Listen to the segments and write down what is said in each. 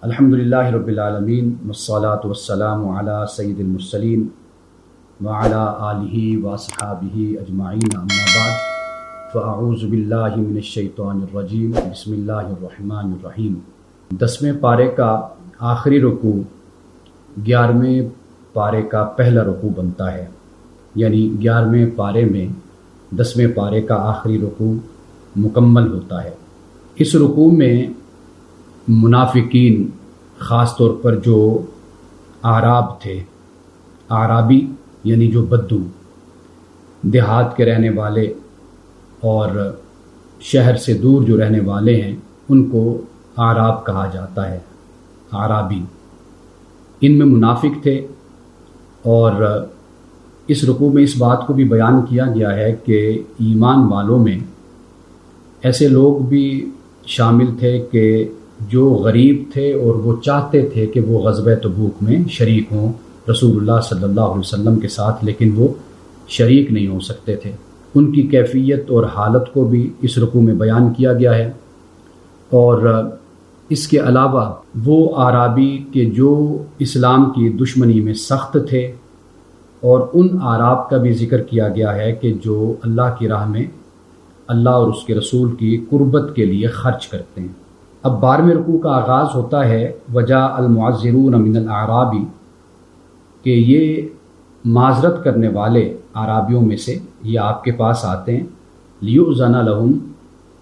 الحمدللہ رب العالمین والصلاة والسلام علی سید المرسلین وعلی آلہ واصحابہ اجمعین، اما بعد فاعوذ باللہ من الشیطان الرجیم، بسم اللہ الرحمن الرحیم۔ 10ویں پارے کا آخری رکوع 11ویں پارے کا پہلا رکوع بنتا ہے، یعنی 11ویں پارے میں 10ویں پارے کا آخری رکوع مکمل ہوتا ہے۔ اس رکوع میں منافقین، خاص طور پر جو اعراب تھے، اعرابی یعنی جو بدو، دیہات کے رہنے والے اور شہر سے دور جو رہنے والے ہیں، ان کو اعراب کہا جاتا ہے، اعرابی۔ ان میں منافق تھے، اور اس رکوع میں اس بات کو بھی بیان کیا گیا ہے کہ ایمان والوں میں ایسے لوگ بھی شامل تھے کہ جو غریب تھے اور وہ چاہتے تھے کہ وہ غزوہ تبوک میں شریک ہوں رسول اللہ صلی اللہ علیہ وسلم کے ساتھ، لیکن وہ شریک نہیں ہو سکتے تھے۔ ان کی کیفیت اور حالت کو بھی اس رکوع میں بیان کیا گیا ہے۔ اور اس کے علاوہ وہ اعرابی کہ جو اسلام کی دشمنی میں سخت تھے، اور ان اعراب کا بھی ذکر کیا گیا ہے کہ جو اللہ کی راہ میں اللہ اور اس کے رسول کی قربت کے لیے خرچ کرتے ہیں۔ اب 12ویں رکوع کا آغاز ہوتا ہے وجاء المعذرون من الاعراب، کہ یہ معذرت کرنے والے اعرابیوں میں سے یہ آپ کے پاس آتے ہیں، لیؤذن لہم،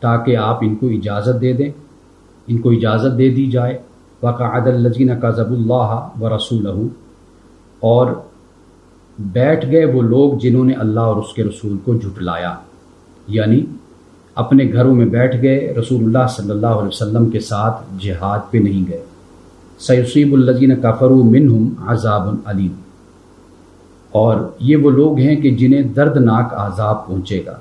تاکہ آپ ان کو اجازت دے دیں، ان کو اجازت دے دی جائے۔ وقعد الذین کذبوا اللہ ورسولہ، اور بیٹھ گئے وہ لوگ جنہوں نے اللہ اور اس کے رسول کو جھٹلایا، یعنی اپنے گھروں میں بیٹھ گئے، رسول اللہ صلی اللہ علیہ وسلم کے ساتھ جہاد پہ نہیں گئے۔ سیصیب الذین کفروا منہم عذاب علیم، اور یہ وہ لوگ ہیں کہ جنہیں دردناک عذاب پہنچے گا۔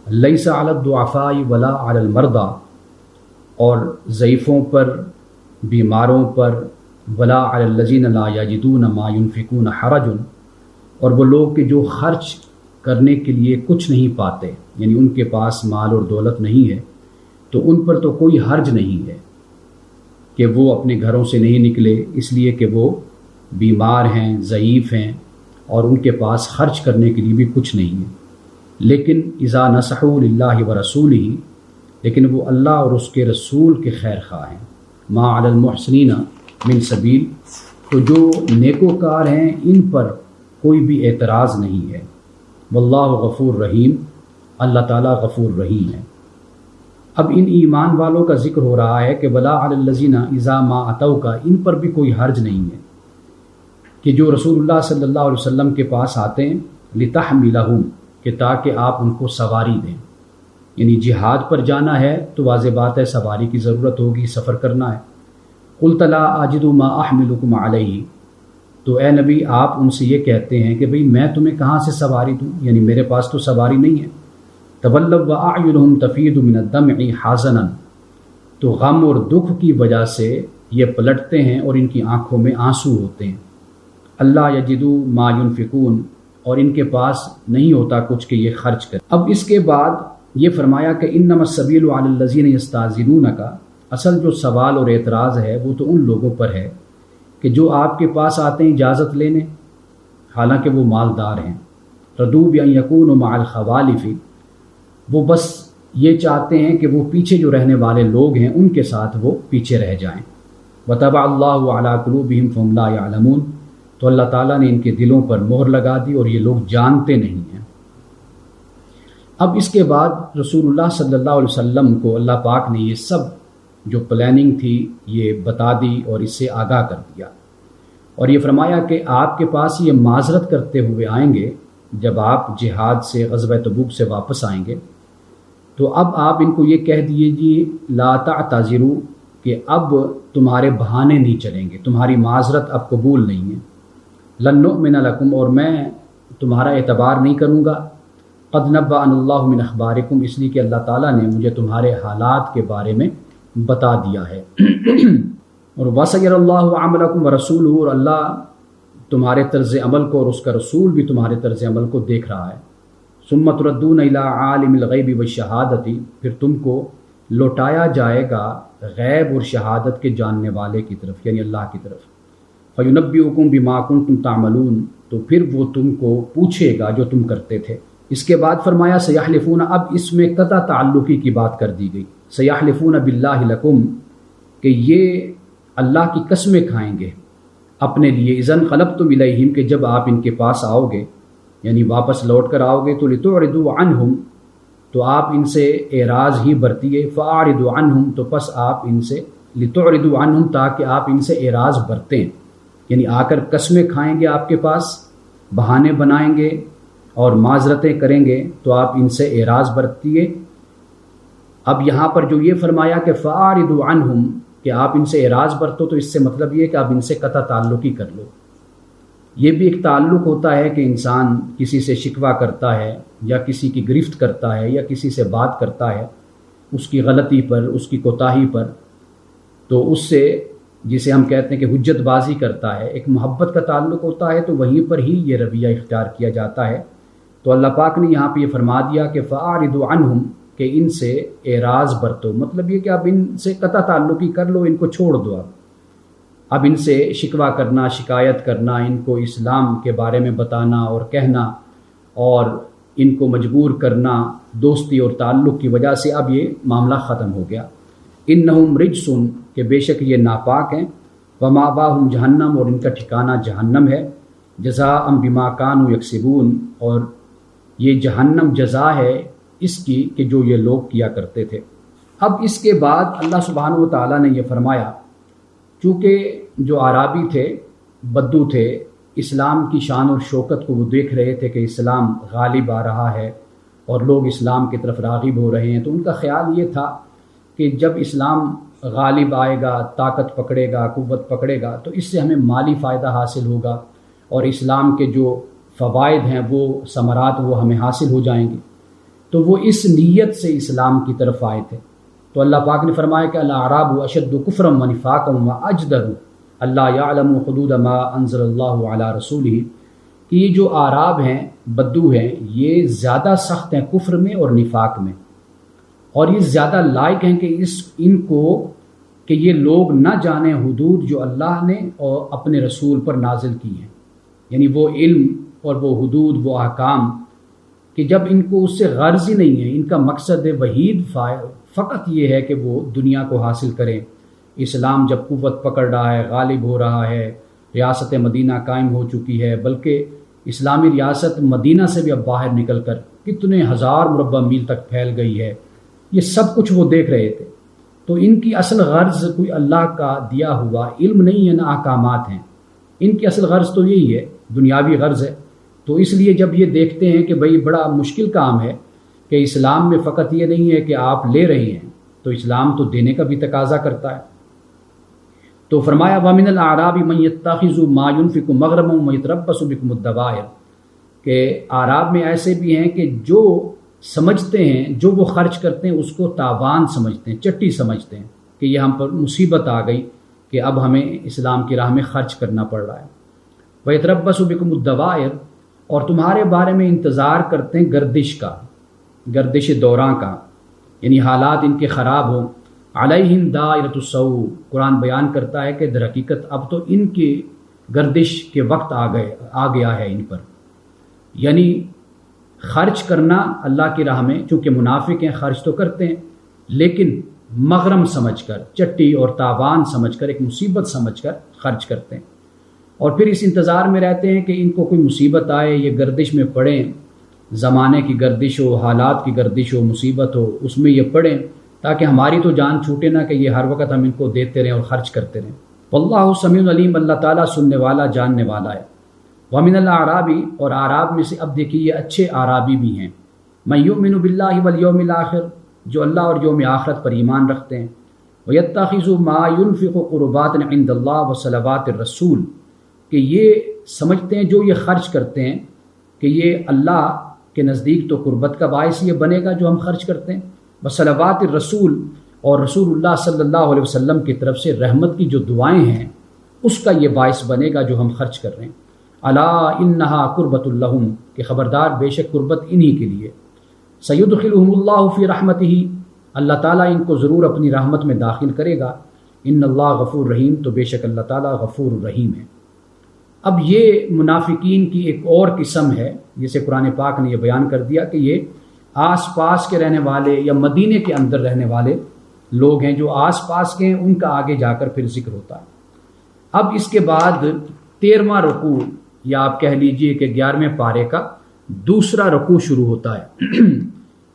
لیس علی الضعفاء ولا علی المرضى، اور ضعیفوں پر، بیماروں پر، ولا علی الذین لا یجدون ما ينفقون حرج، اور وہ لوگ کہ جو خرچ کرنے کے لیے کچھ نہیں پاتے، یعنی ان کے پاس مال اور دولت نہیں ہے، تو ان پر تو کوئی حرج نہیں ہے کہ وہ اپنے گھروں سے نہیں نکلے، اس لیے کہ وہ بیمار ہیں، ضعیف ہیں، اور ان کے پاس خرچ کرنے کے لیے بھی کچھ نہیں ہے۔ لیکن اذا نصحوا للہ ورسولہ، لیکن وہ اللہ اور اس کے رسول کے خیر خواہ ہیں۔ ما علی المحسنین من سبیل، تو جو نیکوکار ہیں ان پر کوئی بھی اعتراض نہیں ہے۔ واللہ غفور رحیم، اللہ تعالیٰ غفور رحیم ہے۔ اب ان ایمان والوں کا ذکر ہو رہا ہے کہ ولا علی الذین اذا ما اتوک، ان پر بھی کوئی حرج نہیں ہے کہ جو رسول اللہ صلی اللہ علیہ وسلم کے پاس آتے ہیں، لتحملہم، کہ تاکہ آپ ان کو سواری دیں، یعنی جہاد پر جانا ہے تو واضح بات ہے سواری کی ضرورت ہوگی، سفر کرنا ہے۔ قلت لا اجد ما احملکم علیہ، تو اے نبی آپ ان سے یہ کہتے ہیں کہ بھئی میں تمہیں کہاں سے سواری دوں، یعنی میرے پاس تو سواری نہیں ہے۔ تولوا واعینہم تفیض من الدمع حزنا، تو غم اور دکھ کی وجہ سے یہ پلٹتے ہیں اور ان کی آنکھوں میں آنسو ہوتے ہیں۔ اللہ یجدوا ما ينفقون، اور ان کے پاس نہیں ہوتا کچھ کہ یہ خرچ کریں۔ اب اس کے بعد یہ فرمایا کہ انما السبیل علی الذین یستاذنونک، اصل جو سوال اور اعتراض ہے وہ تو ان لوگوں پر ہے کہ جو آپ کے پاس آتے ہیں اجازت لینے، حالانکہ وہ مالدار ہیں۔ ردوا بان یکونوا مع الخوالف، وہ بس یہ چاہتے ہیں کہ وہ پیچھے جو رہنے والے لوگ ہیں ان کے ساتھ وہ پیچھے رہ جائیں۔ وطبع اللہ علی قلوبہم فہم لا یعلمون، تو اللہ تعالیٰ نے ان کے دلوں پر مہر لگا دی اور یہ لوگ جانتے نہیں ہیں۔ اب اس کے بعد رسول اللہ صلی اللہ علیہ وسلم کو اللہ پاک نے یہ سب جو پلاننگ تھی یہ بتا دی اور اس سے آگاہ کر دیا، اور یہ فرمایا کہ آپ کے پاس یہ معذرت کرتے ہوئے آئیں گے جب آپ جہاد سے، غزوہ تبوک سے واپس آئیں گے، تو اب آپ ان کو یہ کہہ دیجیے لا تعتذروا، کہ اب تمہارے بہانے نہیں چلیں گے، تمہاری معذرت اب قبول نہیں ہے۔ لن نؤمن لکم، اور میں تمہارا اعتبار نہیں کروں گا۔ قد نبأنا اللہ من اخبارکم، اس لیے کہ اللہ تعالیٰ نے مجھے تمہارے حالات کے بارے میں بتا دیا ہے۔ اور وَسَيَرَ اللَّهُ عَمَلَكُمْ وَرَسُولُهُ، اور اللہ تمہارے طرز عمل کو اور اس کا رسول بھی تمہارے طرز عمل کو دیکھ رہا ہے۔ ثُمَّ تُرَدُّونَ إِلَىٰ عَالِمِ الْغَيْبِ وَالشَّهَادَةِ، پھر تم کو لوٹایا جائے گا غیب اور شہادت کے جاننے والے کی طرف، یعنی اللہ کی طرف۔ فَيُنَبِّئُكُم بِمَا كُنتُمْ تَعْمَلُونَ، تو پھر وہ تم کو پوچھے گا جو تم کرتے تھے۔ اس کے بعد فرمایا سَيَحْلِفُونَ، اب اس میں قطع تعلقی کی بات کر دی گئی۔ سَيَحْلِفُونَ بِاللَّهِ لَكُمْ، کہ یہ اللہ کی قسمیں کھائیں گے اپنے لیے، اذن قلبتم الیہم، کہ جب آپ ان کے پاس آؤ گے، یعنی واپس لوٹ کر آؤ گے، تو لتعرضوا عنہم، تو آپ ان سے اعراض ہی برتیے، فاعرضوا عنہم، تو پس آپ ان سے، لتعرضوا عنہم، تاکہ آپ ان سے اعراض برتیں، یعنی آ کر قسمیں کھائیں گے آپ کے پاس، بہانے بنائیں گے اور معذرتیں کریں گے، تو آپ ان سے اعراض برتیے۔ اب یہاں پر جو یہ فرمایا کہ فاعرضوا عنہم، کہ آپ ان سے اعراض برتو، تو اس سے مطلب یہ کہ آپ ان سے قطع تعلقی کر لو۔ یہ بھی ایک تعلق ہوتا ہے کہ انسان کسی سے شکوہ کرتا ہے یا کسی کی گرفت کرتا ہے یا کسی سے بات کرتا ہے اس کی غلطی پر، اس کی کوتاہی پر، تو اس سے، جسے ہم کہتے ہیں کہ حجت بازی کرتا ہے، ایک محبت کا تعلق ہوتا ہے، تو وہیں پر ہی یہ رویہ اختیار کیا جاتا ہے۔ تو اللہ پاک نے یہاں پہ یہ فرما دیا کہ فَأَعْرِضُوا عَنْهُمْ، کہ ان سے اعراض برتو، مطلب یہ کہ اب ان سے قطع تعلقی کر لو، ان کو چھوڑ دو۔ اب ان سے شکوہ کرنا، شکایت کرنا، ان کو اسلام کے بارے میں بتانا اور کہنا اور ان کو مجبور کرنا دوستی اور تعلق کی وجہ سے، اب یہ معاملہ ختم ہو گیا۔ انہم رجسن، کہ بے شک یہ ناپاک ہیں، ومأواہم جہنم، اور ان کا ٹھکانہ جہنم ہے، جزاء بما کانوا یکسبون، اور یہ جہنم جزا ہے اس کی کہ جو یہ لوگ کیا کرتے تھے۔ اب اس کے بعد اللہ سبحانہ و تعالیٰ نے یہ فرمایا، چونکہ جو اعرابی تھے، بدو تھے، اسلام کی شان اور شوکت کو وہ دیکھ رہے تھے کہ اسلام غالب آ رہا ہے اور لوگ اسلام کی طرف راغب ہو رہے ہیں، تو ان کا خیال یہ تھا کہ جب اسلام غالب آئے گا، طاقت پکڑے گا، قوت پکڑے گا، تو اس سے ہمیں مالی فائدہ حاصل ہوگا اور اسلام کے جو فوائد ہیں، وہ ثمرات، وہ ہمیں حاصل ہو جائیں گے۔ تو وہ اس نیت سے اسلام کی طرف آئے تھے۔ تو اللہ پاک نے فرمایا کہ الاعراب اشد کفرا ونفاقا واجدر الا یعلموا حدود ما انزل اللہ علی رسولہ، کہ یہ جو اعراب ہیں، بدو ہیں، یہ زیادہ سخت ہیں کفر میں اور نفاق میں، اور یہ زیادہ لائق ہیں کہ ان کو کہ یہ لوگ نہ جانیں حدود جو اللہ نے اور اپنے رسول پر نازل کی ہیں، یعنی وہ علم اور وہ حدود، وہ احکام، کہ جب ان کو اس سے غرض ہی نہیں ہے، ان کا مقصد وحید فقط یہ ہے کہ وہ دنیا کو حاصل کریں۔ اسلام جب قوت پکڑ رہا ہے، غالب ہو رہا ہے، ریاست مدینہ قائم ہو چکی ہے، بلکہ اسلامی ریاست مدینہ سے بھی اب باہر نکل کر کتنے ہزار مربع میل تک پھیل گئی ہے، یہ سب کچھ وہ دیکھ رہے تھے۔ تو ان کی اصل غرض کوئی اللہ کا دیا ہوا علم نہیں ہے، نہ احکامات ہیں، ان کی اصل غرض تو یہی ہے، دنیاوی غرض ہے۔ تو اس لیے جب یہ دیکھتے ہیں کہ بھئی بڑا مشکل کام ہے کہ اسلام میں فقط یہ نہیں ہے کہ آپ لے رہے ہیں، تو اسلام تو دینے کا بھی تقاضا کرتا ہے۔ تو فرمایا وَمِنَ الْأَعْرَابِ مَن يَتَّخِذُ مَا يُنْفِقُ مَغْرَمًا وَيَتَرَبَّصُ بِكُمُ الدَّوَائِرَ، کہ اعراب میں ایسے بھی ہیں کہ جو سمجھتے ہیں، جو وہ خرچ کرتے ہیں اس کو تاوان سمجھتے ہیں، چٹی سمجھتے ہیں کہ یہ ہم پر مصیبت آ گئی کہ اب ہمیں اسلام کی راہ میں خرچ کرنا پڑ رہا ہے۔ وَيَتَرَبَّصُ بِكُمُ الدَّوَائِرَ، اور تمہارے بارے میں انتظار کرتے ہیں گردش کا، گردش دوراں کا، یعنی حالات ان کے خراب ہوں۔ علیہم دائرۃ السوء، قرآن بیان کرتا ہے کہ در حقیقت اب تو ان کی گردش کے وقت آ گیا ہے ان پر، یعنی خرچ کرنا اللہ کی راہ میں، چونکہ منافق ہیں خرچ تو کرتے ہیں لیکن مغرم سمجھ کر، چٹی اور تاوان سمجھ کر، ایک مصیبت سمجھ کر خرچ کرتے ہیں، اور پھر اس انتظار میں رہتے ہیں کہ ان کو کوئی مصیبت آئے، یہ گردش میں پڑیں، زمانے کی گردش ہو، حالات کی گردش ہو، مصیبت ہو، اس میں یہ پڑیں تاکہ ہماری تو جان چھوٹے نہ کہ یہ ہر وقت ہم ان کو دیتے رہیں اور خرچ کرتے رہیں۔ واللہ سمیع علیم، اللہ تعالیٰ سننے والا، جاننے والا ہے۔ ومن الاعراب، اور اعراب میں سے اب دیکھیے یہ اچھے اعرابی بھی ہیں، من یؤمن باللہ والیوم الآخر، جو اللہ اور یوم آخرت پر ایمان رکھتے ہیں، ویتخذ ما ينفق قربات عند اللہ وصلوات الرسول، کہ یہ سمجھتے ہیں جو یہ خرچ کرتے ہیں کہ یہ اللہ کے نزدیک تو قربت کا باعث یہ بنے گا جو ہم خرچ کرتے ہیں، وصلوات الرسول، اور رسول اللہ صلی اللہ علیہ وسلم کی طرف سے رحمت کی جو دعائیں ہیں اس کا یہ باعث بنے گا جو ہم خرچ کر رہے ہیں۔ الا انہا قربۃ لہم، کہ خبردار بے شک قربت انہی کے لیے، سیدخلہم اللہ فی رحمتہ، اللہ تعالیٰ ان کو ضرور اپنی رحمت میں داخل کرے گا، ان اللہ غفور رحیم، تو بے شک اللہ تعالیٰ غفور الرحیم ہے۔ اب یہ منافقین کی ایک اور قسم ہے، جسے قرآن پاک نے یہ بیان کر دیا کہ یہ آس پاس کے رہنے والے یا مدینے کے اندر رہنے والے لوگ ہیں، جو آس پاس کے ہیں ان کا آگے جا کر پھر ذکر ہوتا ہے۔ اب اس کے بعد 13واں رکوع یا آپ کہہ لیجئے کہ 11ویں پارے کا دوسرا رکوع شروع ہوتا ہے۔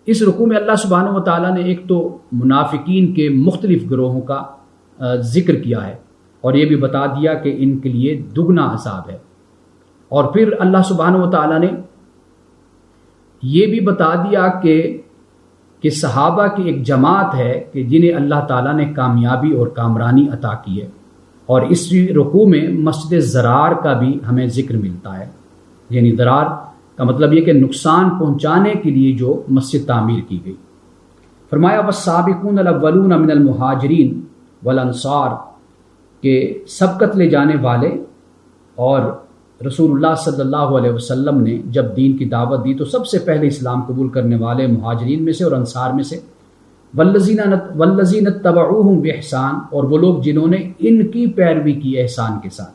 اس رکوع میں اللہ سبحانہ و تعالیٰ نے ایک تو منافقین کے مختلف گروہوں کا ذکر کیا ہے اور یہ بھی بتا دیا کہ ان کے لیے دگنا عذاب ہے، اور پھر اللہ سبحانہ و تعالیٰ نے یہ بھی بتا دیا کہ صحابہ کی ایک جماعت ہے کہ جنہیں اللہ تعالیٰ نے کامیابی اور کامرانی عطا کی ہے، اور اس رکوع میں مسجد ضرار کا بھی ہمیں ذکر ملتا ہے، یعنی ضرار کا مطلب یہ کہ نقصان پہنچانے کے لیے جو مسجد تعمیر کی گئی۔ فرمایا والسابقون الاولون من المہاجرین والانصار، کہ سبقت لے جانے والے، اور رسول اللہ صلی اللہ علیہ وسلم نے جب دین کی دعوت دی تو سب سے پہلے اسلام قبول کرنے والے مہاجرین میں سے اور انصار میں سے، والذین اتبعوہم بإحسان، اور وہ لوگ جنہوں نے ان کی پیروی کی احسان کے ساتھ،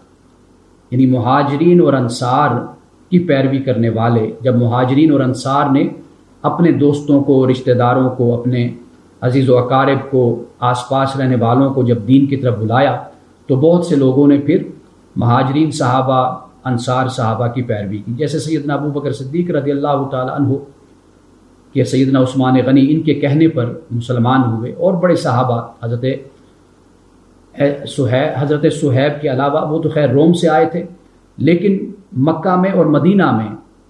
یعنی مہاجرین اور انصار کی پیروی کرنے والے۔ جب مہاجرین اور انصار نے اپنے دوستوں کو، رشتہ داروں کو، اپنے عزیز و اقارب کو، آس پاس رہنے والوں کو جب دین کی طرف بلایا تو بہت سے لوگوں نے پھر مہاجرین صحابہ، انصار صحابہ کی پیروی کی، جیسے سیدنا ابو بکر صدیق رضی اللہ تعالی عنہ کہ سیدنا عثمان غنی ان کے کہنے پر مسلمان ہوئے، اور بڑے صحابہ حضرت صہیب کے علاوہ، وہ تو خیر روم سے آئے تھے، لیکن مکہ میں اور مدینہ میں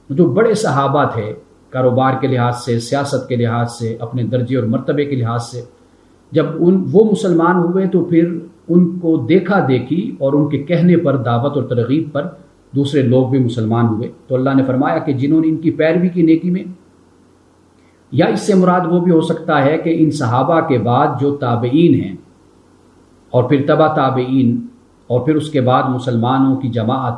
جو بڑے صحابہ تھے، کاروبار کے لحاظ سے، سیاست کے لحاظ سے، اپنے درجے اور مرتبے کے لحاظ سے، جب وہ مسلمان ہوئے تو پھر ان کو دیکھا دیکھی اور ان کے کہنے پر، دعوت اور ترغیب پر دوسرے لوگ بھی مسلمان ہوئے۔ تو اللہ نے فرمایا کہ جنہوں نے ان کی پیروی کی نیکی میں، یا اس سے مراد وہ بھی ہو سکتا ہے کہ ان صحابہ کے بعد جو تابعین ہیں اور پھر تبع تابعین اور پھر اس کے بعد مسلمانوں کی جماعت،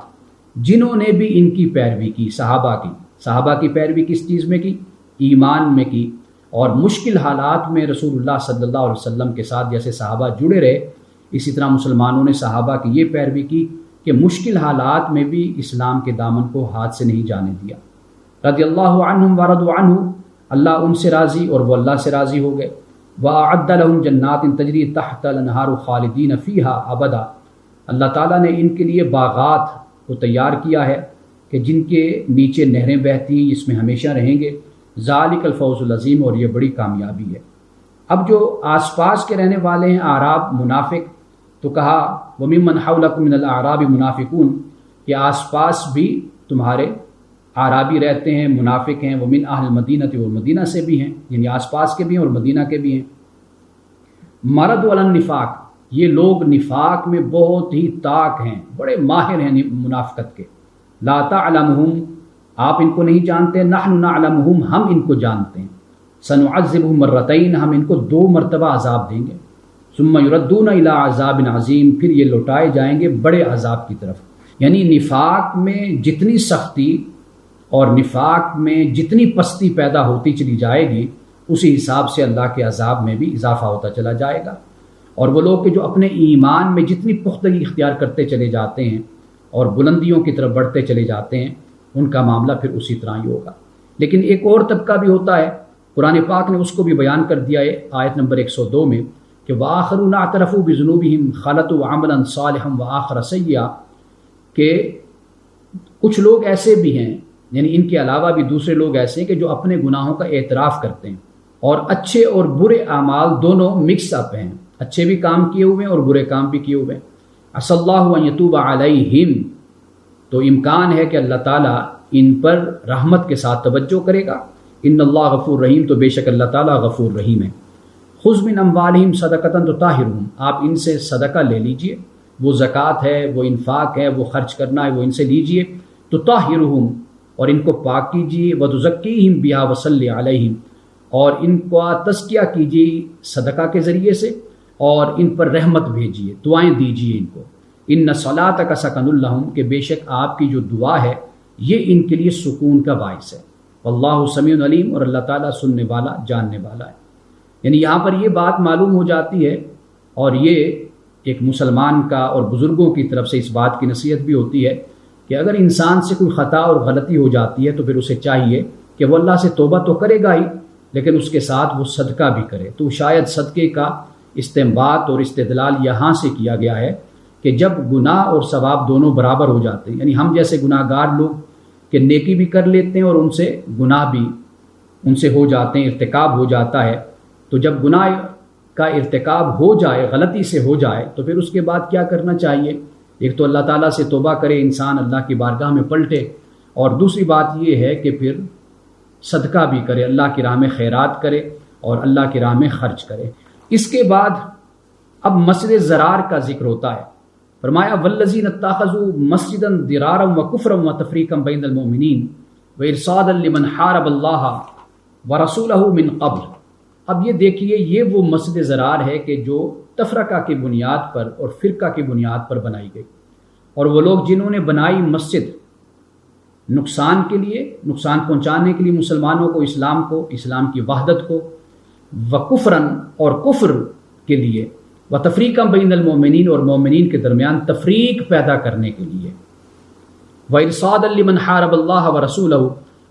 جنہوں نے بھی ان کی پیروی کی، صحابہ کی پیروی کس چیز میں کی؟ ایمان میں کی، اور مشکل حالات میں رسول اللہ صلی اللہ علیہ وسلم کے ساتھ جیسے صحابہ جڑے رہے، اسی طرح مسلمانوں نے صحابہ کی یہ پیروی کی کہ مشکل حالات میں بھی اسلام کے دامن کو ہاتھ سے نہیں جانے دیا۔ رضی اللہ عنہم ورضوا عنہ، اللہ ان سے راضی اور وہ اللہ سے راضی ہو گئے۔ وَأَعَدَّ لَهُمْ جَنَّاتٍ تَجْرِي تَحْتَ الْأَنْهَارُ خَالِدِينَ فِيهَا أَبَدًا، اللہ تعالیٰ نے ان کے لیے باغات کو تیار کیا ہے کہ جن کے نیچے نہریں بہتی ہیں، اس میں ہمیشہ رہیں گے۔ ذَلِكَ الْفَوْزُ الْعَظِيمُ، اور یہ بڑی کامیابی ہے۔ اب جو آس پاس کے رہنے والے ہیں اعراب، منافق، تو کہا وَمِمَّنْ حَوْلَكُم مِّنَ الْأَعْرَابِ مُنَافِقُونَ، کہ آس پاس بھی تمہارے اعرابی رہتے ہیں، منافق ہیں۔ وَمِنْ أَهْلِ الْمَدِينَةِ، اور مدینہ سے بھی ہیں، یعنی آس پاس کے بھی ہیں اور مدینہ کے بھی ہیں۔ مرد علی النفاق، یہ لوگ نفاق میں بہت ہی طاق ہیں، بڑے ماہر ہیں منافقت کے۔ لا تعلمہم، آپ ان کو نہیں جانتے، نحن نعلمہم، ہم ان کو جانتے ہیں۔ سنعذبہم مرتین، ہم ان کو 2 مرتبہ عذاب دیں گے۔ ثم یردون الی عذاب عظیم، پھر یہ لوٹائے جائیں گے بڑے عذاب کی طرف۔ یعنی نفاق میں جتنی سختی اور نفاق میں جتنی پستی پیدا ہوتی چلی جائے گی، اسی حساب سے اللہ کے عذاب میں بھی اضافہ ہوتا چلا جائے گا۔ اور وہ لوگ کہ جو اپنے ایمان میں جتنی پختگی اختیار کرتے چلے جاتے ہیں اور بلندیوں کی طرف بڑھتے چلے جاتے ہیں، ان کا معاملہ پھر اسی طرح ہی ہوگا۔ لیکن ایک اور طبقہ بھی ہوتا ہے، قرآن پاک نے اس کو بھی بیان کر دیا ہے آیت نمبر 102 میں، کہ وَآخَرُونَ اعْتَرَفُوا بِذُنُوبِهِمْ خَلَطُوا عَمَلًا صَالِحًا وَآخَرَ سَيِّئًا، کہ کچھ لوگ ایسے بھی ہیں، یعنی ان کے علاوہ بھی دوسرے لوگ ایسے ہیں کہ جو اپنے گناہوں کا اعتراف کرتے ہیں اور اچھے اور برے اعمال دونوں مکس اپ ہیں، اچھے بھی کام کیے ہوئے ہیں اور برے کام بھی کیے ہوئے ہیں۔ عَسَى اللَّهُ أَن يَتُوبَ عَلَيْهِمْ، تو امکان ہے کہ اللہ تعالیٰ ان پر رحمت کے ساتھ توجہ کرے گا۔ ان اللہ غفور رحیم، تو بے شک اللہ تعالیٰ غفور رحیم ہے۔ خذ من اموالہم صدقۃ تطہرہم، آپ ان سے صدقہ لے لیجئے، وہ زکوٰۃ ہے، وہ انفاق ہے، وہ خرچ کرنا ہے، وہ ان سے لیجئے۔ تطہرہم، اور ان کو پاک کیجئے، وتزکیہم بہا وصلی علیہم، اور ان کا تزکیہ کیجئے صدقہ کے ذریعے سے، اور ان پر رحمت بھیجیے، دعائیں دیجیے ان کو۔ ان صلاتک سکن لہم، کہ بے شک آپ کی جو دعا ہے یہ ان کے لیے سکون کا باعث ہے۔ واللہ سمیع علیم، اور اللہ تعالیٰ سننے والا، جاننے والا ہے۔ یعنی یہاں پر یہ بات معلوم ہو جاتی ہے، اور یہ ایک مسلمان کا اور بزرگوں کی طرف سے اس بات کی نصیحت بھی ہوتی ہے کہ اگر انسان سے کوئی خطا اور غلطی ہو جاتی ہے تو پھر اسے چاہیے کہ وہ اللہ سے توبہ تو کرے گا ہی، لیکن اس کے ساتھ وہ صدقہ بھی کرے۔ تو شاید صدقے کا استنباط اور استدلال یہاں سے کیا گیا ہے کہ جب گناہ اور ثواب دونوں برابر ہو جاتے ہیں، یعنی ہم جیسے گناہ گار لوگ کہ نیکی بھی کر لیتے ہیں اور ان سے گناہ بھی ان سے ہو جاتے ہیں، ارتکاب ہو جاتا ہے، تو جب گناہ کا ارتکاب ہو جائے، غلطی سے ہو جائے، تو پھر اس کے بعد کیا کرنا چاہیے؟ ایک تو اللہ تعالیٰ سے توبہ کرے انسان، اللہ کی بارگاہ میں پلٹے، اور دوسری بات یہ ہے کہ پھر صدقہ بھی کرے، اللہ کی راہ میں خیرات کرے اور اللہ کی راہ میں خرچ کرے۔ اس کے بعد اب مسجد ضرار کا ذکر ہوتا ہے۔ فرمایا والذین اتخذوا مسجدا ضرارا وکفرا وتفریقا بین المؤمنین وارصادا لمن حارب اللہ ورسولہ من قبل۔ اب یہ دیکھیے، یہ وہ مسجد ضرار ہے کہ جو تفرقہ کی بنیاد پر اور فرقہ کی بنیاد پر بنائی گئی، اور وہ لوگ جنہوں نے بنائی مسجد نقصان کے لیے، نقصان پہنچانے کے لیے مسلمانوں کو، اسلام کی وحدت کو، وکفرن اور کفر کے لیے، وتفریقا بین المؤمنین اور مومنین کے درمیان تفریق پیدا کرنے کے لیے، وارصادا لمن حارب اللہ ورسولہ،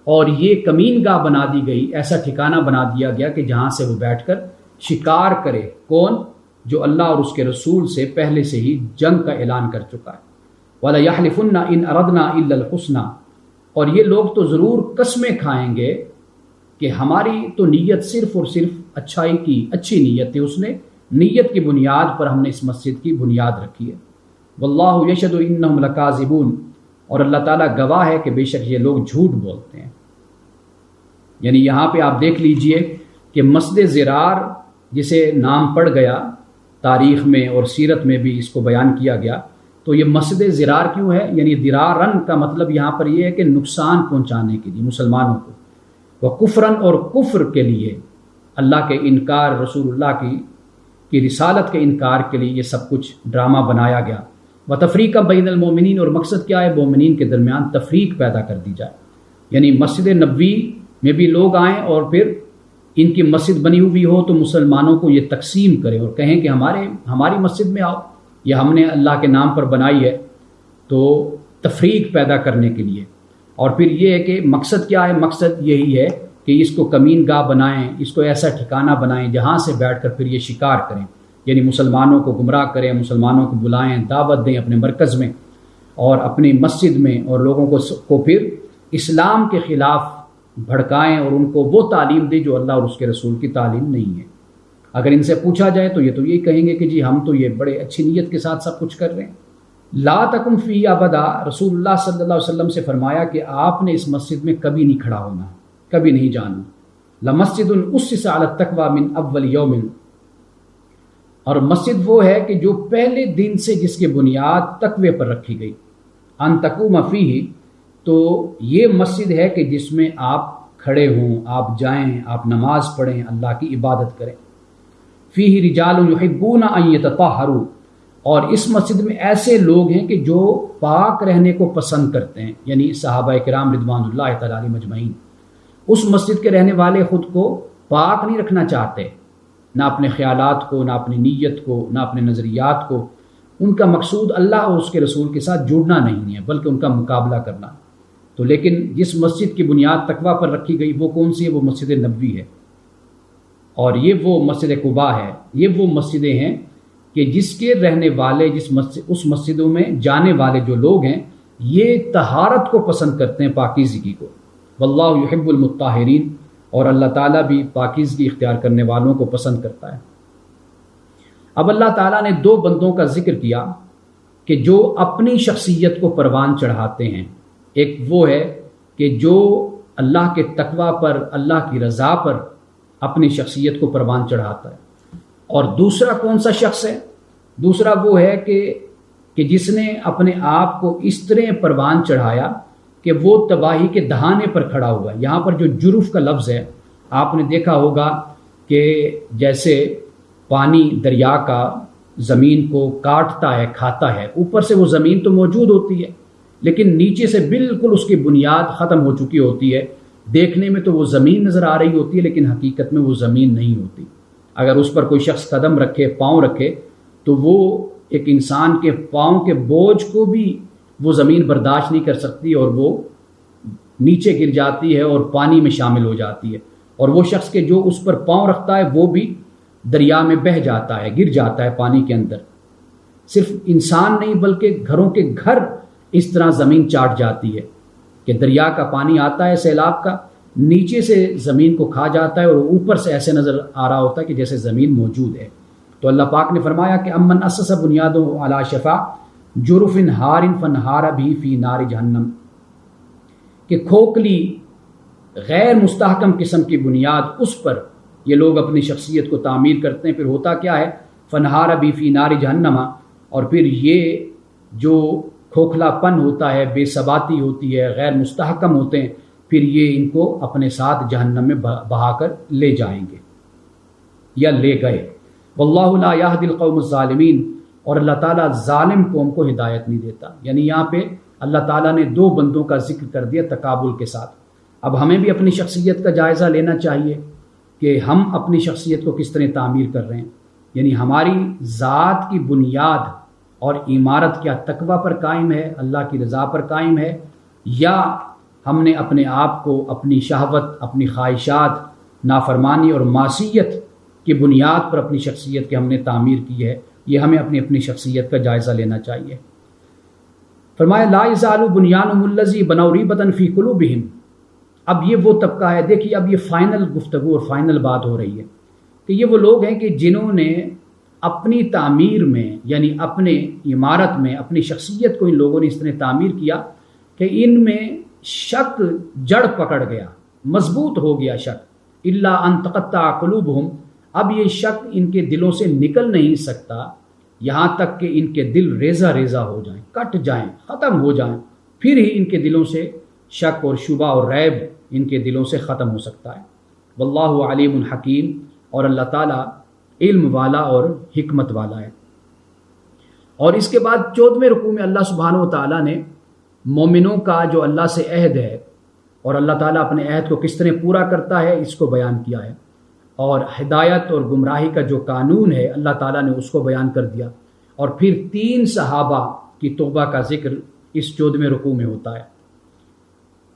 اور یہ کمین گاہ بنا دی گئی، ایسا ٹھکانہ بنا دیا گیا کہ جہاں سے وہ بیٹھ کر شکار کرے۔ کون؟ جو اللہ اور اس کے رسول سے پہلے سے ہی جنگ کا اعلان کر چکا ہے۔ وَلَيَحْلِفُنَّ إِنْ أَرَدْنَا إِلَّا الْحُسْنَى، اور یہ لوگ تو ضرور قسمیں کھائیں گے کہ ہماری تو نیت صرف اور صرف اچھائی کی، اچھی نیت تھی، اس نے نیت کی بنیاد پر ہم نے اس مسجد کی بنیاد رکھی ہے۔ وَاللَّهُ يَشْهَدُ إِنَّهُمْ لَكَاذِبُونَ، اور اللہ تعالیٰ گواہ ہے کہ بے شک یہ لوگ جھوٹ بولتے ہیں۔ یعنی یہاں پہ آپ دیکھ لیجئے کہ مسجد ضرار جسے نام پڑ گیا تاریخ میں اور سیرت میں بھی اس کو بیان کیا گیا، تو یہ مسجد ضرار کیوں ہے؟ یعنی ضرارن کا مطلب یہاں پر یہ ہے کہ نقصان پہنچانے کے لیے مسلمانوں کو، وہ کفرن اور کفر کے لیے، اللہ کے انکار، رسول اللہ کی رسالت کے انکار کے لیے یہ سب کچھ ڈرامہ بنایا گیا۔ وتفریقا بین المومنین، اور مقصد کیا ہے؟ مومنین کے درمیان تفریق پیدا کر دی جائے، یعنی مسجد نبوی میں بھی لوگ آئیں اور پھر ان کی مسجد بنی ہوئی ہو تو مسلمانوں کو یہ تقسیم کریں اور کہیں کہ ہماری مسجد میں آؤ، یہ ہم نے اللہ کے نام پر بنائی ہے، تو تفریق پیدا کرنے کے لیے۔ اور پھر یہ ہے کہ مقصد کیا ہے؟ مقصد یہی ہے کہ اس کو کمین گاہ بنائیں، اس کو ایسا ٹھکانہ بنائیں جہاں سے بیٹھ کر پھر یہ شکار کریں، یعنی مسلمانوں کو گمراہ کریں، مسلمانوں کو بلائیں، دعوت دیں اپنے مرکز میں اور اپنی مسجد میں، اور لوگوں کو پھر اسلام کے خلاف بھڑکائیں اور ان کو وہ تعلیم دیں جو اللہ اور اس کے رسول کی تعلیم نہیں ہے۔ اگر ان سے پوچھا جائے تو یہ کہیں گے کہ جی ہم تو یہ بڑے اچھی نیت کے ساتھ سب کچھ کر رہے ہیں۔ لا تقم فیہ ابدا، رسول اللہ صلی اللہ علیہ وسلم سے فرمایا کہ آپ نے اس مسجد میں کبھی نہیں کھڑا ہونا، کبھی نہیں جانا۔ لمسجد اسس علی التقوی من اول یوم، اور مسجد وہ ہے کہ جو پہلے دن سے جس کی بنیاد تقوی پر رکھی گئی۔ ان تقوم فیہ، تو یہ مسجد ہے کہ جس میں آپ کھڑے ہوں، آپ جائیں، آپ نماز پڑھیں، اللہ کی عبادت کریں۔ فیہ رجال یحبون ان یتطہروا، اور اس مسجد میں ایسے لوگ ہیں کہ جو پاک رہنے کو پسند کرتے ہیں، یعنی صحابہ کرام رضوان اللہ تعالی علیہم اجمعین۔ اس مسجد کے رہنے والے خود کو پاک نہیں رکھنا چاہتے، نہ اپنے خیالات کو، نہ اپنی نیت کو، نہ اپنے نظریات کو۔ ان کا مقصود اللہ اور اس کے رسول کے ساتھ جڑنا نہیں ہے بلکہ ان کا مقابلہ کرنا۔ تو لیکن جس مسجد کی بنیاد تقوی پر رکھی گئی وہ کون سی ہے؟ وہ مسجد نبوی ہے، اور یہ وہ مسجد قباء ہے۔ یہ وہ مسجدیں ہیں کہ جس کے رہنے والے، اس مسجدوں میں جانے والے جو لوگ ہیں، یہ طہارت کو پسند کرتے ہیں، پاکیزگی کو۔ واللہ یحب المطہرین، اور اللہ تعالیٰ بھی پاکیزگی اختیار کرنے والوں کو پسند کرتا ہے۔ اب اللہ تعالیٰ نے دو بندوں کا ذکر کیا کہ جو اپنی شخصیت کو پروان چڑھاتے ہیں۔ ایک وہ ہے کہ جو اللہ کے تقوی پر، اللہ کی رضا پر اپنی شخصیت کو پروان چڑھاتا ہے، اور دوسرا کون سا شخص ہے؟ دوسرا وہ ہے کہ جس نے اپنے آپ کو اس طرح پروان چڑھایا کہ وہ تباہی کے دہانے پر کھڑا ہوا ہے۔ یہاں پر جو جرف کا لفظ ہے، آپ نے دیکھا ہوگا کہ جیسے پانی دریا کا زمین کو کاٹتا ہے، کھاتا ہے، اوپر سے وہ زمین تو موجود ہوتی ہے لیکن نیچے سے بالکل اس کی بنیاد ختم ہو چکی ہوتی ہے۔ دیکھنے میں تو وہ زمین نظر آ رہی ہوتی ہے لیکن حقیقت میں وہ زمین نہیں ہوتی۔ اگر اس پر کوئی شخص قدم رکھے، پاؤں رکھے، تو وہ ایک انسان کے پاؤں کے بوجھ کو بھی وہ زمین برداشت نہیں کر سکتی اور وہ نیچے گر جاتی ہے اور پانی میں شامل ہو جاتی ہے، اور وہ شخص کے جو اس پر پاؤں رکھتا ہے وہ بھی دریا میں بہہ جاتا ہے، گر جاتا ہے پانی کے اندر۔ صرف انسان نہیں بلکہ گھروں کے گھر اس طرح زمین چاٹ جاتی ہے کہ دریا کا پانی آتا ہے سیلاب کا، نیچے سے زمین کو کھا جاتا ہے اور اوپر سے ایسے نظر آ رہا ہوتا ہے کہ جیسے زمین موجود ہے۔ تو اللہ پاک نے فرمایا کہ امن اسس بنیادہ علی شفا جرف ہار فنہار بھی فی نار جہنم، کہ کھوکھلی غیر مستحکم قسم کی بنیاد اس پر یہ لوگ اپنی شخصیت کو تعمیر کرتے ہیں، پھر ہوتا کیا ہے، فنہار بھی فی نار جہنم، اور پھر یہ جو کھوکھلا پن ہوتا ہے، بے ثباتی ہوتی ہے، غیر مستحکم ہوتے ہیں، پھر یہ ان کو اپنے ساتھ جہنم میں بہا کر لے جائیں گے یا لے گئے۔ واللہ لا یہدی القوم الظالمین، اور اللہ تعالیٰ ظالم قوم کو ہدایت نہیں دیتا۔ یعنی یہاں پہ اللہ تعالیٰ نے دو بندوں کا ذکر کر دیا تقابل کے ساتھ۔ اب ہمیں بھی اپنی شخصیت کا جائزہ لینا چاہیے کہ ہم اپنی شخصیت کو کس طرح تعمیر کر رہے ہیں، یعنی ہماری ذات کی بنیاد اور عمارت کیا تقوی پر قائم ہے، اللہ کی رضا پر قائم ہے، یا ہم نے اپنے آپ کو اپنی شہوت، اپنی خواہشات، نافرمانی اور معصیت کی بنیاد پر اپنی شخصیت کی ہم نے تعمیر کی ہے۔ یہ ہمیں اپنی شخصیت کا جائزہ لینا چاہیے۔ فرمایا لا یزال بنیانہم الذی بنوا ریبۃ فی قلوبہم، اب یہ وہ طبقہ ہے، دیکھیے اب یہ فائنل گفتگو اور فائنل بات ہو رہی ہے کہ یہ وہ لوگ ہیں کہ جنہوں نے اپنی تعمیر میں، یعنی اپنے عمارت میں اپنی شخصیت کو ان لوگوں نے اس طرح تعمیر کیا کہ ان میں شک جڑ پکڑ گیا، مضبوط ہو گیا شک، الا ان تقطع قلوبہم، اب یہ شک ان کے دلوں سے نکل نہیں سکتا یہاں تک کہ ان کے دل ریزہ ریزہ ہو جائیں، کٹ جائیں، ختم ہو جائیں، پھر ہی ان کے دلوں سے شک اور شبہ اور ریب ان کے دلوں سے ختم ہو سکتا ہے۔ واللہ علیم حکیم، اور اللہ تعالیٰ علم والا اور حکمت والا ہے۔ اور اس کے بعد 14ویں رکوع میں اللہ سبحانہ و تعالیٰ نے مومنوں کا جو اللہ سے عہد ہے اور اللہ تعالیٰ اپنے عہد کو کس طرح پورا کرتا ہے اس کو بیان کیا ہے، اور ہدایت اور گمراہی کا جو قانون ہے اللہ تعالیٰ نے اس کو بیان کر دیا، اور پھر 3 صحابہ کی توبہ کا ذکر اس 14ویں رکوع میں ہوتا ہے۔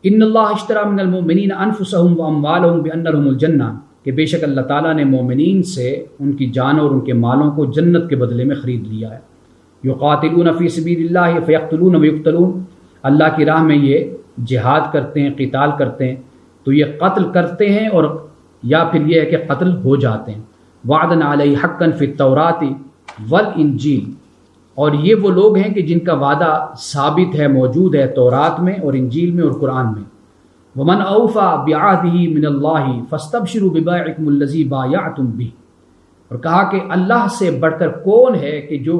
ان اللہ اشتری من المؤمنین انفسهم واموالهم بان لهم الجنہ، کہ بے شک اللہ تعالیٰ نے مومنین سے ان کی جان اور ان کے مالوں کو جنت کے بدلے میں خرید لیا ہے۔ یقاتلون فی سبیل اللہ فیقتلون ویقتلون، اللہ کی راہ میں یہ جہاد کرتے ہیں، قتال کرتے ہیں، تو یہ قتل کرتے ہیں اور یا پھر یہ ہے کہ قتل ہو جاتے ہیں۔ وعدن علیہ حقا فی التوراۃ والانجیل، اور یہ وہ لوگ ہیں کہ جن کا وعدہ ثابت ہے، موجود ہے تورات میں اور انجیل میں اور قرآن میں۔ ومن اوفی بعہدہ من اللہ فاستبشروا ببیعکم الذی بایعتم بہ، اور کہا کہ اللہ سے بڑھ کر کون ہے کہ جو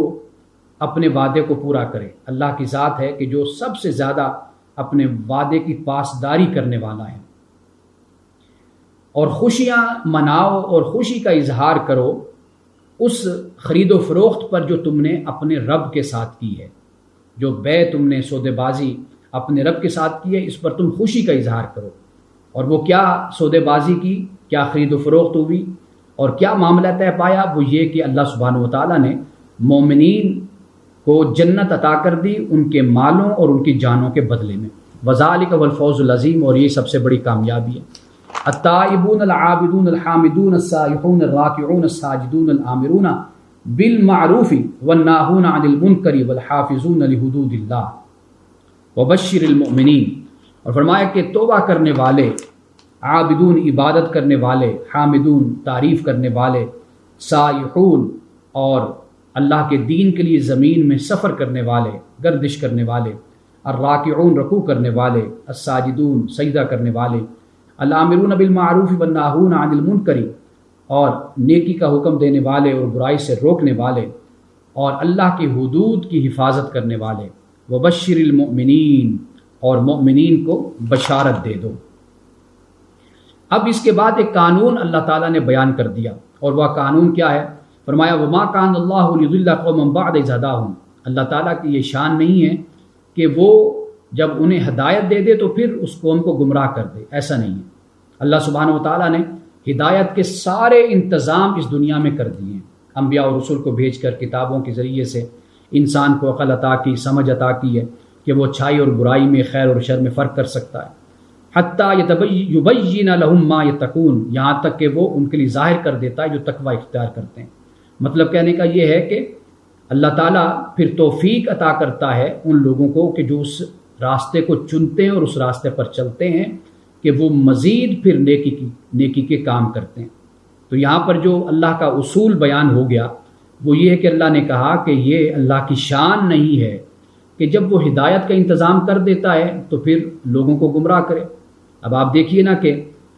اپنے وعدے کو پورا کرے، اللہ کی ذات ہے کہ جو سب سے زیادہ اپنے وعدے کی پاسداری کرنے والا ہے۔ اور خوشیاں مناؤ اور خوشی کا اظہار کرو اس خرید و فروخت پر جو تم نے اپنے رب کے ساتھ کی ہے، جو بے تم نے سودے بازی اپنے رب کے ساتھ کی ہے، اس پر تم خوشی کا اظہار کرو۔ اور وہ کیا سودے بازی کی، کیا خرید و فروخت ہوئی اور کیا معاملہ طے پایا، وہ یہ کہ اللہ سبحانہ و تعالیٰ نے مومنین کو جنت عطا کر دی ان کے مالوں اور ان کی جانوں کے بدلے میں۔ وذالک والفوز العظیم، اور یہ سب سے بڑی کامیابی ہے۔ التائبون العابدون الحامدون السائحون الراکعون الساجدون الآمرون بالمعروف والناہون عن المنکر والحافظون لحدود اللہ وبشر المؤمنین، اور فرمایا کہ توبہ کرنے والے، عابدون عبادت کرنے والے، حامدون تعریف کرنے والے، سائحون اور اللہ کے دین کے لیے زمین میں سفر کرنے والے، گردش کرنے والے، الراکعون رکوع کرنے والے، الساجدون سجدہ کرنے والے، الآمرون بالمعروف والناہون عن المنکر اور نیکی کا حکم دینے والے اور برائی سے روکنے والے، اور اللہ کی حدود کی حفاظت کرنے والے، وبشر المؤمنین اور مؤمنین کو بشارت دے دو۔ اب اس کے بعد ایک قانون اللہ تعالیٰ نے بیان کر دیا، اور وہ قانون کیا ہے؟ فرمایا وما کان اللہ لیضل قوما بعد اذ ہداہم، اللہ تعالیٰ کی یہ شان نہیں ہے کہ وہ جب انہیں ہدایت دے دے تو پھر اس قوم کو گمراہ کر دے، ایسا نہیں ہے۔ اللہ سبحانہ و تعالیٰ نے ہدایت کے سارے انتظام اس دنیا میں کر دیے ہیں، انبیاء اور رسول کو بھیج کر کتابوں کے ذریعے سے انسان کو عقل عطا کی، سمجھ عطا کی ہے کہ وہ اچھائی اور برائی میں، خیر اور شر میں فرق کر سکتا ہے، حتیٰ یبین لہم ما یتقون، یہاں تک کہ وہ ان کے لیے ظاہر کر دیتا ہے جو تقوی اختیار کرتے ہیں۔ مطلب کہنے کا یہ ہے کہ اللہ تعالیٰ پھر توفیق عطا کرتا ہے ان لوگوں کو کہ جو اس راستے کو چنتے ہیں اور اس راستے پر چلتے ہیں کہ وہ مزید پھر نیکی کے کام کرتے ہیں۔ تو یہاں پر جو اللہ کا اصول بیان ہو گیا وہ یہ ہے کہ اللہ نے کہا کہ یہ اللہ کی شان نہیں ہے کہ جب وہ ہدایت کا انتظام کر دیتا ہے تو پھر لوگوں کو گمراہ کرے۔ اب آپ دیکھیے نا کہ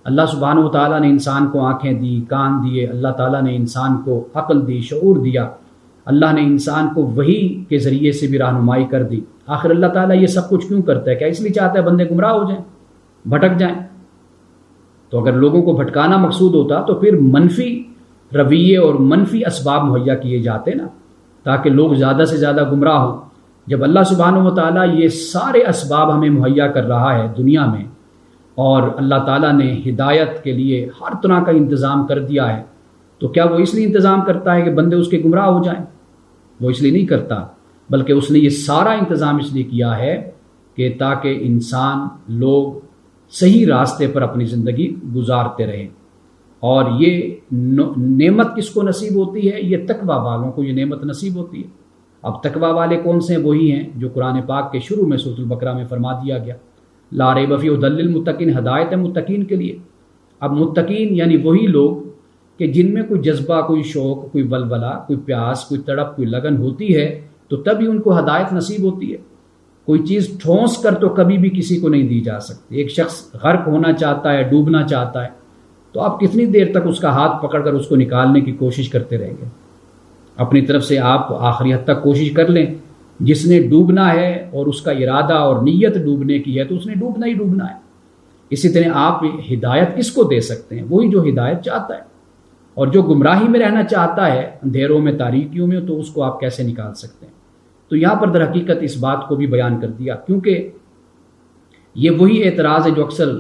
اللہ سبحانہ و تعالیٰ نے انسان کو آنکھیں دی، کان دیے، اللہ تعالیٰ نے انسان کو عقل دی، شعور دیا، اللہ نے انسان کو وحی کے ذریعے سے بھی رہنمائی کر دی۔ آخر اللہ تعالیٰ یہ سب کچھ کیوں کرتا ہے؟ کیا اس لیے چاہتا ہے بندے گمراہ ہو جائیں، بھٹک جائیں؟ تو اگر لوگوں کو بھٹکانا مقصود ہوتا تو پھر منفی رویے اور منفی اسباب مہیا کیے جاتے نا، تاکہ لوگ زیادہ سے زیادہ گمراہ ہوں۔ جب اللہ سبحانہ و تعالیٰ یہ سارے اسباب ہمیں مہیا کر رہا ہے دنیا میں، اور اللہ تعالیٰ نے ہدایت کے لیے ہر طرح کا انتظام کر دیا ہے، تو کیا وہ اس لیے انتظام کرتا ہے کہ بندے اس کے گمراہ ہو جائیں؟ وہ اس لیے نہیں کرتا، بلکہ اس نے یہ سارا انتظام اس لیے کیا ہے کہ تاکہ انسان، لوگ صحیح راستے پر اپنی زندگی گزارتے رہیں۔ اور یہ نعمت کس کو نصیب ہوتی ہے؟ یہ تقوی والوں کو یہ نعمت نصیب ہوتی ہے۔ اب تقوی والے کون سے ہیں؟ وہی ہیں جو قرآن پاک کے شروع میں سورۃ البقرہ میں فرما دیا گیا، لا ریب فیہ ھدی للمتقین، ہدایت ہے متقین کے لیے۔ اب متقین یعنی وہی لوگ کہ جن میں کوئی جذبہ، کوئی شوق، کوئی ولولہ، کوئی پیاس، کوئی تڑپ، کوئی لگن ہوتی ہے تو تبھی ان کو ہدایت نصیب ہوتی ہے۔ کوئی چیز ٹھونس کر تو کبھی بھی کسی کو نہیں دی جا سکتی۔ ایک شخص غرق ہونا چاہتا ہے، ڈوبنا چاہتا ہے، تو آپ کتنی دیر تک اس کا ہاتھ پکڑ کر اس کو نکالنے کی کوشش کرتے رہیں گے؟ اپنی طرف سے آپ آخری حد تک کوشش کر لیں۔ جس نے ڈوبنا ہے اور اس کا ارادہ اور نیت ڈوبنے کی ہے تو اس نے ڈوبنا ہی ڈوبنا ہے۔ اسی طرح آپ ہدایت کس کو دے سکتے ہیں؟ وہی جو ہدایت چاہتا ہے، اور جو گمراہی میں رہنا چاہتا ہے، اندھیروں میں، تاریکیوں میں، تو اس کو آپ کیسے نکال سکتے ہیں؟ تو یہاں پر در حقیقت اس بات کو بھی بیان کر دیا، کیونکہ یہ وہی اعتراض ہے جو اکثر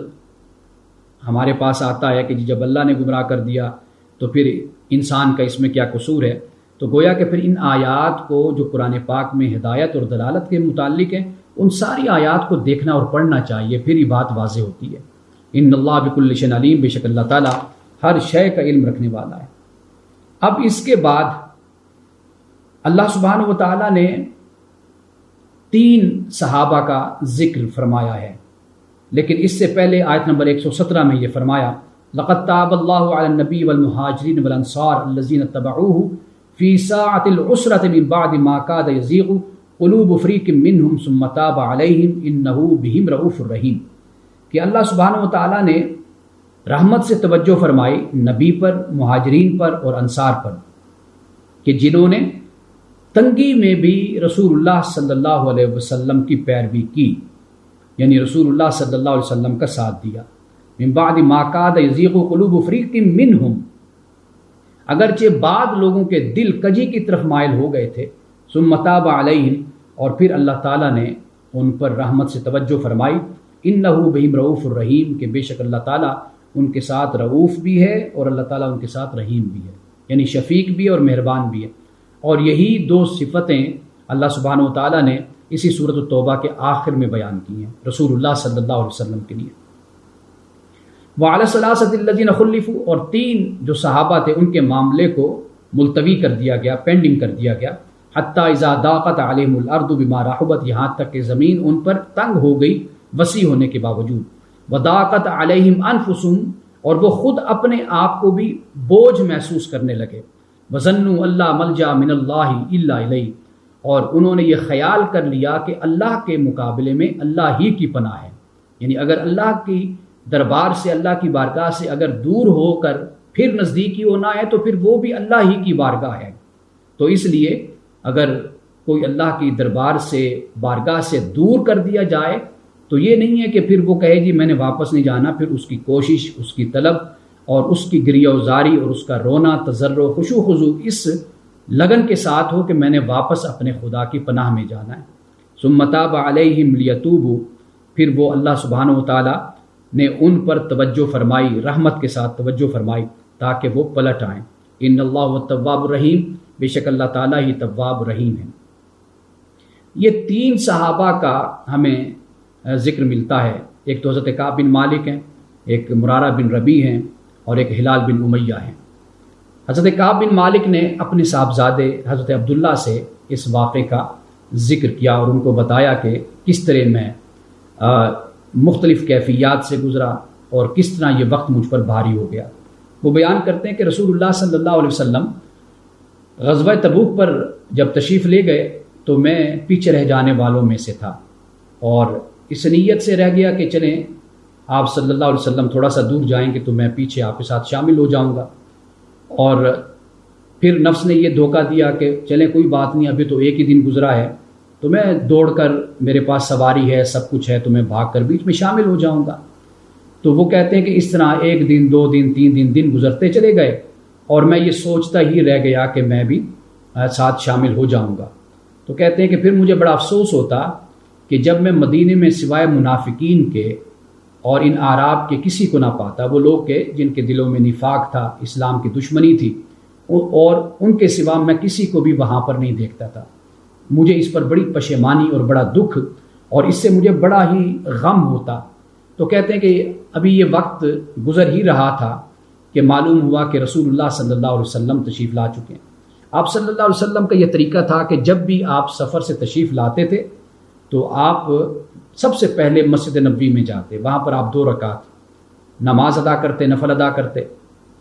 ہمارے پاس آتا ہے کہ جب اللہ نے گمراہ کر دیا تو پھر انسان کا اس میں کیا قصور ہے؟ تو گویا کہ پھر ان آیات کو جو قرآن پاک میں ہدایت اور دلالت کے متعلق ہیں، ان ساری آیات کو دیکھنا اور پڑھنا چاہیے، پھر یہ بات واضح ہوتی ہے۔ ان اللہ بکل شیء علیم، بے شک اللہ تعالیٰ ہر شے کا علم رکھنے والا ہے۔ اب اس کے بعد اللہ سبحانہ و تعالیٰ نے 3 صحابہ کا ذکر فرمایا ہے، لیکن اس سے پہلے آیت نمبر 117 میں یہ فرمایا، لقد تاب اللہ علی النبی والمہاجرین والانصار الذین اتبعوہ فی ساعۃ العسرۃ من بعد ما کاد یزیغ قلوب فریق منہم ثم تاب علیہم انہ بہم رؤوف الرحیم، کہ اللہ سبحانہ و تعالیٰ نے رحمت سے توجہ فرمائی نبی پر، مہاجرین پر اور انصار پر، کہ جنہوں نے تنگی میں بھی رسول اللہ صلی اللہ علیہ وسلم کی پیروی کی، یعنی رسول اللہ صلی اللہ علیہ وسلم کا ساتھ دیا۔ من بعد ما کاد یزیغ قلوب فریق منہم، اگرچہ بعض لوگوں کے دل کجی کی طرف مائل ہو گئے تھے، ثم تاب علیہم، اور پھر اللہ تعالیٰ نے ان پر رحمت سے توجہ فرمائی، انہ بہم رؤوف الرحیم، کہ بے شک اللہ تعالیٰ ان کے ساتھ رؤوف بھی ہے اور اللہ تعالیٰ ان کے ساتھ رحیم بھی ہے، یعنی شفیق بھی ہے اور مہربان بھی ہے۔ اور یہی 2 صفتیں اللہ سبحانہ و تعالیٰ نے اسی سورۃ التوبہ کے آخر میں بیان کی ہیں رسول اللہ صلی اللہ علیہ وسلم کے لیے۔ وعلی الثلاثۃ الذین خلفوا، اور 3 جو صحابہ تھے ان کے معاملے کو ملتوی کر دیا گیا، پینڈنگ کر دیا گیا، حتی اذا ضاقت علیہم الارض بما رحبت، یہاں تک کہ زمین ان پر تنگ ہو گئی وسیع ہونے کے باوجود، وضاقت علیہم انفسہم، اور وہ خود اپنے آپ کو بھی بوجھ محسوس کرنے لگے، وظنوا اللہ ملجا من اللہ الا الیہ، اور انہوں نے یہ خیال کر لیا کہ اللہ کے مقابلے میں اللہ ہی کی پناہ ہے، یعنی اگر اللہ کی دربار سے، اللہ کی بارگاہ سے اگر دور ہو کر پھر نزدیکی ہونا ہے تو پھر وہ بھی اللہ ہی کی بارگاہ ہے۔ تو اس لیے اگر کوئی اللہ کی دربار سے، بارگاہ سے دور کر دیا جائے تو یہ نہیں ہے کہ پھر وہ کہے جی میں نے واپس نہیں جانا، پھر اس کی کوشش، اس کی طلب اور اس کی گریہ و زاری اور اس کا رونا، تضرع، خشوع خضوع اس لگن کے ساتھ ہو کہ میں نے واپس اپنے خدا کی پناہ میں جانا ہے۔ ثم تاب علیہم لیتوبوا، پھر وہ اللہ سبحانہ و تعالیٰ نے ان پر توجہ فرمائی، رحمت کے ساتھ توجہ فرمائی تاکہ وہ پلٹ آئیں۔ ان اللہ والتواب الرحیم، بے شک اللہ تعالیٰ ہی تواب رحیم ہے۔ یہ 3 صحابہ کا ہمیں ذکر ملتا ہے، ایک تو حضرت کعب بن مالک ہیں، ایک مرارہ بن ربیع ہیں، اور ایک ہلال بن امیہ ہیں۔ حضرت کعب بن مالک نے اپنے صاحبزادے حضرت عبداللہ سے اس واقعے کا ذکر کیا اور ان کو بتایا کہ کس طرح میں مختلف کیفیات سے گزرا اور کس طرح یہ وقت مجھ پر بھاری ہو گیا۔ وہ بیان کرتے ہیں کہ رسول اللہ صلی اللہ علیہ وسلم غزوہ تبوک پر جب تشریف لے گئے تو میں پیچھے رہ جانے والوں میں سے تھا، اور اس نیت سے رہ گیا کہ چلیں آپ صلی اللہ علیہ وسلم تھوڑا سا دور جائیں گے تو میں پیچھے آپ کے ساتھ شامل ہو جاؤں گا، اور پھر نفس نے یہ دھوکہ دیا کہ چلیں کوئی بات نہیں، ابھی تو ایک ہی دن گزرا ہے، تو میں دوڑ کر، میرے پاس سواری ہے، سب کچھ ہے، تو میں بھاگ کر بیچ میں شامل ہو جاؤں گا۔ تو وہ کہتے ہیں کہ اس طرح 1 دن 2 دن 3 دن گزرتے چلے گئے، اور میں یہ سوچتا ہی رہ گیا کہ میں بھی ساتھ شامل ہو جاؤں گا۔ تو کہتے ہیں کہ پھر مجھے بڑا افسوس ہوتا کہ جب میں مدینے میں سوائے منافقین کے اور ان اعراب کے کسی کو نہ پاتا، وہ لوگ کہ جن کے دلوں میں نفاق تھا، اسلام کی دشمنی تھی، اور ان کے سوا میں کسی کو بھی وہاں پر نہیں دیکھتا تھا۔ مجھے اس پر بڑی پشیمانی اور بڑا دکھ، اور اس سے مجھے بڑا ہی غم ہوتا۔ تو کہتے ہیں کہ ابھی یہ وقت گزر ہی رہا تھا کہ معلوم ہوا کہ رسول اللہ صلی اللہ علیہ وسلم تشریف لا چکے ہیں۔ آپ صلی اللہ علیہ وسلم کا یہ طریقہ تھا کہ جب بھی آپ سفر سے تشریف لاتے تھے تو آپ سب سے پہلے مسجد نبوی میں جاتے، وہاں پر آپ 2 رکعت نماز ادا کرتے، نفل ادا کرتے،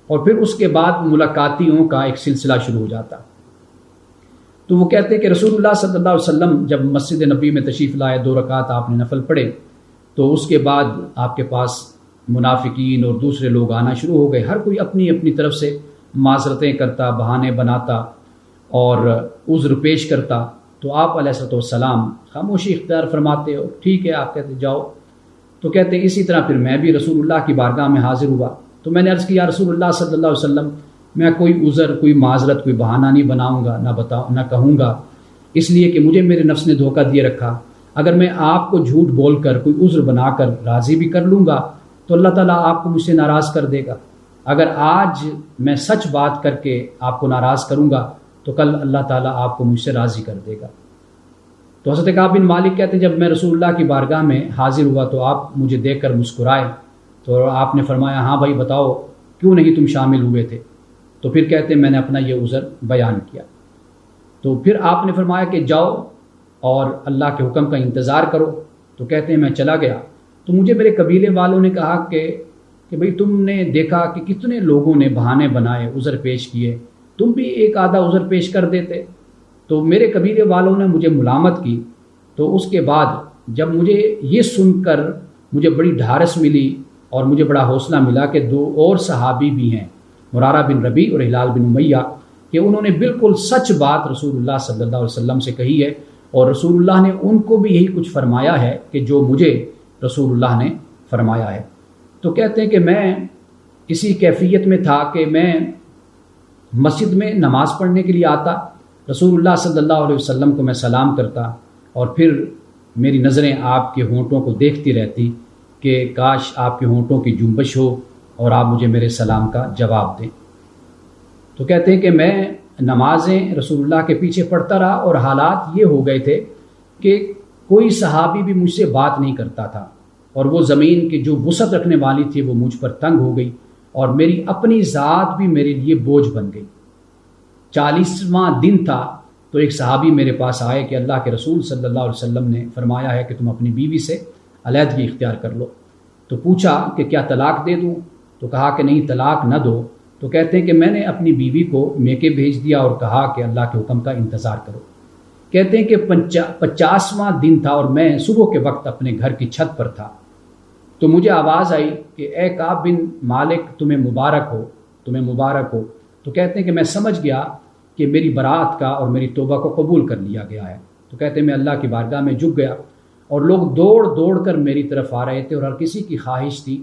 اور پھر اس کے بعد ملاقاتیوں کا ایک سلسلہ شروع ہو جاتا۔ تو وہ کہتے ہیں کہ رسول اللہ صلی اللہ علیہ وسلم جب مسجد نبوی میں تشریف لائے، 2 رکعت آپ نے نفل پڑھے، تو اس کے بعد آپ کے پاس منافقین اور دوسرے لوگ آنا شروع ہو گئے۔ ہر کوئی اپنی اپنی طرف سے معذرتیں کرتا، بہانے بناتا اور عذر پیش کرتا۔ تو آپ علیہ السلام خاموشی اختیار فرماتے ہو، ٹھیک ہے، آپ کہتے جاؤ۔ تو کہتے ہیں اسی طرح پھر میں بھی رسول اللہ کی بارگاہ میں حاضر ہوا، تو میں نے عرض کیا رسول اللہ صلی اللہ علیہ وسلم، میں کوئی عذر، کوئی معذرت، کوئی بہانہ نہیں بناؤں گا، نہ کہوں گا، اس لیے کہ مجھے میرے نفس نے دھوکہ دیے رکھا۔ اگر میں آپ کو جھوٹ بول کر کوئی عذر بنا کر راضی بھی کر لوں گا تو اللہ تعالیٰ آپ کو مجھ سے ناراض کر دے گا۔ اگر آج میں سچ بات کر کے آپ کو ناراض کروں گا تو کل اللہ تعالیٰ آپ کو مجھ سے راضی کر دے گا۔ تو حضرت کعب بن مالک کہتے ہیں جب میں رسول اللہ کی بارگاہ میں حاضر ہوا تو آپ مجھے دیکھ کر مسکرائے، تو آپ نے فرمایا ہاں بھائی بتاؤ کیوں نہیں تم شامل ہوئے تھے؟ تو پھر کہتے ہیں میں نے اپنا یہ عذر بیان کیا۔ تو پھر آپ نے فرمایا کہ جاؤ اور اللہ کے حکم کا انتظار کرو۔ تو کہتے ہیں میں چلا گیا، تو مجھے میرے قبیلے والوں نے کہا کہ بھئی تم نے دیکھا کہ کتنے لوگوں نے بہانے بنائے، عذر پیش کیے، تم بھی ایک آدھا عذر پیش کر دیتے۔ تو میرے قبیلے والوں نے مجھے ملامت کی۔ تو اس کے بعد جب مجھے یہ سن کر مجھے بڑی ڈھارس ملی اور مجھے بڑا حوصلہ ملا کہ 2 اور صحابی بھی ہیں، مرارہ بن ربیع اور ہلال بن امیہ، کہ انہوں نے بالکل سچ بات رسول اللہ صلی اللہ علیہ وسلم سے کہی ہے، اور رسول اللہ نے ان کو بھی یہی کچھ فرمایا ہے کہ جو مجھے رسول اللہ نے فرمایا ہے۔ تو کہتے ہیں کہ میں اسی کیفیت میں تھا کہ میں مسجد میں نماز پڑھنے کے لیے آتا، رسول اللہ صلی اللہ علیہ وسلم کو میں سلام کرتا، اور پھر میری نظریں آپ کے ہونٹوں کو دیکھتی رہتی کہ کاش آپ کے ہونٹوں کی جنبش ہو اور آپ مجھے میرے سلام کا جواب دیں۔ تو کہتے ہیں کہ میں نمازیں رسول اللہ کے پیچھے پڑھتا رہا، اور حالات یہ ہو گئے تھے کہ کوئی صحابی بھی مجھ سے بات نہیں کرتا تھا، اور وہ زمین کی جو وسعت رکھنے والی تھی وہ مجھ پر تنگ ہو گئی، اور میری اپنی ذات بھی میرے لیے بوجھ بن گئی۔ 40واں دن تھا تو ایک صحابی میرے پاس آئے کہ اللہ کے رسول صلی اللہ علیہ وسلم نے فرمایا ہے کہ تم اپنی بیوی سے علیحدگی اختیار کر لو۔ تو پوچھا کہ کیا طلاق دے دوں؟ تو کہا کہ نہیں، طلاق نہ دو۔ تو کہتے ہیں کہ میں نے اپنی بیوی کو میکے بھیج دیا اور کہا کہ اللہ کے حکم کا انتظار کرو۔ کہتے ہیں کہ 50واں دن تھا اور میں صبح کے وقت اپنے گھر کی چھت پر تھا، تو مجھے آواز آئی کہ اے کعب بن مالک تمہیں مبارک ہو، تمہیں مبارک ہو۔ تو کہتے ہیں کہ میں سمجھ گیا کہ میری برات کا اور میری توبہ کو قبول کر لیا گیا ہے۔ تو کہتے ہیں میں اللہ کی بارگاہ میں جھک گیا، اور لوگ دوڑ دوڑ کر میری طرف آ رہے تھے، اور ہر کسی کی خواہش تھی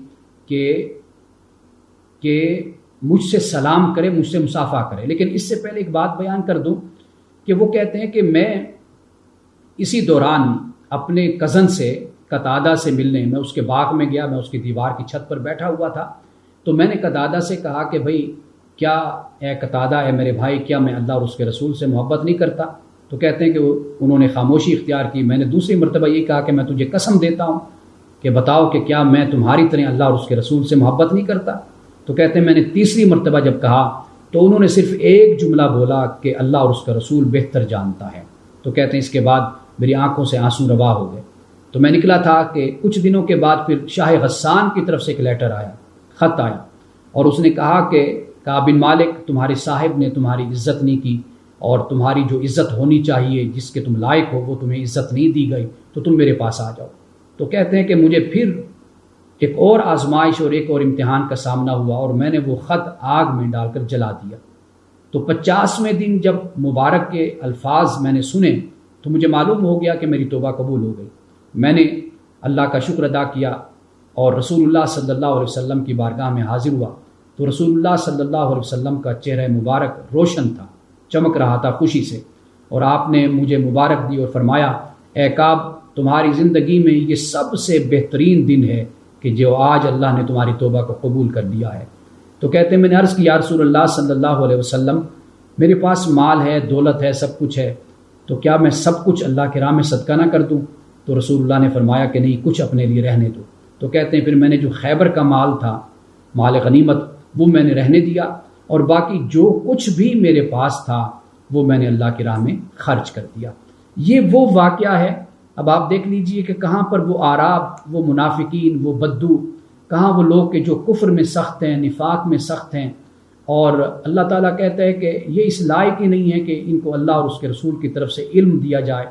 کہ مجھ سے سلام کرے، مجھ سے مصافحہ کرے۔ لیکن اس سے پہلے ایک بات بیان کر دوں کہ وہ کہتے ہیں کہ میں اسی دوران اپنے کزن سے قتادہ سے ملنے، میں اس کے باغ میں گیا، میں اس کی دیوار کی چھت پر بیٹھا ہوا تھا، تو میں نے قتادہ سے کہا کہ بھائی کیا اے قتادہ، اے میرے بھائی، کیا میں اللہ اور اس کے رسول سے محبت نہیں کرتا؟ تو کہتے ہیں کہ انہوں نے خاموشی اختیار کی۔ میں نے دوسری مرتبہ یہ کہا کہ میں تجھے قسم دیتا ہوں کہ بتاؤ کہ کیا میں تمہاری طرح اللہ اور اس کے رسول سے محبت نہیں کرتا؟ تو کہتے ہیں میں نے تیسری مرتبہ جب کہا تو انہوں نے صرف ایک جملہ بولا کہ اللہ اور اس کا رسول بہتر جانتا ہے۔ تو کہتے ہیں اس کے بعد میری آنکھوں سے آنسو روا ہو گئے۔ تو میں نکلا تھا کہ کچھ دنوں کے بعد پھر شاہ غسان کی طرف سے ایک لیٹر آیا، خط آیا، اور اس نے کہا کہ کعب بن مالک، تمہارے صاحب نے تمہاری عزت نہیں کی، اور تمہاری جو عزت ہونی چاہیے، جس کے تم لائق ہو، وہ تمہیں عزت نہیں دی گئی، تو تم میرے پاس آ جاؤ۔ تو کہتے ہیں کہ مجھے پھر ایک اور آزمائش اور ایک اور امتحان کا سامنا ہوا، اور میں نے وہ خط آگ میں ڈال کر جلا دیا۔ تو 50ویں دن جب مبارک کے الفاظ میں نے سنے تو مجھے معلوم ہو گیا کہ میری توبہ قبول ہو گئی۔ میں نے اللہ کا شکر ادا کیا اور رسول اللہ صلی اللہ علیہ وسلم کی بارگاہ میں حاضر ہوا، تو رسول اللہ صلی اللہ علیہ وسلم کا چہرہ مبارک روشن تھا، چمک رہا تھا خوشی سے، اور آپ نے مجھے مبارک دی اور فرمایا، اے کعب، تمہاری زندگی میں یہ سب سے بہترین دن ہے کہ جو آج اللہ نے تمہاری توبہ کو قبول کر دیا ہے۔ تو کہتے ہیں میں نے عرض کی، یا رسول اللہ صلی اللہ علیہ وسلم، میرے پاس مال ہے، دولت ہے، سب کچھ ہے، تو کیا میں سب کچھ اللہ کی راہ میں صدقہ نہ کر دوں؟ تو رسول اللہ نے فرمایا کہ نہیں، کچھ اپنے لیے رہنے دو۔ تو کہتے ہیں پھر میں نے جو خیبر کا مال تھا، مال غنیمت، وہ میں نے رہنے دیا، اور باقی جو کچھ بھی میرے پاس تھا وہ میں نے اللہ کی راہ میں خرچ کر دیا۔ یہ وہ واقعہ ہے۔ اب آپ دیکھ لیجئے کہ کہاں پر وہ اعراب، وہ منافقین، وہ بدو، کہاں وہ لوگ کہ جو کفر میں سخت ہیں، نفاق میں سخت ہیں، اور اللہ تعالیٰ کہتا ہے کہ یہ اس لائق ہی نہیں ہے کہ ان کو اللہ اور اس کے رسول کی طرف سے علم دیا جائے،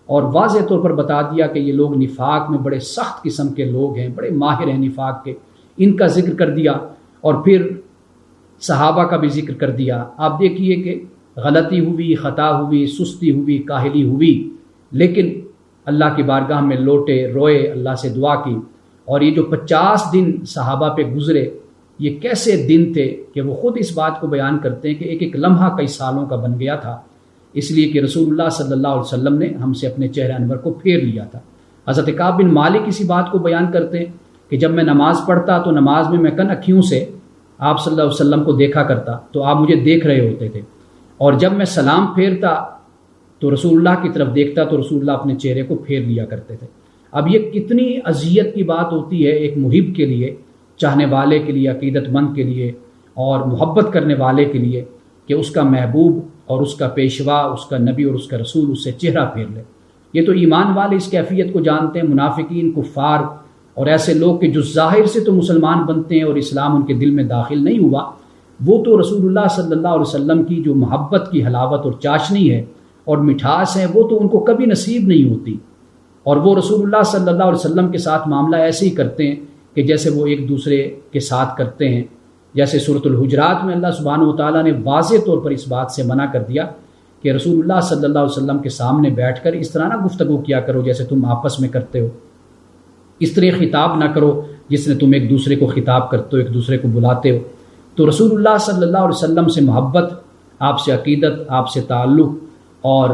اور واضح طور پر بتا دیا کہ یہ لوگ نفاق میں بڑے سخت قسم کے لوگ ہیں، بڑے ماہر ہیں نفاق کے، ان کا ذکر کر دیا، اور پھر صحابہ کا بھی ذکر کر دیا۔ آپ دیکھیے کہ غلطی ہوئی، خطا ہوئی، سستی ہوئی، کاہلی ہوئی، لیکن اللہ کی بارگاہ میں لوٹے، روئے، اللہ سے دعا کی، اور یہ جو 50 دن صحابہ پہ گزرے، یہ کیسے دن تھے کہ وہ خود اس بات کو بیان کرتے ہیں کہ ایک ایک لمحہ کئی سالوں کا بن گیا تھا، اس لیے کہ رسول اللہ صلی اللہ علیہ وسلم نے ہم سے اپنے چہرہ انور کو پھیر لیا تھا۔ حضرت کعب بن مالک اسی بات کو بیان کرتے ہیں کہ جب میں نماز پڑھتا تو نماز میں کن اکھیوں سے آپ صلی اللہ علیہ وسلم کو دیکھا کرتا، تو آپ مجھے دیکھ رہے ہوتے تھے، اور جب میں سلام پھیرتا تو رسول اللہ کی طرف دیکھتا تو رسول اللہ اپنے چہرے کو پھیر لیا کرتے تھے۔ اب یہ کتنی اذیت کی بات ہوتی ہے ایک محب کے لیے، چاہنے والے کے لیے، عقیدت مند کے لیے، اور محبت کرنے والے کے لیے، کہ اس کا محبوب اور اس کا پیشوا، اس کا نبی اور اس کا رسول اس سے چہرہ پھیر لے۔ یہ تو ایمان والے اس کیفیت کو جانتے ہیں، منافقین، کفار، اور ایسے لوگ کہ جو ظاہر سے تو مسلمان بنتے ہیں اور اسلام ان کے دل میں داخل نہیں ہوا، وہ تو رسول اللہ صلی اللہ علیہ وسلم کی جو محبت کی حلاوت اور چاشنی ہے اور مٹھاس ہے، وہ تو ان کو کبھی نصیب نہیں ہوتی، اور وہ رسول اللہ صلی اللہ علیہ وسلم کے ساتھ معاملہ ایسے ہی کرتے ہیں کہ جیسے وہ ایک دوسرے کے ساتھ کرتے ہیں۔ جیسے سورۃ الحجرات میں اللہ سبحانہ وتعالیٰ نے واضح طور پر اس بات سے منع کر دیا کہ رسول اللہ صلی اللہ علیہ وسلم کے سامنے بیٹھ کر اس طرح نہ گفتگو کیا کرو جیسے تم آپس میں کرتے ہو، اس طرح خطاب نہ کرو جس نے تم ایک دوسرے کو خطاب کرتے ہو، ایک دوسرے کو بلاتے ہو۔ تو رسول اللہ صلی اللہ علیہ وسلم سے محبت، آپ سے عقیدت، آپ سے تعلق، اور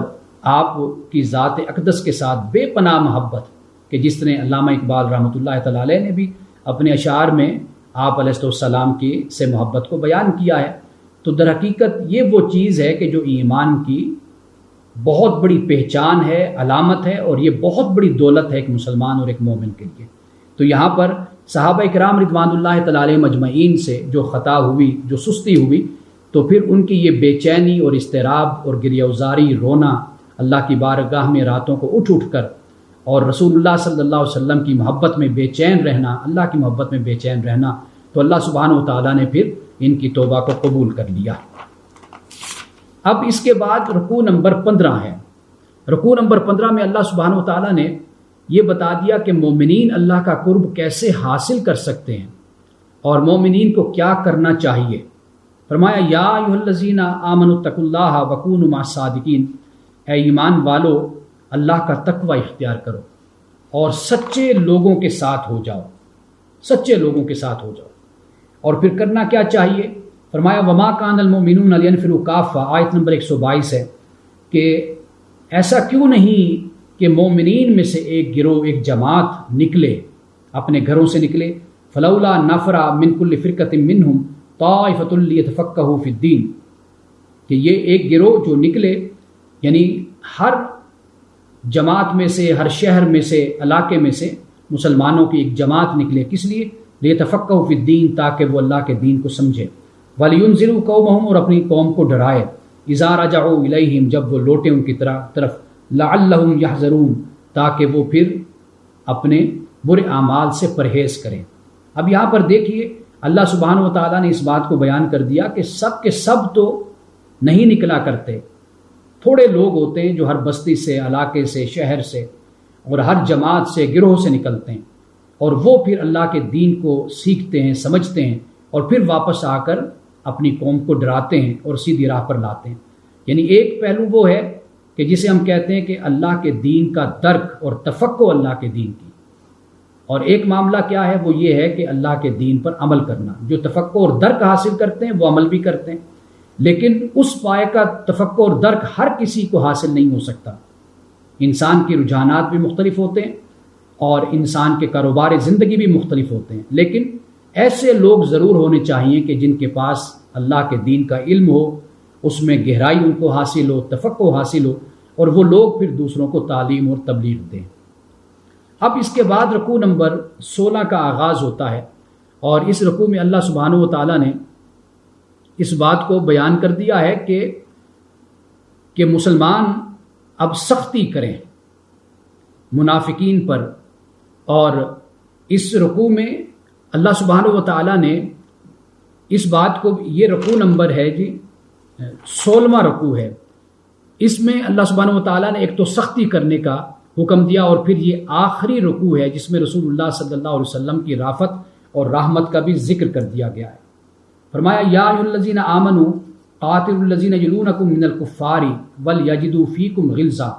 آپ کی ذات اقدس کے ساتھ بے پناہ محبت، کہ جس طرح علامہ اقبال رحمۃ اللہ تعالی علیہ نے بھی اپنے اشعار میں آپ علیہ السلام کی سے محبت کو بیان کیا ہے، تو در حقیقت یہ وہ چیز ہے کہ جو ایمان کی بہت بڑی پہچان ہے، علامت ہے، اور یہ بہت بڑی دولت ہے ایک مسلمان اور ایک مومن کے لیے۔ تو یہاں پر صحابہ کرام رضوان اللہ تعالی علیہم اجمعین سے جو خطا ہوئی، جو سستی ہوئی، تو پھر ان کی یہ بے چینی اور اضطراب اور گریہ وزاری، رونا اللہ کی بارگاہ میں راتوں کو اٹھ اٹھ کر، اور رسول اللہ صلی اللہ علیہ وسلم کی محبت میں بے چین رہنا، اللہ کی محبت میں بے چین رہنا، تو اللہ سبحانہ و تعالیٰ نے پھر ان کی توبہ کو قبول کر لیا۔ اب اس کے بعد رکوع نمبر 15 ہے۔ رکوع نمبر 15 میں اللہ سبحانہ و تعالیٰ نے یہ بتا دیا کہ مومنین اللہ کا قرب کیسے حاصل کر سکتے ہیں اور مومنین کو کیا کرنا چاہیے۔ فرمایا یا ایھا الذین آمنوا اتقوا اللہ وکونوا مع الصادقین، اے ایمان والو اللہ کا تقوی اختیار کرو اور سچے لوگوں کے ساتھ ہو جاؤ، سچے لوگوں کے ساتھ ہو جاؤ۔ اور پھر کرنا کیا چاہیے؟ فرمایا وما کان المؤمنون لینفروا کافہ، آیت نمبر 122 ہے، کہ ایسا کیوں نہیں کہ مومنین میں سے ایک گروہ، ایک جماعت نکلے، اپنے گھروں سے نکلے، فلولا نفر من کل فرقۃ منہم طائفۃ لیتفقہوا فی الدین، کہ یہ ایک گروہ جو نکلے، یعنی ہر جماعت میں سے، ہر شہر میں سے، علاقے میں سے مسلمانوں کی ایک جماعت نکلے، کس لیے؟ لیتفقہوا فی الدین، تاکہ وہ اللہ کے دین کو سمجھے، وَلِيُنذِرُوا قَوْمَهُمْ، اور اپنی قوم کو ڈرائے، اِذَا رَجَعُوا إِلَيْهِمْ، جب وہ لوٹیں ان کی طرف، لَعَلَّهُمْ يَحْذَرُونَ، تاکہ وہ پھر اپنے برے اعمال سے پرہیز کریں۔ اب یہاں پر دیکھیے اللہ سبحانہ و تعالیٰ نے اس بات کو بیان کر دیا کہ سب کے سب تو نہیں نکلا کرتے، تھوڑے لوگ ہوتے ہیں جو ہر بستی سے، علاقے سے، شہر سے اور ہر جماعت سے، گروہ سے نکلتے ہیں، اور وہ پھر اللہ کے دین کو سیکھتے ہیں، سمجھتے ہیں، اور پھر واپس آ کر اپنی قوم کو ڈراتے ہیں اور سیدھی راہ پر لاتے ہیں۔ یعنی ایک پہلو وہ ہے کہ جسے ہم کہتے ہیں کہ اللہ کے دین کا درک اور تفقہ اللہ کے دین کی، اور ایک معاملہ کیا ہے؟ وہ یہ ہے کہ اللہ کے دین پر عمل کرنا۔ جو تفقہ اور درک حاصل کرتے ہیں وہ عمل بھی کرتے ہیں، لیکن اس پائے کا تفقہ اور درک ہر کسی کو حاصل نہیں ہو سکتا۔ انسان کے رجحانات بھی مختلف ہوتے ہیں اور انسان کے کاروبار زندگی بھی مختلف ہوتے ہیں، لیکن ایسے لوگ ضرور ہونے چاہیے کہ جن کے پاس اللہ کے دین کا علم ہو، اس میں گہرائی ان کو حاصل ہو، تفقہ حاصل ہو، اور وہ لوگ پھر دوسروں کو تعلیم اور تبلیغ دیں۔ اب اس کے بعد رکوع نمبر 16 کا آغاز ہوتا ہے، اور اس رکوع میں اللہ سبحانہ و تعالیٰ نے اس بات کو بیان کر دیا ہے کہ مسلمان اب سختی کریں منافقین پر، اور اس رکوع میں اللہ سبحانہ و تعالیٰ نے اس بات کو، یہ رکوع نمبر ہے جی 16واں رکوع ہے، اس میں اللہ سبحانہ و تعالیٰ نے ایک تو سختی کرنے کا حکم دیا، اور پھر یہ آخری رکوع ہے جس میں رسول اللہ صلی اللہ علیہ وسلم کی رافت اور رحمت کا بھی ذکر کر دیا گیا ہے۔ فرمایا یا ایھا الذین آمنوا قاتلوا الذین یلونکم من الکفار ولیجدوا فیکم غلظہ،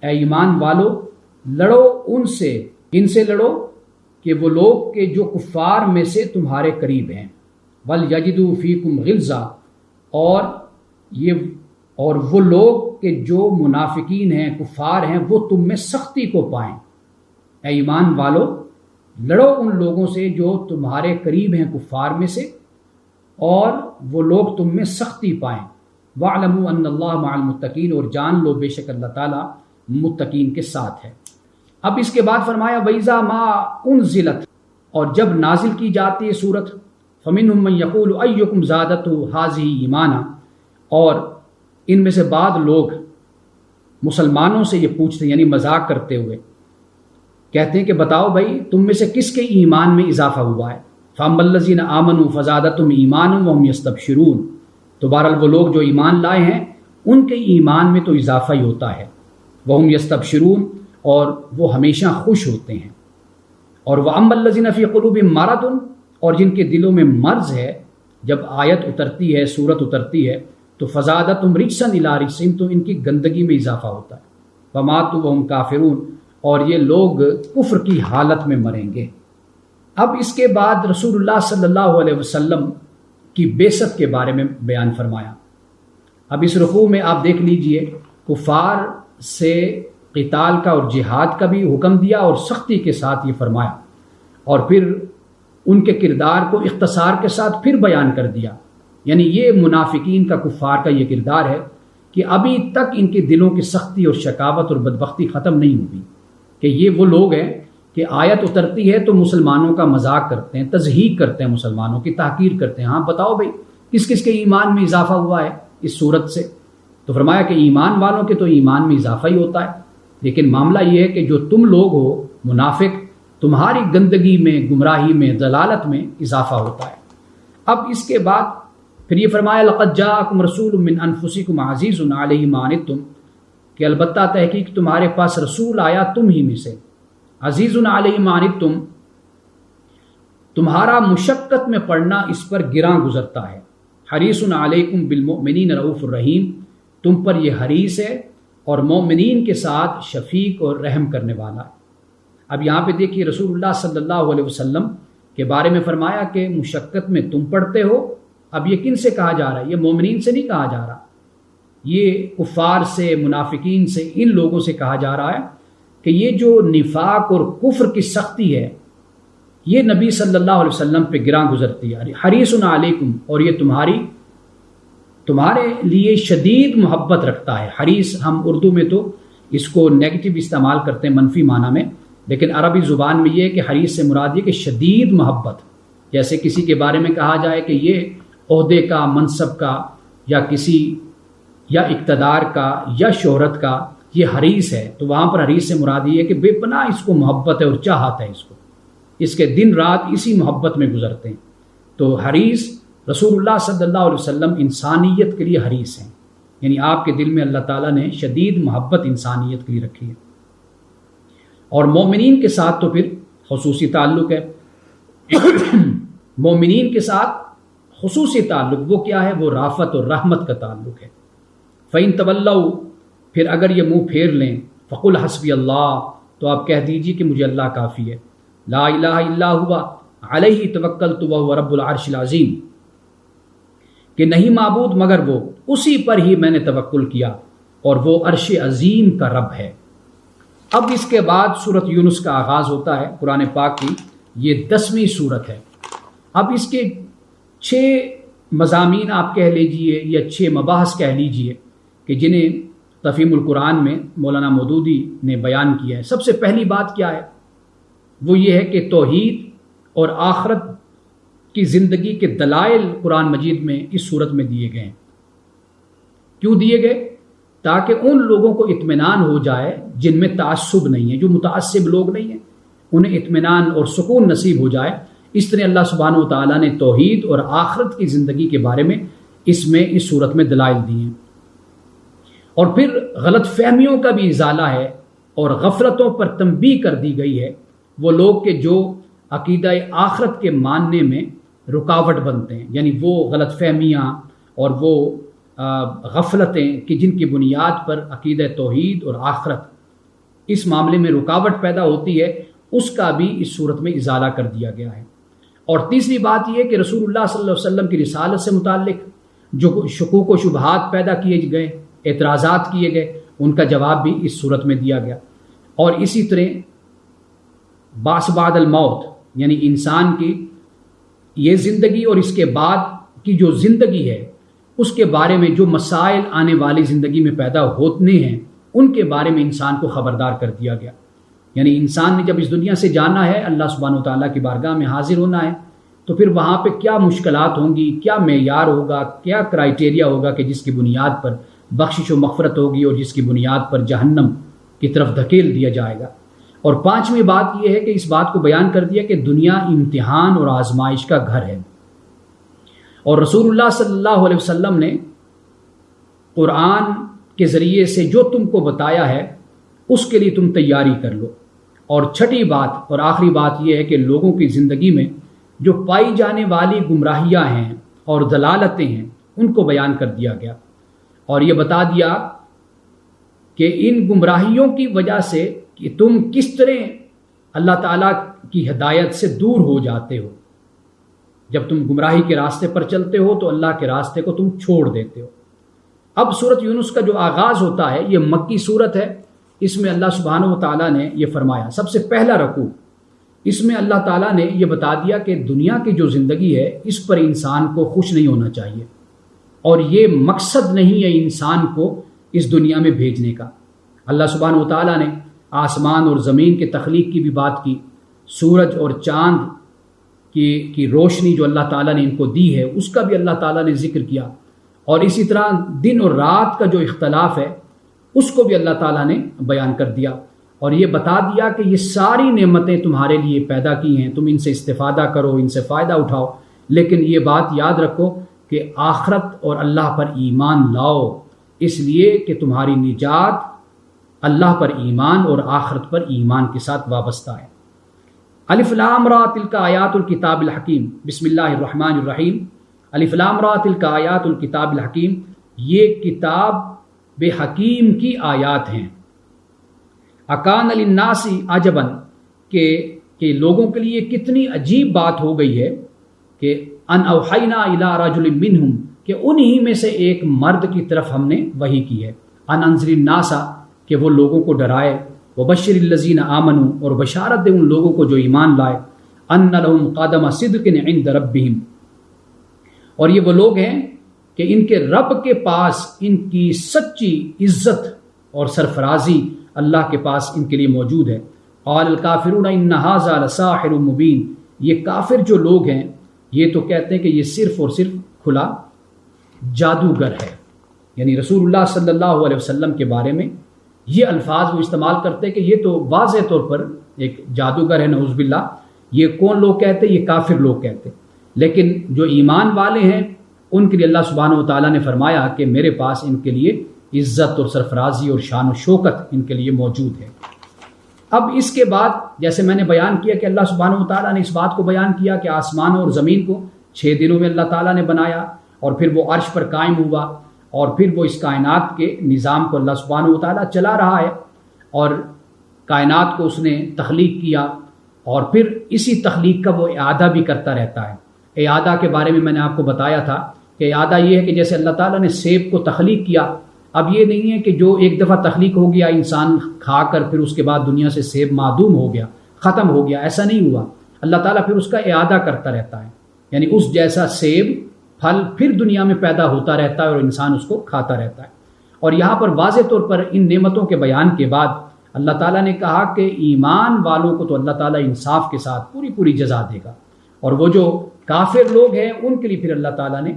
اے ایمان والو لڑو ان سے، ان سے لڑو کہ وہ لوگ کہ جو کفار میں سے تمہارے قریب ہیں، ولیجدوا فیکم غلظہ، اور وہ لوگ کہ جو منافقین ہیں، کفار ہیں، وہ تم میں سختی کو پائیں۔ اے ایمان والو لڑو ان لوگوں سے جو تمہارے قریب ہیں کفار میں سے، اور وہ لوگ تم میں سختی پائیں۔ وَاعْلَمُوا أَنَّ اللَّهَ مَعَ الْمُتَّقِينَ، اور جان لو بے شک اللہ تعالیٰ متقین کے ساتھ ہے۔ اب اس کے بعد فرمایا وَإِذَا مَا أُنزِلَتْ، اور جب نازل کی جاتی ہے سورت، فَمِنْهُم مَّن يَقُولُ أَيُّكُمْ زَادَتْهُ هَٰذِهِ إِيمَانًا، اور ان میں سے بعض لوگ مسلمانوں سے یہ پوچھتے ہیں، یعنی مذاق کرتے ہوئے کہتے ہیں کہ بتاؤ بھائی تم میں سے کس کے ایمان میں اضافہ ہوا ہے؟ فَأَمَّا الَّذِينَ آمَنُوا فَزَادَتْهُمْ إِيمَانًا وَهُمْ يَسْتَبْشِرُونَ، تو بہرحال وہ لوگ جو ایمان لائے ہیں ان کے ایمان میں تو اضافہ ہی ہوتا ہے، وَهُمْ يَسْتَبْشِرُونَ، اور وہ ہمیشہ خوش ہوتے ہیں۔ اور وَأَمَّا الَّذِينَ فِي قُلُوبِهِم مَّرَضٌ، اور جن کے دلوں میں مرض ہے، جب آیت اترتی ہے، سورت اترتی ہے، تو فزادتہم رجسا الی رجسہم، تو ان کی گندگی میں اضافہ ہوتا ہے، وماتوا وہم کافرون، اور یہ لوگ کفر کی حالت میں مریں گے۔ اب اس کے بعد رسول اللہ صلی اللہ علیہ وسلم کی بعثت کے بارے میں بیان فرمایا۔ اب اس رکوع میں آپ دیکھ لیجئے کفار سے قتال کا اور جہاد کا بھی حکم دیا، اور سختی کے ساتھ یہ فرمایا، اور پھر ان کے کردار کو اختصار کے ساتھ پھر بیان کر دیا۔ یعنی یہ منافقین کا، کفار کا یہ کردار ہے کہ ابھی تک ان کے دلوں کی سختی اور شقاوت اور بدبختی ختم نہیں ہوئی، کہ یہ وہ لوگ ہیں کہ آیت اترتی ہے تو مسلمانوں کا مذاق کرتے ہیں، تضحیک کرتے ہیں، مسلمانوں کی تحقیر کرتے ہیں۔ ہاں بتاؤ بھائی کس کس کے ایمان میں اضافہ ہوا ہے اس صورت سے؟ تو فرمایا کہ ایمان والوں کے تو ایمان میں اضافہ ہی ہوتا ہے، لیکن معاملہ یہ ہے کہ جو تم لوگ ہو منافق، تمہاری گندگی میں، گمراہی میں، ضلالت میں اضافہ ہوتا ہے۔ اب اس کے بعد پھر یہ فرمایا لقد جاءکم رسول من انفسکم عزیز علیہ ما عنتم، کہ البتہ تحقیق تمہارے پاس رسول آیا تم ہی میں سے، عزیز علیہ ما عنتم، تمہارا مشقت میں پڑنا اس پر گراں گزرتا ہے، حریص علیکم بالمؤمنین رؤوف الرحیم، تم پر یہ حریص ہے اور مومنین کے ساتھ شفیق اور رحم کرنے والا ہے۔ اب یہاں پہ دیکھیے رسول اللہ صلی اللہ علیہ وسلم کے بارے میں فرمایا کہ مشقت میں تم پڑتے ہو۔ اب یہ کن سے کہا جا رہا ہے؟ یہ مومنین سے نہیں کہا جا رہا، یہ کفار سے، منافقین سے، ان لوگوں سے کہا جا رہا ہے کہ یہ جو نفاق اور کفر کی سختی ہے یہ نبی صلی اللہ علیہ وسلم پہ گراں گزرتی ہے. حریص علیکم، اور یہ تمہارے لیے شدید محبت رکھتا ہے. حریص ہم اردو میں تو اس کو نیگیٹو استعمال کرتے ہیں، منفی معنی میں، لیکن عربی زبان میں یہ ہے کہ حریص سے مراد یہ کہ شدید محبت. جیسے کسی کے بارے میں کہا جائے کہ یہ عہدے کا، منصب کا، یا اقتدار کا یا شہرت کا یہ حریص ہے، تو وہاں پر حریص سے مراد یہ ہے کہ بے پناہ اس کو محبت ہے اور چاہت ہے، اس کے دن رات اسی محبت میں گزرتے ہیں. تو حریص رسول اللہ صلی اللہ علیہ وسلم انسانیت کے لیے حریص ہیں، یعنی آپ کے دل میں اللہ تعالیٰ نے شدید محبت انسانیت کے لیے رکھی ہے. اور مومنین کے ساتھ تو پھر خصوصی تعلق ہے. مومنین کے ساتھ خصوصی تعلق وہ کیا ہے؟ وہ رافت اور رحمت کا تعلق ہے. فَإِن تَوَلَّوْا، پھر اگر یہ منہ پھیر لیں، فَقُلْ حَسْبِيَ اللَّهُ، تو آپ کہہ دیجیے کہ مجھے اللہ کافی ہے. لا الہ الا ہوا علیہ توکلت وہو رب العرش العظیم، کہ نہیں معبود مگر وہ، اسی پر ہی میں نے توکل کیا اور وہ عرش عظیم کا رب ہے. اب اس کے بعد سورۃ یونس کا آغاز ہوتا ہے. قرآن پاک کی یہ 10ویں سورت ہے. اب اس کے 6 مضامین آپ کہہ لیجئے یا 6 مباحث کہہ لیجئے کہ جنہیں تفہیم القرآن میں مولانا مودودی نے بیان کیا ہے. سب سے پہلی بات کیا ہے؟ وہ یہ ہے کہ توحید اور آخرت کی زندگی کے دلائل قرآن مجید میں اس صورت میں دیے گئے ہیں. کیوں دیے گئے؟ تاکہ ان لوگوں کو اطمینان ہو جائے جن میں تعصب نہیں ہے، جو متعصب لوگ نہیں ہیں، انہیں اطمینان اور سکون نصیب ہو جائے. اس طرح اللہ سبحانہ و تعالیٰ نے توحید اور آخرت کی زندگی کے بارے میں اس صورت میں دلائل دیے ہیں. اور پھر غلط فہمیوں کا بھی ازالہ ہے اور غفلتوں پر تنبیہ کر دی گئی ہے. وہ لوگ کہ جو عقیدہ آخرت کے ماننے میں رکاوٹ بنتے ہیں، یعنی وہ غلط فہمیاں اور وہ غفلتیں کہ جن کی بنیاد پر عقیدہ توحید اور آخرت اس معاملے میں رکاوٹ پیدا ہوتی ہے، اس کا بھی اس صورت میں ازالہ کر دیا گیا ہے. اور تیسری بات یہ کہ رسول اللہ صلی اللہ علیہ وسلم کی رسالت سے متعلق جو شکوک و شبہات پیدا کیے گئے، اعتراضات کیے گئے، ان کا جواب بھی اس صورت میں دیا گیا. اور اسی طرح بعث بعد الموت، یعنی انسان کی یہ زندگی اور اس کے بعد کی جو زندگی ہے اس کے بارے میں جو مسائل آنے والی زندگی میں پیدا ہونے ہیں ان کے بارے میں انسان کو خبردار کر دیا گیا. یعنی انسان نے جب اس دنیا سے جانا ہے، اللہ سبحانہ و تعالیٰ کی بارگاہ میں حاضر ہونا ہے، تو پھر وہاں پہ کیا مشکلات ہوں گی، کیا معیار ہوگا، کیا کرائیٹیریا ہوگا کہ جس کی بنیاد پر بخشش و مغفرت ہوگی اور جس کی بنیاد پر جہنم کی طرف دھکیل دیا جائے گا. اور 5ویں بات یہ ہے کہ اس بات کو بیان کر دیا کہ دنیا امتحان اور آزمائش کا گھر ہے، اور رسول اللہ صلی اللہ علیہ وسلم نے قرآن کے ذریعے سے جو تم کو بتایا ہے اس کے لیے تم تیاری کر لو. اور 6ٹھی بات اور آخری بات یہ ہے کہ لوگوں کی زندگی میں جو پائی جانے والی گمراہیاں ہیں اور دلالتیں ہیں ان کو بیان کر دیا گیا، اور یہ بتا دیا کہ ان گمراہیوں کی وجہ سے کہ تم کس طرح اللہ تعالیٰ کی ہدایت سے دور ہو جاتے ہو. جب تم گمراہی کے راستے پر چلتے ہو تو اللہ کے راستے کو تم چھوڑ دیتے ہو. اب سورۃ یونس کا جو آغاز ہوتا ہے یہ مکی سورت ہے. اس میں اللہ سبحانہ و تعالیٰ نے یہ فرمایا، سب سے پہلا رکوع اس میں اللہ تعالیٰ نے یہ بتا دیا کہ دنیا کی جو زندگی ہے اس پر انسان کو خوش نہیں ہونا چاہیے، اور یہ مقصد نہیں ہے انسان کو اس دنیا میں بھیجنے کا. اللہ سبحانہ و تعالیٰ نے آسمان اور زمین کے تخلیق کی بھی بات کی، سورج اور چاند کی روشنی جو اللہ تعالیٰ نے ان کو دی ہے اس کا بھی اللہ تعالیٰ نے ذکر کیا، اور اسی طرح دن اور رات کا جو اختلاف ہے اس کو بھی اللہ تعالیٰ نے بیان کر دیا، اور یہ بتا دیا کہ یہ ساری نعمتیں تمہارے لیے پیدا کی ہیں، تم ان سے استفادہ کرو، ان سے فائدہ اٹھاؤ، لیکن یہ بات یاد رکھو کہ آخرت اور اللہ پر ایمان لاؤ، اس لیے کہ تمہاری نجات اللہ پر ایمان اور آخرت پر ایمان کے ساتھ وابستہ ہے. الف لام را تلک آیات الکتاب الحکیم، بسم اللہ الرحمن الرحیم. الف لام را تلک آیات الکتاب الحکیم، یہ کتاب بے حکیم کی آیات ہیں. اکان للناس عجبا، کہ لوگوں کے لیے کتنی عجیب بات ہو گئی ہے کہ ان اوحینا الی رجل منہم، کہ انہی میں سے ایک مرد کی طرف ہم نے وحی کی ہے. ان انذر الناس، کہ وہ لوگوں کو ڈرائے. وبشر الذین آمنوا، اور بشارت دے ان لوگوں کو جو ایمان لائے، ان لہم قدم صدق عند ربہم، اور یہ وہ لوگ ہیں کہ ان کے رب کے پاس ان کی سچی عزت اور سرفرازی اللہ کے پاس ان کے لیے موجود ہے۔ قال الکافرون ان ھذا لساحر مبین، یہ کافر جو لوگ ہیں یہ تو کہتے ہیں کہ یہ صرف اور صرف کھلا جادوگر ہے، یعنی رسول اللہ صلی اللہ علیہ وسلم کے بارے میں یہ الفاظ وہ استعمال کرتے ہیں کہ یہ تو واضح طور پر ایک جادوگر ہے، نعوذ باللہ۔ یہ کون لوگ کہتے ہیں؟ یہ کافر لوگ کہتے ہیں، لیکن جو ایمان والے ہیں ان کے لیے اللہ سبحانہ و تعالیٰ نے فرمایا کہ میرے پاس ان کے لیے عزت اور سرفرازی اور شان و شوکت ان کے لیے موجود ہے۔ اب اس کے بعد جیسے میں نے بیان کیا کہ اللہ سبحانہ و تعالیٰ نے اس بات کو بیان کیا کہ آسمان اور زمین کو 6 دنوں میں اللہ تعالیٰ نے بنایا، اور پھر وہ عرش پر قائم ہوا، اور پھر وہ اس کائنات کے نظام کو اللہ سبحانہ و تعالیٰ چلا رہا ہے، اور کائنات کو اس نے تخلیق کیا، اور پھر اسی تخلیق کا وہ اعادہ بھی کرتا رہتا ہے۔ اعادہ کے بارے میں نے آپ کو بتایا تھا کہ اعادہ یہ ہے کہ جیسے اللہ تعالیٰ نے سیب کو تخلیق کیا، اب یہ نہیں ہے کہ جو ایک دفعہ تخلیق ہو گیا انسان کھا کر پھر اس کے بعد دنیا سے سیب معدوم ہو گیا، ختم ہو گیا، ایسا نہیں ہوا۔ اللہ تعالیٰ پھر اس کا اعادہ کرتا رہتا ہے، یعنی اس جیسا سیب پھل پھر دنیا میں پیدا ہوتا رہتا ہے اور انسان اس کو کھاتا رہتا ہے۔ اور یہاں پر واضح طور پر ان نعمتوں کے بیان کے بعد اللہ تعالیٰ نے کہا کہ ایمان والوں کو تو اللہ تعالیٰ انصاف کے ساتھ پوری پوری جزا دے گا، اور وہ جو کافر لوگ ہیں ان کے لیے پھر اللہ تعالیٰ نے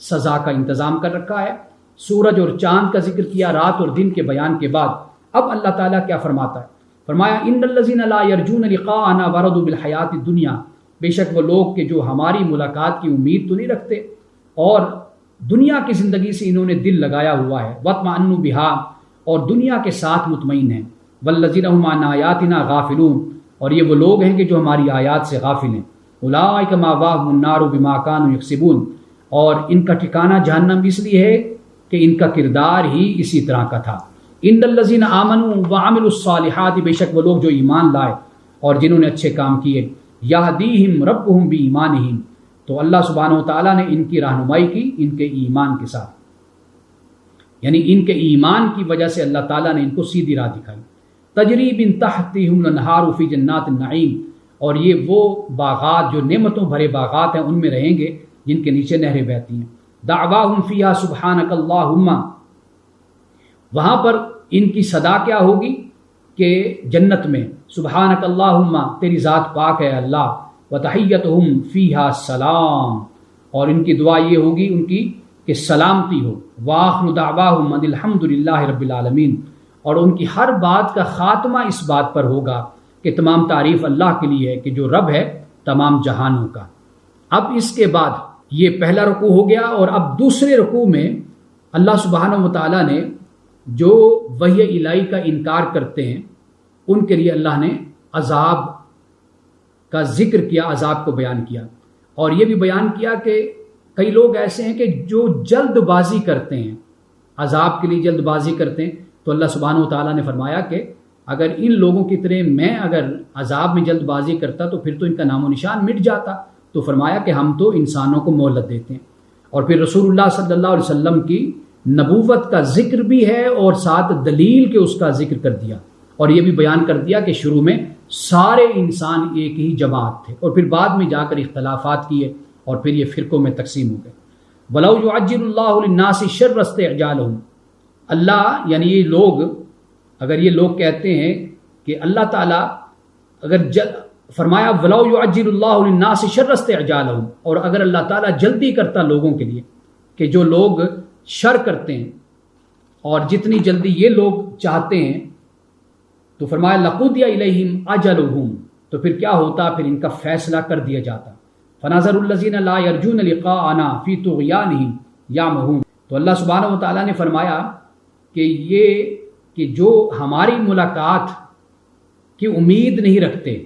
سزا کا انتظام کر رکھا ہے۔ سورج اور چاند کا ذکر کیا رات اور دن کے بیان کے بعد، اب اللہ تعالیٰ کیا فرماتا ہے؟ فرمایا ان الذین لا یرجون لقاءنا ورضوا بالحیات الدنیا، بے شک وہ لوگ کہ جو ہماری ملاقات کی امید تو نہیں رکھتے اور دنیا کی زندگی سے انہوں نے دل لگایا ہوا ہے، واطمأنوا بہا، اور دنیا کے ساتھ مطمئن ہیں، والذین هم عن آیاتنا غافلون، اور یہ وہ لوگ ہیں کہ جو ہماری آیات سے غافل ہیں، اولئک مأواہم النار بما کانوا یکسبون، اور ان کا ٹھکانہ جہنم اس لیے ہے کہ ان کا کردار ہی اسی طرح کا تھا۔ ان الذین آمنوا وعملوا الصالحات، بے شک وہ لوگ جو ایمان لائے اور جنہوں نے اچھے کام کیے، یہدیہم ربہم بایمانہم، تو اللہ سبحانہ و تعالیٰ نے ان کی رہنمائی کی ان کے ایمان کے ساتھ، یعنی ان کے ایمان کی وجہ سے اللہ تعالیٰ نے ان کو سیدھی راہ دکھائی۔ تجری من تحتہم الانہار فی جنات النعیم، اور یہ وہ باغات جو نعمتوں بھرے باغات ہیں ان میں رہیں گے جن کے نیچے نہریں بہتی ہیں۔ دعواہم فیہا سبحانک اللہم، وہاں پر ان کی صدا کیا ہوگی کہ جنت میں سبحانک اللہم، تیری ذات پاک ہے اللہ، وتحیتہم فیہا سلام، اور ان کی دعا یہ ہوگی ان کی کہ سلامتی ہو، وآخر دعواہم ان الحمد للہ رب العالمین، اور ان کی ہر بات کا خاتمہ اس بات پر ہوگا کہ تمام تعریف اللہ کے لیے ہے کہ جو رب ہے تمام جہانوں کا۔ اب اس کے بعد یہ پہلا رکوع ہو گیا، اور اب دوسرے رکوع میں اللہ سبحانہ و تعالیٰ نے جو وحی الہی کا انکار کرتے ہیں ان کے لیے اللہ نے عذاب کا ذکر کیا، عذاب کو بیان کیا، اور یہ بھی بیان کیا کہ کئی لوگ ایسے ہیں کہ جو جلد بازی کرتے ہیں، عذاب کے لیے جلد بازی کرتے ہیں، تو اللہ سبحانہ و تعالیٰ نے فرمایا کہ اگر ان لوگوں کی طرح میں اگر عذاب میں جلد بازی کرتا تو پھر تو ان کا نام و نشان مٹ جاتا، تو فرمایا کہ ہم تو انسانوں کو مہلت دیتے ہیں۔ اور پھر رسول اللہ صلی اللہ علیہ وسلم کی نبوت کا ذکر بھی ہے اور ساتھ دلیل کے اس کا ذکر کر دیا، اور یہ بھی بیان کر دیا کہ شروع میں سارے انسان ایک ہی جماعت تھے، اور پھر بعد میں جا کر اختلافات کیے اور پھر یہ فرقوں میں تقسیم ہو گئے۔ وَلَوْ يُعَجِّلُ اللَّهُ لِلنَّاسِ شَرَّ اسْتِعْجَالِهِمْ، اللہ یعنی یہ لوگ اگر یہ لوگ کہتے ہیں کہ اللہ تعالیٰ اگر فرمایا وَلَوْ يُعَجِّلُ اللَّهُ لِلنَّاسِ شَرَّ اسْتِعْجَالِهِمْ، اور اگر اللہ تعالیٰ جلدی کرتا لوگوں کے لیے کہ جو لوگ شر کرتے ہیں اور جتنی جلدی یہ لوگ چاہتے ہیں، تو فرمایا لَقُضِيَ إِلَيْهِمْ أَجَلُهُمْ، تو پھر کیا ہوتا، پھر ان کا فیصلہ کر دیا جاتا۔ فَنَظَرُ الَّذِينَ لَا يَرْجُونَ لِقَاءَنَا فِي طُغْيَانِهِمْ يَعْمَهُونَ، تو اللہ سبحانہ و تعالیٰ نے فرمایا کہ یہ کہ جو ہماری ملاقات کی امید نہیں رکھتے،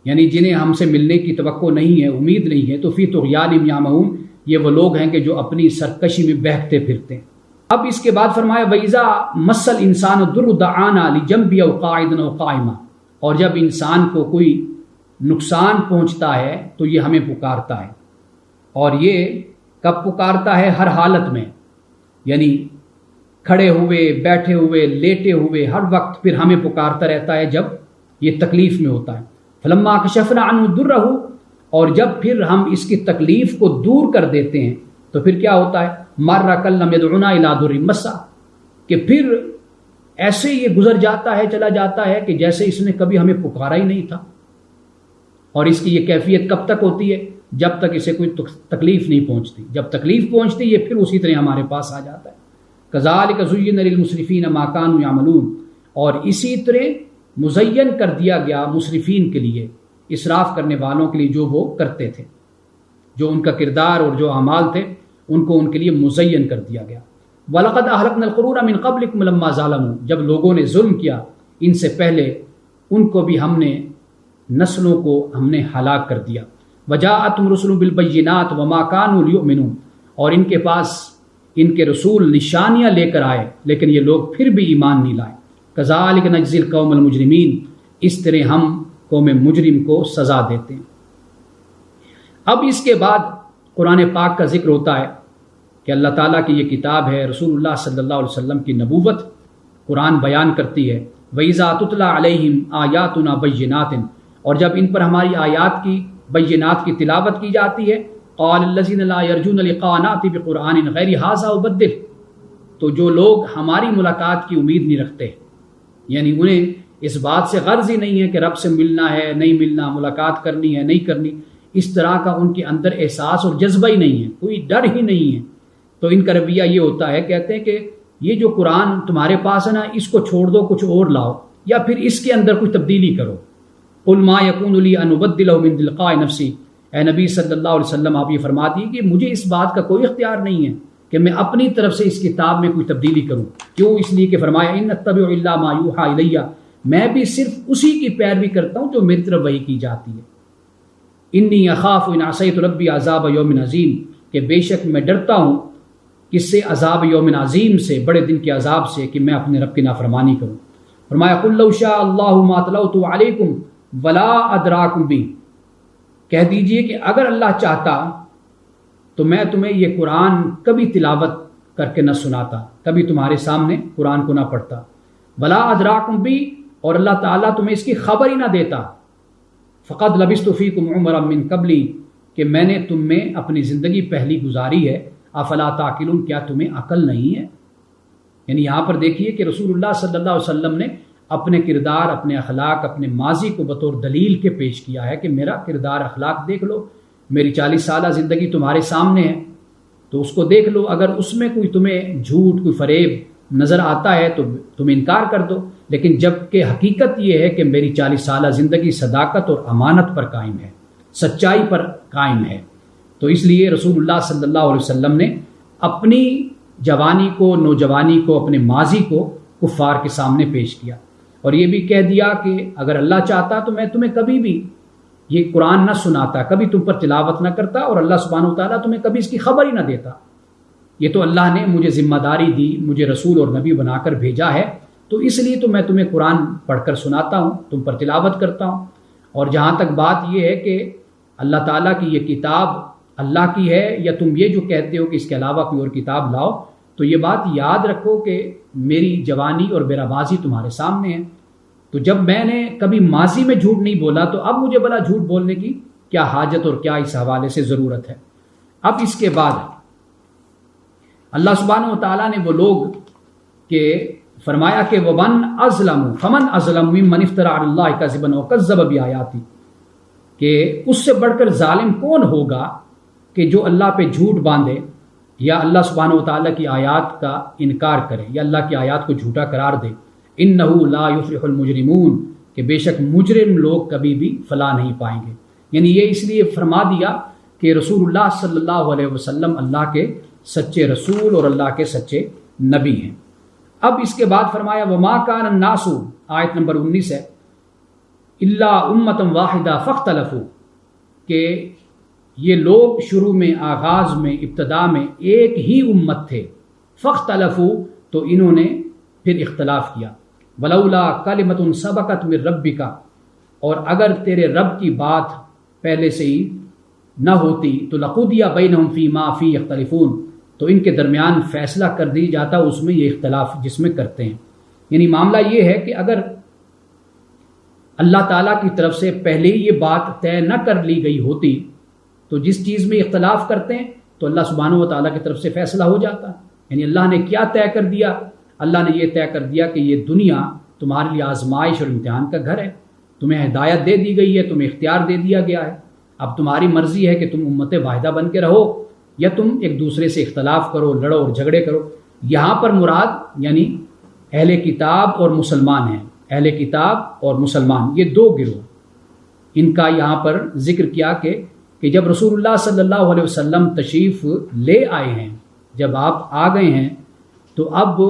یعنی جنہیں ہم سے ملنے کی توقع نہیں ہے، امید نہیں ہے، تو فی طغیانہم یعمہون، یہ وہ لوگ ہیں کہ جو اپنی سرکشی میں بہکتے پھرتے ہیں۔ اب اس کے بعد فرمایا وَإِذَا مَسَّ الْإِنسَانُ الضُّرُّ دَعَانَا لِجَنبِهِ أَوْ قَاعِدًا أَوْ قَائِمًا، اور جب انسان کو کوئی نقصان پہنچتا ہے تو یہ ہمیں پکارتا ہے، اور یہ کب پکارتا ہے؟ ہر حالت میں، یعنی کھڑے ہوئے، بیٹھے ہوئے، لیٹے ہوئے، ہر وقت پھر ہمیں پکارتا رہتا ہے جب یہ تکلیف میں ہوتا ہے۔ فلما کشفنا عنہ ضرہ، اور جب پھر ہم اس کی تکلیف کو دور کر دیتے ہیں تو پھر کیا ہوتا ہے؟ مر کلم یدعونا الی ضر مسا، کہ پھر ایسے یہ گزر جاتا ہے، چلا جاتا ہے کہ جیسے اس نے کبھی ہمیں پکارا ہی نہیں تھا۔ اور اس کی یہ کیفیت کب تک ہوتی ہے؟ جب تک اسے کوئی تکلیف نہیں پہنچتی۔ جب تکلیف پہنچتی یہ پھر اسی طرح ہمارے پاس آ جاتا ہے۔ کذالک زین للمسرفین ما کانوا یعملون، اور اسی طرح مزین کر دیا گیا مسرفین کے لیے، اسراف کرنے والوں کے لیے جو وہ کرتے تھے، جو ان کا کردار اور جو اعمال تھے ان کو ان کے لیے مزین کر دیا گیا۔ وَلَقَدْ أَهْلَكْنَا الْقُرُونَ مِنْ قَبْلِكُمْ لَمَّا ظَلَمُوا، جب لوگوں نے ظلم کیا ان سے پہلے ان کو بھی ہم نے، نسلوں کو ہم نے ہلاک کر دیا۔ وَجَاءَتْهُمْ رُسُلُهُم بِالْبَيِّنَاتِ وَمَا كَانُوا لِيُؤْمِنُوا، اور ان کے پاس ان کے رسول نشانیاں لے کر آئے لیکن یہ لوگ پھر بھی ایمان نہیں لائے۔ كَذَلِكَ نَجْزِي الْقَوْمَ الْمُجْرِمِينَ، اس طرح ہم قوم مجرم کو سزا دیتے ہیں۔ اب اس کے بعد قرآن پاک کا ذکر ہوتا ہے کہ اللہ تعالیٰ کی یہ کتاب ہے، رسول اللہ صلی اللہ علیہ وسلم کی نبوت قرآن بیان کرتی ہے۔ وَإِذَا تُتْلَىٰ عَلَيْهِمْ آيَاتُنَا بَيِّنَاتٍ، اور جب ان پر ہماری آیات کی، بینات کی تلاوت کی جاتی ہے، قَالَ الَّذِينَ لَا يَرْجُونَ لِقَاءَنَا ائْتِ بِقُرْآنٍ غَيْرِ هَٰذَا أَوْ بَدِّلْهُ، تو جو لوگ ہماری ملاقات کی امید نہیں رکھتے، یعنی انہیں اس بات سے غرض ہی نہیں ہے کہ رب سے ملنا ہے نہیں ملنا، ملاقات کرنی ہے نہیں کرنی، اس طرح کا ان کے اندر احساس اور جذبہ ہی نہیں ہے، کوئی ڈر ہی نہیں ہے، تو ان کا رویہ یہ ہوتا ہے، کہتے ہیں کہ یہ جو قرآن تمہارے پاس ہے نا، اس کو چھوڑ دو، کچھ اور لاؤ، یا پھر اس کے اندر کوئی تبدیلی کرو۔ قُلْ مَا يَكُونُ لِي أَنْ أُبَدِّلَهُ مِنْ تِلْقَاءِ نَفْسِي، اے نبی صلی اللہ علیہ وسلم آپ یہ فرما دیے کہ مجھے اس بات کا کوئی اختیار نہیں ہے کہ میں اپنی طرف سے اس کتاب میں کوئی تبدیلی کروں۔ کیوں؟ اس لیے کہ فرمایا إِنْ أَتَّبِعُ إِلَّا مَا يُوحَىٰ إِلَيَّ، میں بھی صرف اسی کی پیروی کرتا ہوں جو میری طرف وحی کی جاتی ہے۔ انی اخاف ان عصیت ربی عذاب یوم عظیم، کہ بے شک میں ڈرتا ہوں کس سے؟ عذاب یوم عظیم سے، بڑے دن کے عذاب سے، کہ میں اپنے رب کی نافرمانی کروں۔ فرمایا قل لو شاء اللہ ما تلوت علیکم ولا ادراکم بہ، کہہ دیجئے کہ اگر اللہ چاہتا تو میں تمہیں یہ قرآن کبھی تلاوت کر کے نہ سناتا، کبھی تمہارے سامنے قرآن کو نہ پڑھتا۔ ولا ادراکم بہ، اور اللہ تعالیٰ تمہیں اس کی خبر ہی نہ دیتا۔ فقد لبثت فیکم عمرا من قبلی، کہ میں نے تم میں اپنی زندگی پہلی گزاری ہے۔ افلا تعقلون، کیا تمہیں عقل نہیں ہے؟ یعنی یہاں پر دیکھیے کہ رسول اللہ صلی اللہ علیہ وسلم نے اپنے کردار، اپنے اخلاق، اپنے ماضی کو بطور دلیل کے پیش کیا ہے کہ میرا کردار اخلاق دیکھ لو، میری 40 سالہ زندگی تمہارے سامنے ہے تو اس کو دیکھ لو، اگر اس میں کوئی تمہیں جھوٹ، کوئی فریب نظر آتا ہے تو تم انکار کر دو، لیکن جب کہ حقیقت یہ ہے کہ میری 40 سالہ زندگی صداقت اور امانت پر قائم ہے، سچائی پر قائم ہے، تو اس لیے رسول اللہ صلی اللہ علیہ وسلم نے اپنی جوانی کو، نوجوانی کو، اپنے ماضی کو کفار کے سامنے پیش کیا، اور یہ بھی کہہ دیا کہ اگر اللہ چاہتا تو میں تمہیں کبھی بھی یہ قرآن نہ سناتا، کبھی تم پر تلاوت نہ کرتا، اور اللہ سبحانہ وتعالیٰ تمہیں کبھی اس کی خبر ہی نہ دیتا۔ یہ تو اللہ نے مجھے ذمہ داری دی، مجھے رسول اور نبی بنا کر بھیجا ہے، تو اس لیے تو میں تمہیں قرآن پڑھ کر سناتا ہوں، تم پر تلاوت کرتا ہوں۔ اور جہاں تک بات یہ ہے کہ اللہ تعالیٰ کی یہ کتاب اللہ کی ہے، یا تم یہ جو کہتے ہو کہ اس کے علاوہ کوئی اور کتاب لاؤ، تو یہ بات یاد رکھو کہ میری جوانی اور میرا ماضی تمہارے سامنے ہے، تو جب میں نے کبھی ماضی میں جھوٹ نہیں بولا تو اب مجھے بلا جھوٹ بولنے کی کیا حاجت اور کیا اس حوالے سے ضرورت ہے۔ اب اس کے بعد اللہ سبحانہ وتعالیٰ نے وہ لوگ کہ فرمایا کہ وَمَنْ أَظْلَمُ فَمَنْ أَظْلَمُ مِمَّنِ افْتَرَىٰ عَلَى اللَّهِ كَذِبًا وَكَذَّبَ بِآيَاتِهِ، کہ اس سے بڑھ کر ظالم کون ہوگا کہ جو اللہ پہ جھوٹ باندھے یا اللہ سبحانہ وتعالیٰ کی آیات کا انکار کرے یا اللہ کی آیات کو جھوٹا قرار دے۔ إِنَّهُ لَا يُفْلِحُ الْمُجْرِمُونَ، کہ بے شک مجرم لوگ کبھی بھی فلاح نہیں پائیں گے۔ یعنی یہ اس لیے فرما دیا کہ رسول اللہ صلی اللہ علیہ وسلم اللہ کے سچے رسول اور اللہ کے سچے نبی ہیں۔ اب اس کے بعد فرمایا وَمَا كَانَ النَّاسُ، آیت نمبر 19 ہے، إِلَّا أُمَّةً وَاحِدَةً فَاخْتَلَفُوا، کہ یہ لوگ شروع میں، آغاز میں، ابتدا میں ایک ہی امت تھے، فَاخْتَلَفُوا، تو انہوں نے پھر اختلاف کیا۔ وَلَوْلَا كَلِمَةٌ سَبَقَتْ مِن رَبِّكَ، اور اگر تیرے رب کی بات پہلے سے ہی نہ ہوتی تو لَقُضِيَ بَيْنَهُمْ فِي مَا فِيهِ يَخْتَلِفُونَ، تو ان کے درمیان فیصلہ کر دی جاتا اس میں یہ اختلاف جس میں کرتے ہیں. یعنی معاملہ یہ ہے کہ اگر اللہ تعالیٰ کی طرف سے پہلے ہی یہ بات طے نہ کر لی گئی ہوتی تو جس چیز میں اختلاف کرتے ہیں تو اللہ سبحانہ و تعالیٰ کی طرف سے فیصلہ ہو جاتا. یعنی اللہ نے کیا طے کر دیا؟ اللہ نے یہ طے کر دیا کہ یہ دنیا تمہارے لیے آزمائش اور امتحان کا گھر ہے. تمہیں ہدایت دے دی گئی ہے، تمہیں اختیار دے دیا گیا ہے. اب تمہاری مرضی ہے کہ تم امت واحدہ بن کے رہو یا تم ایک دوسرے سے اختلاف کرو، لڑو اور جھگڑے کرو. یہاں پر مراد یعنی اہل کتاب اور مسلمان ہیں. اہل کتاب اور مسلمان یہ دو گروہ، ان کا یہاں پر ذکر کیا کہ جب رسول اللہ صلی اللہ علیہ وسلم تشریف لے آئے ہیں، جب آپ آ گئے ہیں تو اب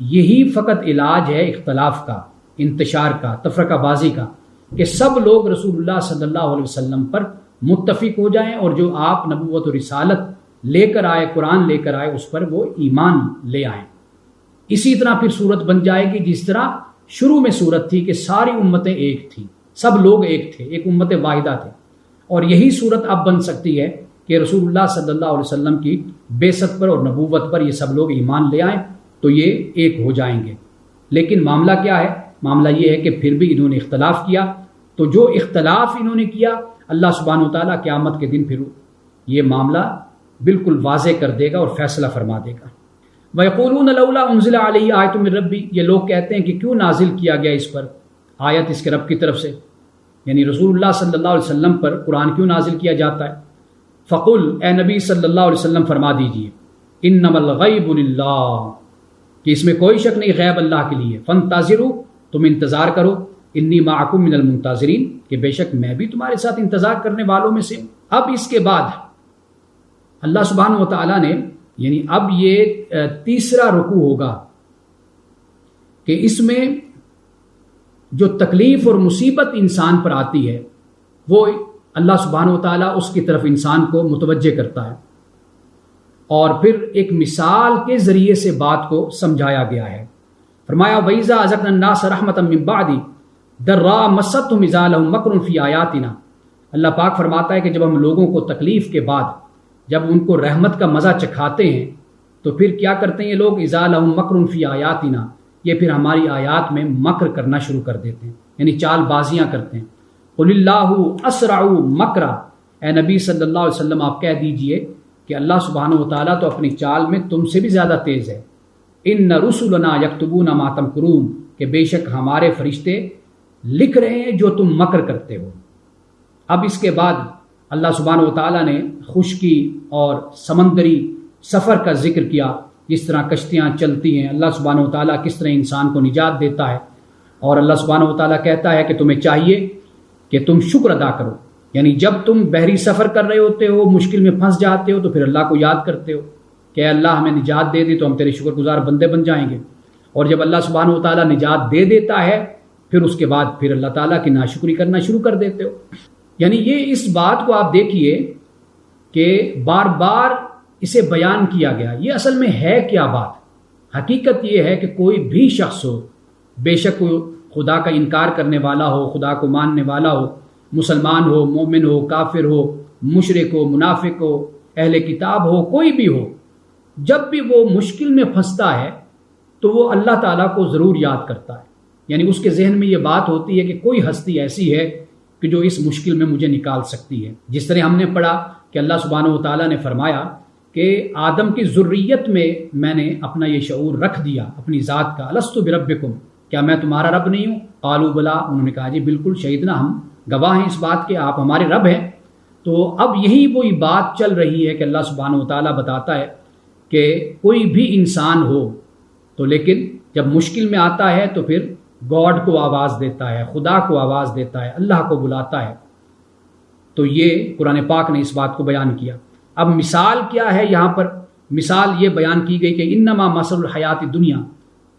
یہی فقط علاج ہے اختلاف کا، انتشار کا، تفرقہ بازی کا، کہ سب لوگ رسول اللہ صلی اللہ علیہ وسلم پر متفق ہو جائیں اور جو آپ نبوت و رسالت لے کر آئے، قرآن لے کر آئے، اس پر وہ ایمان لے آئیں. اسی طرح پھر صورت بن جائے گی جس طرح شروع میں صورت تھی کہ ساری امتیں ایک تھیں، سب لوگ ایک تھے، ایک امت واحدہ تھے. اور یہی صورت اب بن سکتی ہے کہ رسول اللہ صلی اللہ علیہ وسلم کی بعثت پر اور نبوت پر یہ سب لوگ ایمان لے آئیں تو یہ ایک ہو جائیں گے. لیکن معاملہ کیا ہے؟ معاملہ یہ ہے کہ پھر بھی انہوں نے اختلاف کیا. تو جو اختلاف انہوں نے کیا اللہ سبحانہ وتعالیٰ قیامت کے دن پھر یہ معاملہ بالکل واضح کر دے گا اور فیصلہ فرما دے گا. وَيَقُولُونَ لَوْلَا أُنزِلَ عَلَيْهِ آیَةٌ مِّن رَّبِّهِ، یہ لوگ کہتے ہیں کہ کیوں نازل کیا گیا اس پر آیت اس کے رب کی طرف سے، یعنی رسول اللہ صلی اللہ علیہ وسلم پر قرآن کیوں نازل کیا جاتا ہے. فقل، اے نبی صلی اللہ علیہ وسلم فرما دیجئے، انما الغیب للہ، کہ اس میں کوئی شک نہیں غیب اللہ کے لیے. فانتظروا، تم انتظار کرو، انی معکم من المنتظرین، کہ بے شک میں بھی تمہارے ساتھ انتظار کرنے والوں میں سے ہوں. اب اس کے بعد اللہ سبحانہ و تعالیٰ نے یعنی اب یہ تیسرا رکوع ہوگا کہ اس میں جو تکلیف اور مصیبت انسان پر آتی ہے وہ اللہ سبحانہ و تعالیٰ اس کی طرف انسان کو متوجہ کرتا ہے اور پھر ایک مثال کے ذریعے سے بات کو سمجھایا گیا ہے. فرمایا وَإِذَا أَذَقْنَا النَّاسَ رَحْمَةً مِّن بَعْدِ ضَرَّاءَ مَسَّتْهُمْ إِذَا لَهُم مَّكْرٌ فِي آيَاتِنَا. اللہ پاک فرماتا ہے کہ جب ہم لوگوں کو تکلیف کے بعد جب ان کو رحمت کا مزہ چکھاتے ہیں تو پھر کیا کرتے ہیں یہ لوگ؟ اذا لهم مکر فی آیاتنا، یہ پھر ہماری آیات میں مکر کرنا شروع کر دیتے ہیں، یعنی چال بازیاں کرتے ہیں. قل اللہ اسرع مکرا، اے نبی صلی اللہ علیہ وسلم آپ کہہ دیجئے کہ اللہ سبحانہ و تعالیٰ تو اپنی چال میں تم سے بھی زیادہ تیز ہے. ان رسلنا یکتبون ما تمکرون، کہ بے شک ہمارے فرشتے لکھ رہے ہیں جو تم مکر کرتے ہو. اب اس کے بعد اللہ سبحانہ و تعالیٰ نے خشکی اور سمندری سفر کا ذکر کیا، جس طرح کشتیاں چلتی ہیں، اللہ سبحانہ و تعالیٰ کس طرح انسان کو نجات دیتا ہے. اور اللہ سبحانہ و تعالیٰ کہتا ہے کہ تمہیں چاہیے کہ تم شکر ادا کرو. یعنی جب تم بحری سفر کر رہے ہوتے ہو، مشکل میں پھنس جاتے ہو، تو پھر اللہ کو یاد کرتے ہو کہ اللہ ہمیں نجات دے دی تو ہم تیرے شکر گزار بندے بن جائیں گے. اور جب اللہ سبحانہ و تعالیٰ نجات دے دیتا ہے پھر اس کے بعد پھر اللہ تعالیٰ کی ناشکری کرنا شروع کر دیتے ہو. یعنی یہ اس بات کو آپ دیکھیے کہ بار بار اسے بیان کیا گیا. یہ اصل میں ہے کیا بات؟ حقیقت یہ ہے کہ کوئی بھی شخص ہو، بے شک خدا کا انکار کرنے والا ہو، خدا کو ماننے والا ہو، مسلمان ہو، مومن ہو، کافر ہو، مشرک ہو، منافق ہو، اہل کتاب ہو، کوئی بھی ہو، جب بھی وہ مشکل میں پھنستا ہے تو وہ اللہ تعالیٰ کو ضرور یاد کرتا ہے. یعنی اس کے ذہن میں یہ بات ہوتی ہے کہ کوئی ہستی ایسی ہے کہ جو اس مشکل میں مجھے نکال سکتی ہے. جس طرح ہم نے پڑھا کہ اللہ سبحانہ و تعالیٰ نے فرمایا کہ آدم کی ذریت میں نے اپنا یہ شعور رکھ دیا اپنی ذات کا. الست بربکم، کیا میں تمہارا رب نہیں ہوں؟ قالوا بلا، انہوں نے کہا جی بالکل، شہیدنا، ہم گواہ ہیں اس بات کے آپ ہمارے رب ہیں. تو اب یہی وہی بات چل رہی ہے کہ اللہ سبحانہ و تعالیٰ بتاتا ہے کہ کوئی بھی انسان ہو تو لیکن جب مشکل میں آتا ہے تو پھر گاڈ کو آواز دیتا ہے، خدا کو آواز دیتا ہے، اللہ کو بلاتا ہے. تو یہ قرآن پاک نے اس بات کو بیان کیا. اب مثال کیا ہے یہاں پر؟ مثال یہ بیان کی گئی کہ انما مثل الحیات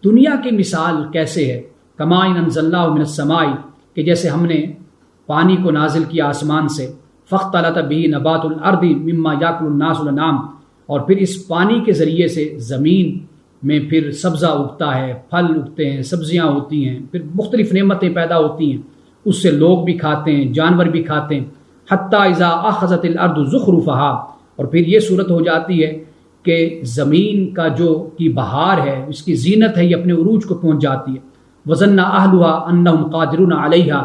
دنیا کی مثال کیسے ہے؟ کما ان انزلناہ من السماء، کہ جیسے ہم نے پانی کو نازل کیا آسمان سے، فاختلط بہ نبات الارض مما یاکل الناس والانعام، اور پھر اس پانی کے ذریعے سے زمین میں پھر سبزہ اگتا ہے، پھل اگتے ہیں، سبزیاں ہوتی ہیں، پھر مختلف نعمتیں پیدا ہوتی ہیں، اس سے لوگ بھی کھاتے ہیں، جانور بھی کھاتے ہیں. حتی اذا اخذت الارض زخرفہا، اور پھر یہ صورت ہو جاتی ہے کہ زمین کا جو کی بہار ہے، اس کی زینت ہے، یہ اپنے عروج کو پہنچ جاتی ہے. وظن اہلها انہم قادرون علیہا،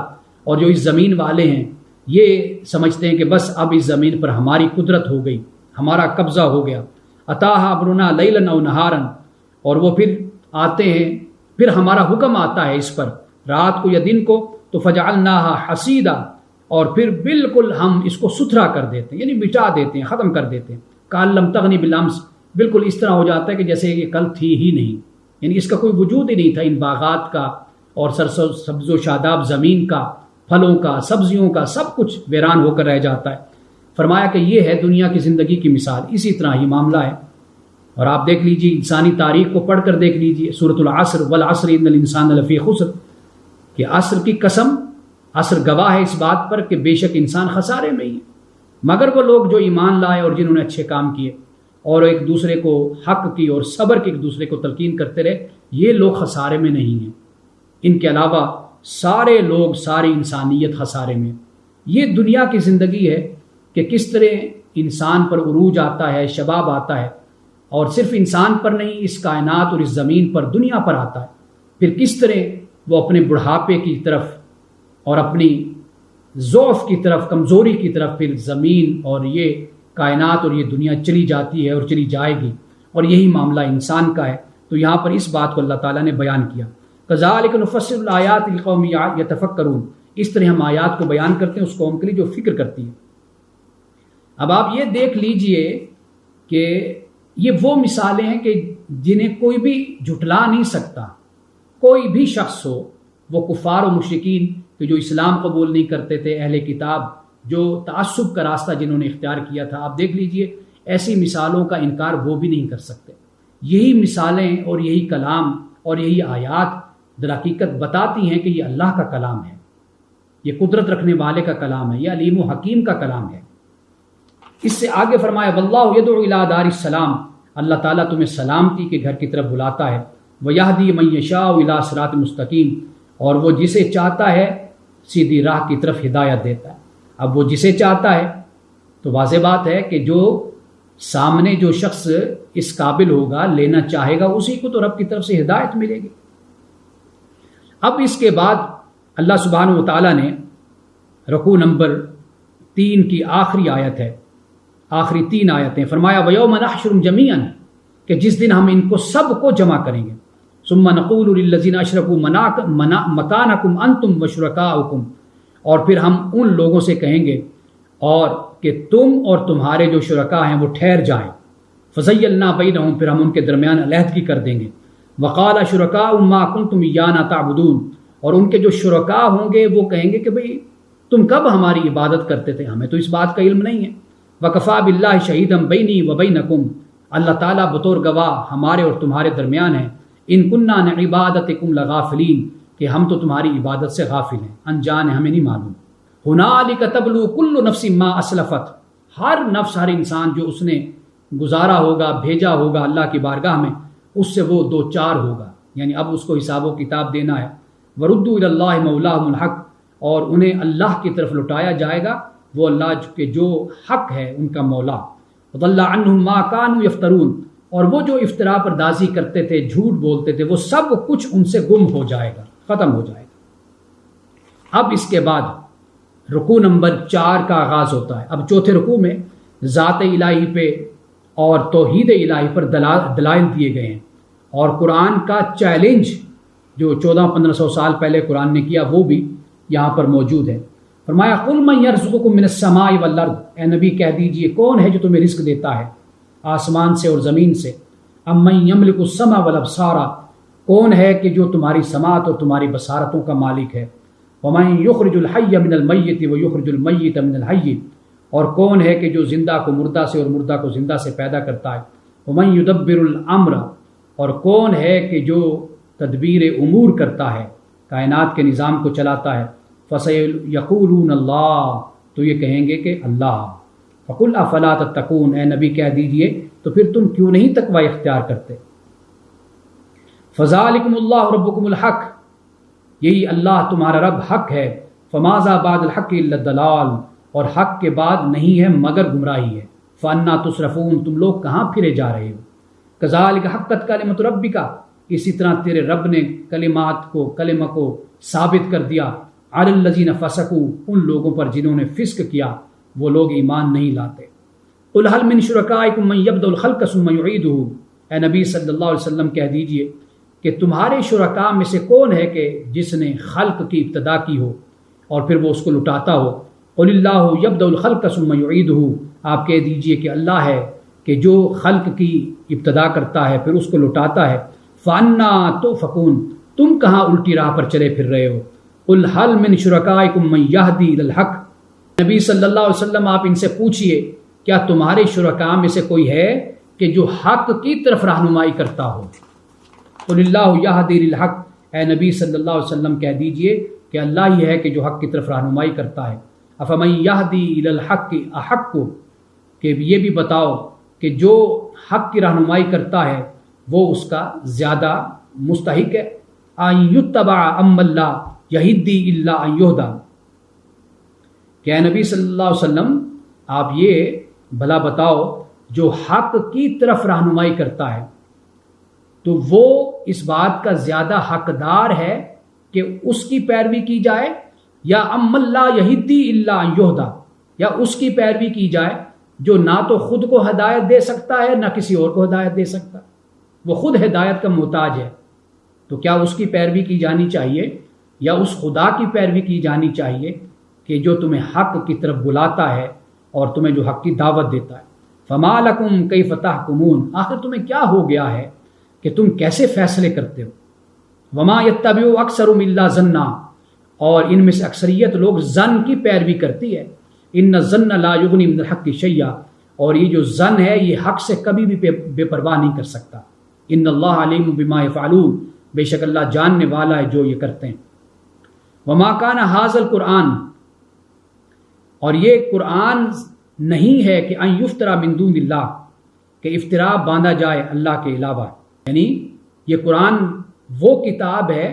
اور جو اس زمین والے ہیں یہ سمجھتے ہیں کہ بس اب اس زمین پر ہماری قدرت ہو گئی، ہمارا قبضہ ہو گیا. اتاہا امرنا لیلا او نہارا، اور وہ پھر آتے ہیں، پھر ہمارا حکم آتا ہے اس پر رات کو یا دن کو، تو فجعلناها حصیدا، اور پھر بالکل ہم اس کو ستھرا کر دیتے ہیں، یعنی مٹا دیتے ہیں، ختم کر دیتے ہیں. کأن لم تغن بالامس، بالکل اس طرح ہو جاتا ہے کہ جیسے یہ کل تھی ہی نہیں، یعنی اس کا کوئی وجود ہی نہیں تھا، ان باغات کا اور سبز و شاداب زمین کا، پھلوں کا، سبزیوں کا، سب کچھ ویران ہو کر رہ جاتا ہے. فرمایا کہ یہ ہے دنیا کی زندگی کی مثال. اسی طرح ہی معاملہ ہے. اور آپ دیکھ لیجئے انسانی تاریخ کو پڑھ کر دیکھ لیجئے، سورۃ العصر والعصر ان الانسان لفی خسر، کہ عصر کی قسم، عصر گواہ ہے اس بات پر کہ بے شک انسان خسارے میں ہی ہے، مگر وہ لوگ جو ایمان لائے اور جنہوں نے اچھے کام کیے اور ایک دوسرے کو حق کی اور صبر کی ایک دوسرے کو تلقین کرتے رہے، یہ لوگ خسارے میں نہیں ہیں. ان کے علاوہ سارے لوگ، ساری انسانیت خسارے میں. یہ دنیا کی زندگی ہے کہ کس طرح انسان پر عروج آتا ہے، شباب آتا ہے، اور صرف انسان پر نہیں، اس کائنات اور اس زمین پر، دنیا پر آتا ہے. پھر کس طرح وہ اپنے بڑھاپے کی طرف اور اپنی ضعف کی طرف، کمزوری کی طرف پھر زمین اور یہ کائنات اور یہ دنیا چلی جاتی ہے اور چلی جائے گی. اور یہی معاملہ انسان کا ہے. تو یہاں پر اس بات کو اللہ تعالیٰ نے بیان کیا. کذالک نفصل الآیات لقوم یتفکرون، اس طرح ہم آیات کو بیان کرتے ہیں اس قوم کے لیے جو فکر کرتی ہے. اب آپ یہ دیکھ لیجئے کہ یہ وہ مثالیں ہیں کہ جنہیں کوئی بھی جھٹلا نہیں سکتا. کوئی بھی شخص ہو، وہ کفار و مشرکین کہ جو اسلام قبول نہیں کرتے تھے، اہل کتاب جو تعصب کا راستہ جنہوں نے اختیار کیا تھا، آپ دیکھ لیجئے ایسی مثالوں کا انکار وہ بھی نہیں کر سکتے. یہی مثالیں اور یہی کلام اور یہی آیات در حقیقت بتاتی ہیں کہ یہ اللہ کا کلام ہے، یہ قدرت رکھنے والے کا کلام ہے، یہ علیم و حکیم کا کلام ہے. اس سے آگے فرمایا واللہ یدعو الی دار السلام، اللہ تعالیٰ تمہیں سلامتی کے گھر کی طرف بلاتا ہے. ویہدی من یشاء الی صراط مستقیم، اور وہ جسے چاہتا ہے سیدھی راہ کی طرف ہدایت دیتا ہے. اب وہ جسے چاہتا ہے تو واضح بات ہے کہ جو سامنے جو شخص اس قابل ہوگا، لینا چاہے گا، اسی کو تو رب کی طرف سے ہدایت ملے گی. اب اس کے بعد اللہ سبحانہ و تعالیٰ نے رکوع نمبر 3 کی آخری آیت ہے، آخری 3 آیتیں، فرمایا وَيَوْمَ نَحْشُرُهُمْ جَمِيعًا، کہ جس دن ہم ان کو سب کو جمع کریں گے. ثُمَّ نَقُولُ لِلَّذِينَ أَشْرَكُوا مَكَانَكُمْ أَنْتُمْ وَشُرَكَاؤُكُمْ، اور پھر ہم ان لوگوں سے کہیں گے اور کہ تم اور تمہارے جو شرکاء ہیں وہ ٹھہر جائیں. فَزَيَّلْنَا بَيْنَهُمْ، پھر ہم ان کے درمیان علیحدگی کر دیں گے. وَقَالَ شُرَكَاؤُهُم مَّا كُنتُمْ إِيَّانَا تَعْبُدُونَ، اور ان کے جو شرکاء ہوں گے وہ کہیں گے کہ بھئی تم کب ہماری عبادت کرتے تھے، ہمیں تو اس بات کا علم نہیں ہے. وَكَفَىٰ بِاللَّهِ شَهِيدًا بَيْنِي وَبَيْنَكُمْ، اللہ تعالیٰ بطور گواہ ہمارے اور تمہارے درمیان ہیں. ان كُنَّا عَنْ عِبَادَتِكُمْ لَغَافِلِينَ، کہ ہم تو تمہاری عبادت سے غافل ہیں، انجان ہیں، ہمیں نہیں معلوم. هُنَالِكَ تَبْلُو كُلُّ نَفْسٍ مَّا أَسْلَفَتْ، ہر نفس، ہر انسان جو اس نے گزارا ہوگا، بھیجا ہوگا اللہ کی بارگاہ میں، اس سے وہ 2-4 ہوگا، یعنی اب اس کو حساب و کتاب دینا ہے. وَرُدُّوا إِلَى اللَّهِ مَوْلَاهُمُ الْحَقِّ، اور انہیں اللہ کی طرف لوٹایا جائے گا، وہ اللہ کے جو حق ہے ان کا مولا. وَضَلَّ عَنْهُمْ مَا كَانُوا يَفْتَرُونَ، اور وہ جو افطرا پردازی کرتے تھے، جھوٹ بولتے تھے، وہ سب کچھ ان سے گم ہو جائے گا، ختم ہو جائے گا. اب اس کے بعد رکوع نمبر 4 کا آغاز ہوتا ہے. اب چوتھے رکوع میں ذات الہی پہ اور توحید الہی پر دلائل دیے گئے ہیں، اور قرآن کا چیلنج جو 1400-1500 سال پہلے قرآن نے کیا وہ بھی یہاں پر موجود ہے. فرمایا قُلْ مَنْ يَرْزُقُكُم مِّنَ السَّمَاءِ وَالْأَرْضِ، اے نبی کہہ دیجئے کون ہے جو تمہیں رزق دیتا ہے آسمان سے اور زمین سے. أَمَّن يَمْلِكُ السَّمْعَ وَالْأَبْصَارَ، کون ہے کہ جو تمہاری سماعت اور تمہاری بصارتوں کا مالک ہے. وَمَن يُخْرِجُ الْحَيَّ مِنَ الْمَيِّتِ وَيُخْرِجُ الْمَيِّتَ مِنَ الْحَيِّ، اور کون ہے کہ جو زندہ کو مردہ سے اور مردہ کو زندہ سے پیدا کرتا ہے. وَمَن يُدَبِّرُ الْأَمْرَ، اور کون ہے کہ جو تدبیر امور کرتا ہے، کائنات کے نظام کو چلاتا ہے. فَسَيَقُولُونَ اللَّهُ، تو یہ کہیں گے کہ اللہ. فَقُلْ أَفَلَا تَتَّقُونَ، اے نبی کہہ دیجئے تو پھر تم کیوں نہیں تقوی اختیار کرتے. فَذَلِكُمُ اللَّهُ رَبُّكُمُ الْحَقُّ، یہی اللہ تمہارا رب حق ہے. فَمَاذَا بَعْدَ الْحَقِّ إِلَّا الضَّلَالُ، اور حق کے بعد نہیں ہے مگر گمراہی ہے. فَأَنَّا تُصْرَفُونَ، تم لوگ کہاں پھرے جا رہے ہو؟ کذالک حقت کلمۃ ربک، اسی طرح تیرے رب نے کلمہ کو ثابت کر دیا، علی الذین فسقوا، ان لوگوں پر جنہوں نے فسق کیا، وہ لوگ ایمان نہیں لاتے۔ قل هل من شرکائکم من یبدأ الخلق ثم یعیدہ، اے نبی صلی اللہ علیہ وسلم کہہ دیجئے کہ تمہارے شرکاء میں سے کون ہے کہ جس نے خلق کی ابتدا کی ہو اور پھر وہ اس کو لٹاتا ہو؟ قل اللہ یبدأ الخلق ثم یعیدہ، آپ کہہ دیجئے کہ اللہ ہے کہ جو خلق کی ابتدا کرتا ہے پھر اس کو لٹاتا ہے۔ فَأَنَّا تُؤْفَكُونَ، تم کہاں الٹی راہ پر چلے پھر رہے ہو؟ قل هل من شرکائکم من یہدی الی الحق، نبی صلی اللہ علیہ وسلم آپ ان سے پوچھئے کیا تمہارے شرکاء میں سے کوئی ہے کہ جو حق کی طرف رہنمائی کرتا ہو؟ قل اللہ یہدی الی الحق، اے نبی صلی اللہ علیہ وسلم کہہ دیجئے کہ اللہ ہی ہے کہ جو حق کی طرف رہنمائی کرتا ہے۔ افمن یہدی الی الحق احق، کہ یہ بھی بتاؤ کہ جو حق کی رہنمائی کرتا ہے وہ اس کا زیادہ مستحق ہے۔ ان یتبع ام لا یہدی الا ان یہدی، کہ اے نبی صلی اللہ علیہ وسلم آپ یہ بھلا بتاؤ جو حق کی طرف رہنمائی کرتا ہے تو وہ اس بات کا زیادہ حقدار ہے کہ اس کی پیروی کی جائے، یا ام لا یہدی الا ان یہدی، یا اس کی پیروی کی جائے جو نہ تو خود کو ہدایت دے سکتا ہے نہ کسی اور کو ہدایت دے سکتا، وہ خود ہدایت کا محتاج ہے، تو کیا اس کی پیروی کی جانی چاہیے یا اس خدا کی پیروی کی جانی چاہیے کہ جو تمہیں حق کی طرف بلاتا ہے اور تمہیں جو حق کی دعوت دیتا ہے؟ فما لکم کیف تحکمون، آخر تمہیں کیا ہو گیا ہے کہ تم کیسے فیصلے کرتے ہو؟ وما یتبع اکثرهم الا ظنا، اور ان میں سے اکثریت لوگ ظن کی پیروی کرتی ہے۔ ان الظن لا یغنی من الحق شیئا، اور یہ جو ظن ہے یہ حق سے کبھی بھی بے پرواہ نہیں کر سکتا۔ ان اللہ علیم بما یفعلون، بے شک اللہ جاننے والا ہے جو یہ کرتے ہیں۔ وما کان ھذا القرآن، اور یہ قرآن نہیں ہے کہ ان یفترا من دون اللہ، کہ افترا باندھا جائے اللہ کے علاوہ، یعنی یہ قرآن وہ کتاب ہے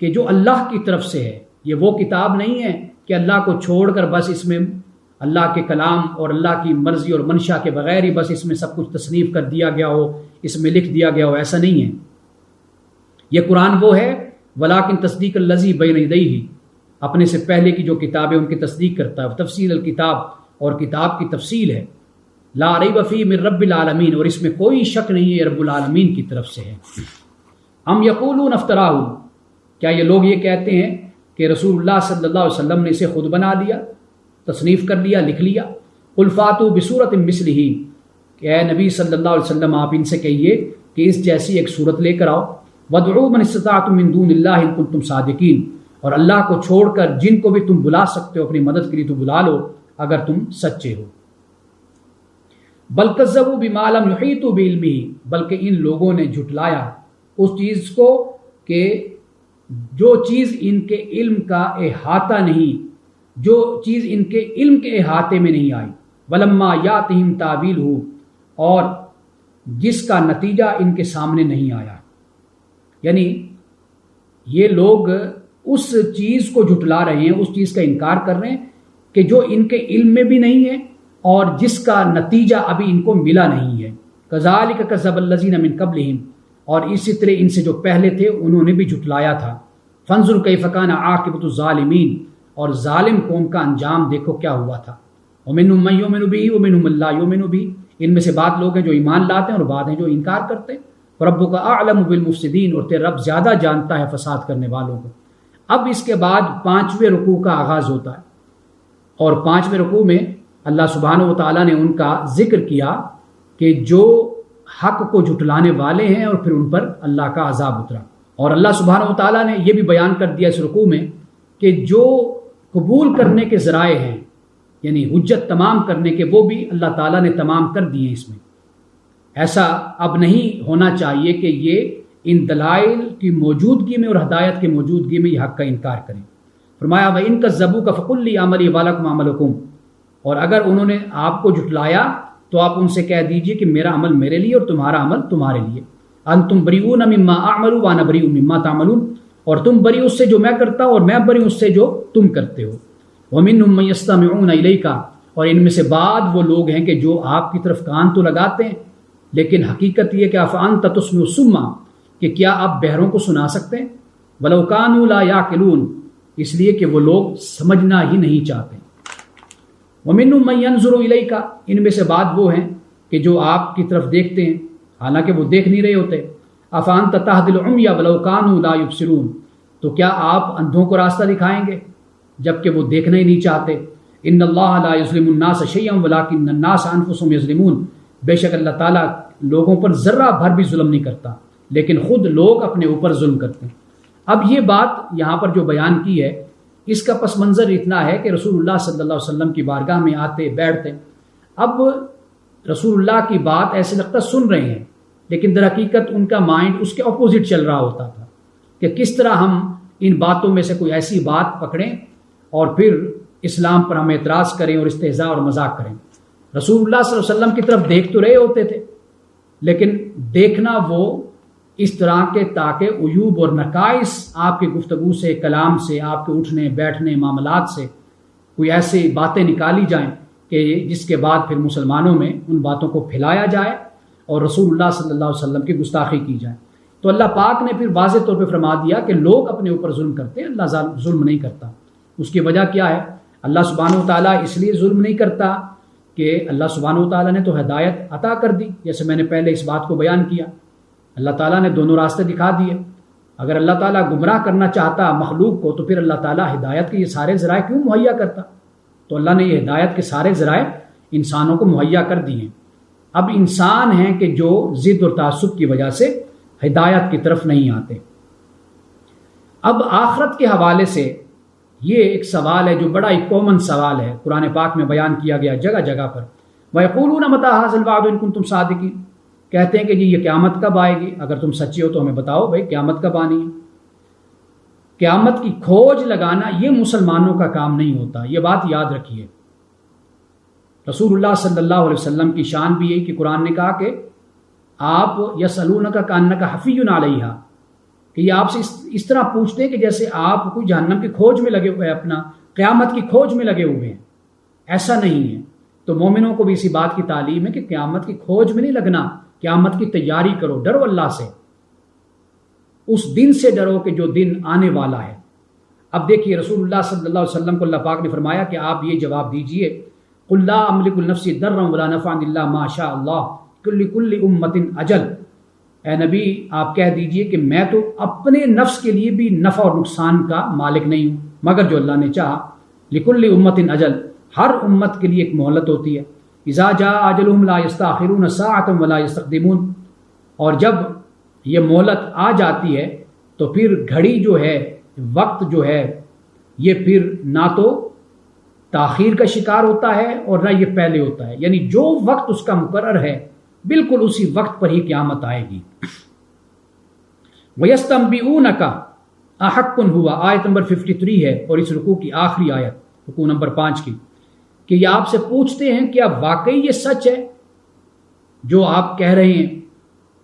کہ جو اللہ کی طرف سے ہے، یہ وہ کتاب نہیں ہے کہ اللہ کو چھوڑ کر بس اس میں اللہ کے کلام اور اللہ کی مرضی اور منشا کے بغیر ہی بس اس میں سب کچھ تصنیف کر دیا گیا ہو، اس میں لکھ دیا گیا ہو، ایسا نہیں ہے۔ یہ قرآن وہ ہے ولیکن تصدیق الذی بین یدیہ، اپنے سے پہلے کی جو کتابیں ان کی تصدیق کرتا ہے، تفصیل الکتاب، اور کتاب کی تفصیل ہے۔ لا ریب فیہ من رب العالمین، اور اس میں کوئی شک نہیں ہے رب العالمین کی طرف سے ہے۔ ام یقولون افتراہ، کیا یہ لوگ یہ کہتے ہیں کہ رسول اللہ صلی اللہ علیہ وسلم نے اسے خود بنا لیا، تصنیف کر لیا، لکھ لیا؟ قل فاتوا بسورۃ مثلہ، کہ اے نبی صلی اللہ علیہ وسلم آپ ان سے کہیے کہ اس جیسی ایک صورت لے کر آؤ۔ وادعوا من استطعتم من دون اللہ ان کنتم صادقین، اور اللہ کو چھوڑ کر جن کو بھی تم بلا سکتے ہو اپنی مدد کے لیے تو بلا لو اگر تم سچے ہو۔ بل کذبوا بما لم یحیطوا بعلمہ، بلکہ ان لوگوں نے جھٹلایا اس چیز کو کہ جو چیز ان کے علم کا احاطہ نہیں، جو چیز ان کے علم کے احاطے میں نہیں آئی۔ ولما یاتہم تاویلہ، اور جس کا نتیجہ ان کے سامنے نہیں آیا، یعنی یہ لوگ اس چیز کو جھٹلا رہے ہیں، اس چیز کا انکار کر رہے ہیں کہ جو ان کے علم میں بھی نہیں ہے اور جس کا نتیجہ ابھی ان کو ملا نہیں ہے۔ کذالک کذب الذین من قبلہم، اور اسی طرح ان سے جو پہلے تھے انہوں نے بھی جھٹلایا تھا۔ فانظر کیف کان عاقبۃ الظالمین، اور ظالم قوم کا انجام دیکھو کیا ہوا تھا۔ ومنہم من یؤمن بہ ومنہم من لا یؤمن بہ، ان میں سے بعض لوگ ہیں جو ایمان لاتے ہیں اور بعض ہیں جو انکار کرتے ہیں۔ ربک اعلم بالمفسدین، اور تیرا رب زیادہ جانتا ہے فساد کرنے والوں کو۔ اب اس کے بعد 5ویں رکوع کا آغاز ہوتا ہے، اور 5ویں رکوع میں اللہ سبحانہ و تعالیٰ نے ان کا ذکر کیا کہ جو حق کو جھٹلانے والے ہیں اور پھر ان پر اللہ کا عذاب اترا۔ اور اللہ سبحانہ و تعالیٰ نے یہ بھی بیان کر دیا اس رکوع میں کہ جو قبول کرنے کے ذرائع ہیں، یعنی حجت تمام کرنے کے، وہ بھی اللہ تعالیٰ نے تمام کر دیے ہیں اس میں۔ ایسا اب نہیں ہونا چاہیے کہ یہ ان دلائل کی موجودگی میں اور ہدایت کی موجودگی میں یہ حق کا انکار کریں۔ فرمایا وَإِن كَذَّبُوكَ فَقُل لِّي عَمَلِي وَلَكُمْ عَمَلُكُمْ، اور اگر انہوں نے آپ کو جھٹلایا تو آپ ان سے کہہ دیجئے کہ میرا عمل میرے لیے اور تمہارا عمل تمہارے لیے۔ أَنْتُمْ بَرِيئُونَ مِمَّا أَعْمَلُ وَأَنَا بَرِيءٌ مِمَّا تَعْمَلُونَ، اور تم بری اس سے جو میں کرتا ہوں اور میں بری اس سے جو تم کرتے ہو۔ وَمِنْهُمْ مَن يَسْتَمِعُونَ إِلَيْكَ، اور ان میں سے بعد وہ لوگ ہیں کہ جو آپ کی طرف کان تو لگاتے ہیں، لیکن حقیقت یہ کہ افانت تسمع الصم، کہ کیا آپ بہروں کو سنا سکتے ہیں؟ ولو کانوا لا یعقلون، اس لیے کہ وہ لوگ سمجھنا ہی نہیں چاہتے۔ ومنهم من ينظر الیک، ان میں سے بعد وہ ہیں کہ جو آپ کی طرف دیکھتے ہیں حالانکہ وہ دیکھ نہیں رہے ہوتے۔ افانت تهدی العمی ولو کانوا لا یبصرون، تو کیا آپ اندھوں کو راستہ دکھائیں گے جبکہ وہ دیکھنا ہی نہیں چاہتے؟ ان اللہ لا یظلم الناس شیئا ولکن الناس انفسهم یظلمون، بے شک اللہ تعالیٰ لوگوں پر ذرہ بھر بھی ظلم نہیں کرتا لیکن خود لوگ اپنے اوپر ظلم کرتے ہیں۔ اب یہ بات یہاں پر جو بیان کی ہے اس کا پس منظر اتنا ہے کہ رسول اللہ صلی اللہ علیہ وسلم کی بارگاہ میں آتے بیٹھتے، اب رسول اللہ کی بات ایسے لگتا سن رہے ہیں لیکن در حقیقت ان کا مائنڈ اس کے اپوزٹ چل رہا ہوتا تھا کہ کس طرح ہم ان باتوں میں سے کوئی ایسی بات پکڑیں اور پھر اسلام پر ہم اعتراض کریں اور استہزاء اور مذاق کریں۔ رسول اللہ صلی اللہ علیہ وسلم کی طرف دیکھ تو رہے ہوتے تھے لیکن دیکھنا وہ اس طرح کے تاکہ عیوب اور نقائص آپ کی گفتگو سے، کلام سے، آپ کے اٹھنے بیٹھنے معاملات سے کوئی ایسی باتیں نکالی جائیں کہ جس کے بعد پھر مسلمانوں میں ان باتوں کو پھیلایا جائے اور رسول اللہ صلی اللہ علیہ وسلم کی گستاخی کی جائے۔ تو اللہ پاک نے پھر واضح طور پہ فرما دیا کہ لوگ اپنے اوپر ظلم کرتے ہیں، اللہ ظلم نہیں کرتا۔ اس کی وجہ کیا ہے؟ اللہ سبحانہ و تعالیٰ اس لیے ظلم نہیں کرتا کہ اللہ سبحانہ و تعالیٰ نے تو ہدایت عطا کر دی، جیسے میں نے پہلے اس بات کو بیان کیا، اللہ تعالیٰ نے دونوں راستے دکھا دیے۔ اگر اللہ تعالیٰ گمراہ کرنا چاہتا مخلوق کو تو پھر اللہ تعالیٰ ہدایت کے یہ سارے ذرائع کیوں مہیا کرتا؟ تو اللہ نے یہ ہدایت کے سارے ذرائع انسانوں کو مہیا کر دیے ہیں۔ اب انسان ہیں کہ جو ضد اور تعصب کی وجہ سے ہدایت کی طرف نہیں آتے۔ اب آخرت کے حوالے سے یہ ایک سوال ہے جو بڑا ہی کامن سوال ہے، قرآن پاک میں بیان کیا گیا جگہ جگہ پر۔ وَيَقُولُونَ مَتَىٰ هَٰذَا الْوَعْدُ إِن كُنتُمْ صَادِقِينَ، کہتے ہیں کہ جی یہ قیامت کب آئے گی؟ اگر تم سچے ہو تو ہمیں بتاؤ بھائی قیامت کب آنی ہے۔ قیامت کی کھوج لگانا یہ مسلمانوں کا کام نہیں ہوتا، یہ بات یاد رکھیے۔ رسول اللہ صلی اللہ علیہ وسلم کی شان بھی یہی کہ قرآن نے کہا کہ آپ یسألونک کأنک حفی علیہا، کہ یہ آپ سے اس طرح پوچھتے ہیں کہ جیسے آپ کوئی جہنم کی کھوج میں لگے ہوئے ہیں، اپنا قیامت کی کھوج میں لگے ہوئے ہیں۔ ایسا نہیں ہے۔ تو مومنوں کو بھی اسی بات کی تعلیم ہے کہ قیامت کی کھوج میں نہیں لگنا، قیامت کی تیاری کرو، ڈرو اللہ سے، اس دن سے ڈرو کہ جو دن آنے والا ہے۔ اب دیکھیے رسول اللہ صلی اللہ علیہ وسلم کو اللہ پاک نے فرمایا کہ آپ یہ جواب دیجئے، قل لا املک لنفسی ضرا ولا نفعا الا ما شاء اللہ لکل امۃ اجل، اے نبی آپ کہہ دیجئے کہ میں تو اپنے نفس کے لیے بھی نفع اور نقصان کا مالک نہیں ہوں مگر جو اللہ نے چاہا۔ لکل امۃ اجل، ہر امت کے لیے ایک مہلت ہوتی ہے۔ اذا جاء اجلهم لا يستأخرون ساعة ولا يستقدمون، اور جب یہ مہلت آ جاتی ہے تو پھر گھڑی جو ہے، وقت جو ہے، یہ پھر نہ تو تاخیر کا شکار ہوتا ہے اور نہ یہ پہلے ہوتا ہے، یعنی جو وقت اس کا مقرر ہے بالکل اسی وقت پر ہی قیامت آئے گی۔ وَيَسْتَنْبِئُونَكَ أَحَقٌّ هُوَ، آیت نمبر 53 ہے اور اس رکوع کی آخری آیت، رکوع نمبر 5 کی، کہ یہ آپ سے پوچھتے ہیں کیا واقعی یہ سچ ہے جو آپ کہہ رہے ہیں؟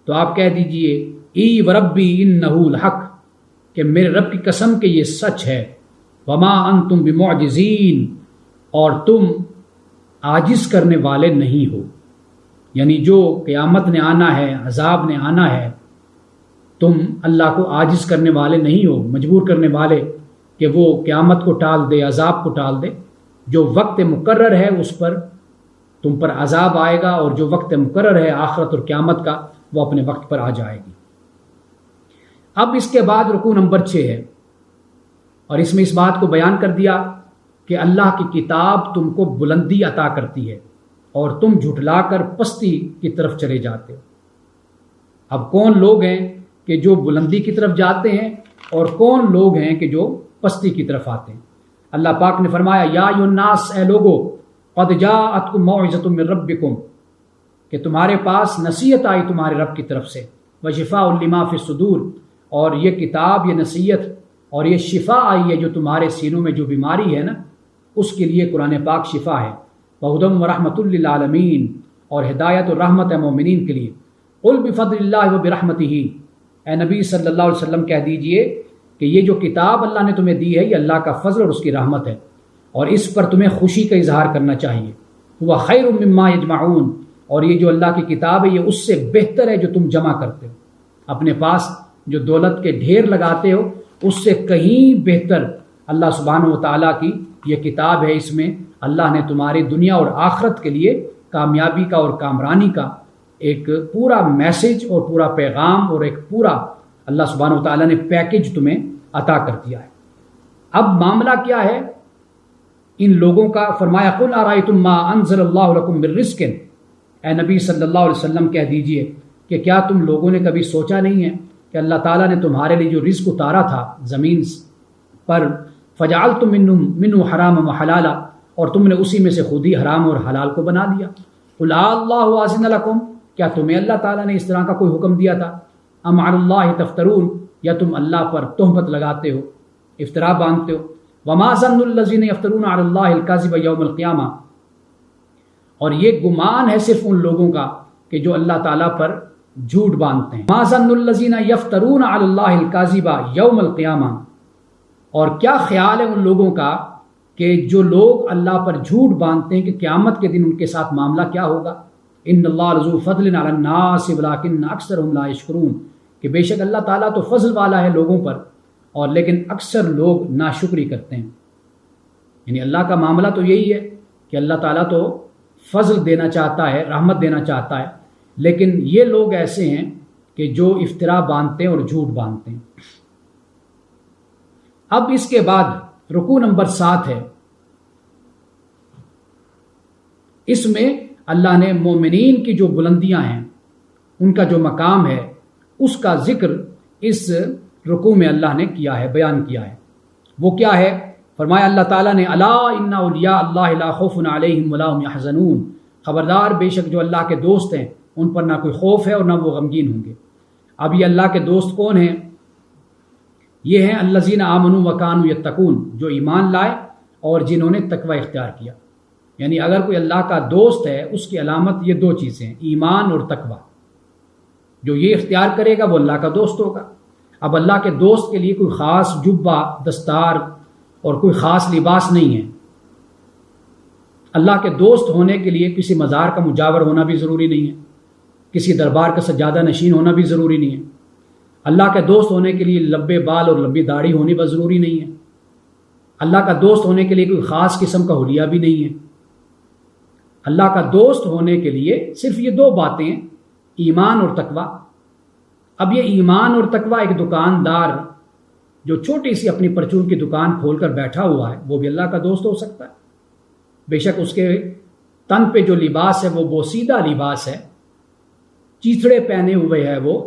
تو آپ کہہ دیجئے ای وربی انہ الحق، کہ میرے رب کی قسم کہ یہ سچ ہے۔ وما انتم بمعجزین، اور تم عاجز کرنے والے نہیں ہو، یعنی جو قیامت نے آنا ہے، عذاب نے آنا ہے، تم اللہ کو عاجز کرنے والے نہیں ہو، مجبور کرنے والے کہ وہ قیامت کو ٹال دے، عذاب کو ٹال دے۔ جو وقت مقرر ہے اس پر تم پر عذاب آئے گا، اور جو وقت مقرر ہے آخرت اور قیامت کا وہ اپنے وقت پر آ جائے گی۔ اب اس کے بعد رکوع نمبر 6 ہے، اور اس میں اس بات کو بیان کر دیا کہ اللہ کی کتاب تم کو بلندی عطا کرتی ہے اور تم جھٹلا کر پستی کی طرف چلے جاتے ہو۔ اب کون لوگ ہیں کہ جو بلندی کی طرف جاتے ہیں اور کون لوگ ہیں کہ جو پستی کی طرف آتے ہیں؟ اللہ پاک نے فرمایا یا ایھا الناس، اے لوگو، قد جاءتکم موعظۃ من ربکم، کہ تمہارے پاس نصیحت آئی تمہارے رب کی طرف سے، وشفاء لما فی الصدور، اور یہ کتاب، یہ نصیحت اور یہ شفا آئی ہے جو تمہارے سینوں میں جو بیماری ہے نا اس کے لیے قرآن پاک شفا ہے۔ وہدی ورحمۃ للعالمین، اور ہدایت اور رحمت ہے مومنین کے لیے۔ قل بفضل اللہ وبرحمتہ، اے نبی صلی اللہ علیہ وسلم کہہ دیجئے کہ یہ جو کتاب اللہ نے تمہیں دی ہے یہ اللہ کا فضل اور اس کی رحمت ہے۔ اور اس پر تمہیں خوشی کا اظہار کرنا چاہیے. وہ خیر مما یجمعون، اور یہ جو اللہ کی کتاب ہے یہ اس سے بہتر ہے جو تم جمع کرتے ہو. اپنے پاس جو دولت کے ڈھیر لگاتے ہو اس سے کہیں بہتر اللہ سبحانہ و تعالیٰ کی یہ کتاب ہے. اس میں اللہ نے تمہاری دنیا اور آخرت کے لیے کامیابی کا اور کامرانی کا ایک پورا میسج اور پورا پیغام اور ایک پورا اللہ سبحانہ و تعالیٰ نے پیکج تمہیں عطا کر دیا ہے. اب معاملہ کیا ہے ان لوگوں کا؟ فرمایا قل ارائیتم ما انزل اللہ لکم من رزق، اے نبی صلی اللہ علیہ وسلم کہہ دیجئے کہ کیا تم لوگوں نے کبھی سوچا نہیں ہے کہ اللہ تعالیٰ نے تمہارے لیے جو رزق اتارا تھا زمین پر، فجعلتم منہ حراما وحلالا، اور تم نے اسی میں سے خود ہی حرام اور حلال کو بنا دیا. قل اللہ اذن لکم، کیا تمہیں اللہ تعالیٰ نے اس طرح کا کوئی حکم دیا تھا؟ ام علی اللہ تفترون، یا تم اللہ پر تہمت لگاتے ہو، افطرا باندھتے ہو. وما ظن الذین یفترون علی اللہ الکذب یوم القیامہ، اور یہ گمان ہے صرف ان لوگوں کا کہ جو اللہ تعالیٰ پر جھوٹ باندھتے ہیں. ما ظن الذین یفترون علی اللہ الکذب یوم القیامہ، اور کیا خیال ہے ان لوگوں کا کہ جو لوگ اللہ پر جھوٹ باندھتے ہیں کہ قیامت کے دن ان کے ساتھ معاملہ کیا ہوگا. ان اللہ لذو فضل علی الناس ولکن اکثرهم لا یشکرون، کہ بے شک اللہ تعالیٰ تو فضل والا ہے لوگوں پر، اور لیکن اکثر لوگ ناشکری کرتے ہیں. یعنی اللہ کا معاملہ تو یہی ہے کہ اللہ تعالیٰ تو فضل دینا چاہتا ہے، رحمت دینا چاہتا ہے، لیکن یہ لوگ ایسے ہیں کہ جو افطرا باندھتے ہیں اور جھوٹ باندھتے ہیں. اب اس کے بعد رکوع نمبر 7 ہے. اس میں اللہ نے مومنین کی جو بلندیاں ہیں، ان کا جو مقام ہے، اس کا ذکر اس رکوع میں اللہ نے کیا ہے، بیان کیا ہے. وہ کیا ہے؟ فرمایا اللہ تعالیٰ نے الا ان اولیاء اللہ لا خوف علیہم ولا هم یحزنون، خبردار بے شک جو اللہ کے دوست ہیں ان پر نہ کوئی خوف ہے اور نہ وہ غمگین ہوں گے. اب یہ اللہ کے دوست کون ہیں؟ یہ ہیں الذین آمنوا وکانوا یتقون، جو ایمان لائے اور جنہوں نے تقوی اختیار کیا. یعنی اگر کوئی اللہ کا دوست ہے اس کی علامت یہ دو چیزیں ہیں، ایمان اور تقوی. جو یہ اختیار کرے گا وہ اللہ کا دوست ہوگا. اب اللہ کے دوست کے لیے کوئی خاص جبہ، دستار اور کوئی خاص لباس نہیں ہے. اللہ کے دوست ہونے کے لیے کسی مزار کا مجاور ہونا بھی ضروری نہیں ہے، کسی دربار کا سجادہ نشین ہونا بھی ضروری نہیں ہے. اللہ کے دوست ہونے کے لیے لمبے بال اور لمبی داڑھی ہونی بس ضروری نہیں ہے. اللہ کا دوست ہونے کے لیے کوئی خاص قسم کا حلیہ بھی نہیں ہے. اللہ کا دوست ہونے کے لیے صرف یہ دو باتیں، ایمان اور تقوی. اب یہ ایمان اور تقوی، ایک دکاندار جو چھوٹی سی اپنی پرچون کی دکان کھول کر بیٹھا ہوا ہے وہ بھی اللہ کا دوست ہو سکتا ہے. بے شک اس کے تن پہ جو لباس ہے وہ بوسیدہ لباس ہے، چیتڑے پہنے ہوئے ہے وہ،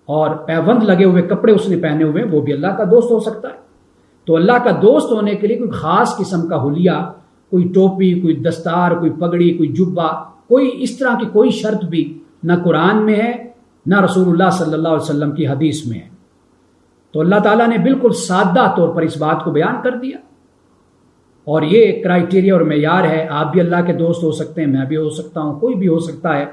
اور پیوند لگے ہوئے کپڑے اس نے پہنے ہوئے، وہ بھی اللہ کا دوست ہو سکتا ہے. تو اللہ کا دوست ہونے کے لیے کوئی خاص قسم کا حلیہ، کوئی ٹوپی، کوئی دستار، کوئی پگڑی، کوئی جبہ، کوئی اس طرح کی کوئی شرط بھی نہ قرآن میں ہے نہ رسول اللہ صلی اللہ علیہ وسلم کی حدیث میں ہے. تو اللہ تعالیٰ نے بالکل سادہ طور پر اس بات کو بیان کر دیا، اور یہ کرائیٹیریا اور معیار ہے. آپ بھی اللہ کے دوست ہو سکتے ہیں، میں بھی ہو سکتا ہوں، کوئی بھی ہو سکتا ہے.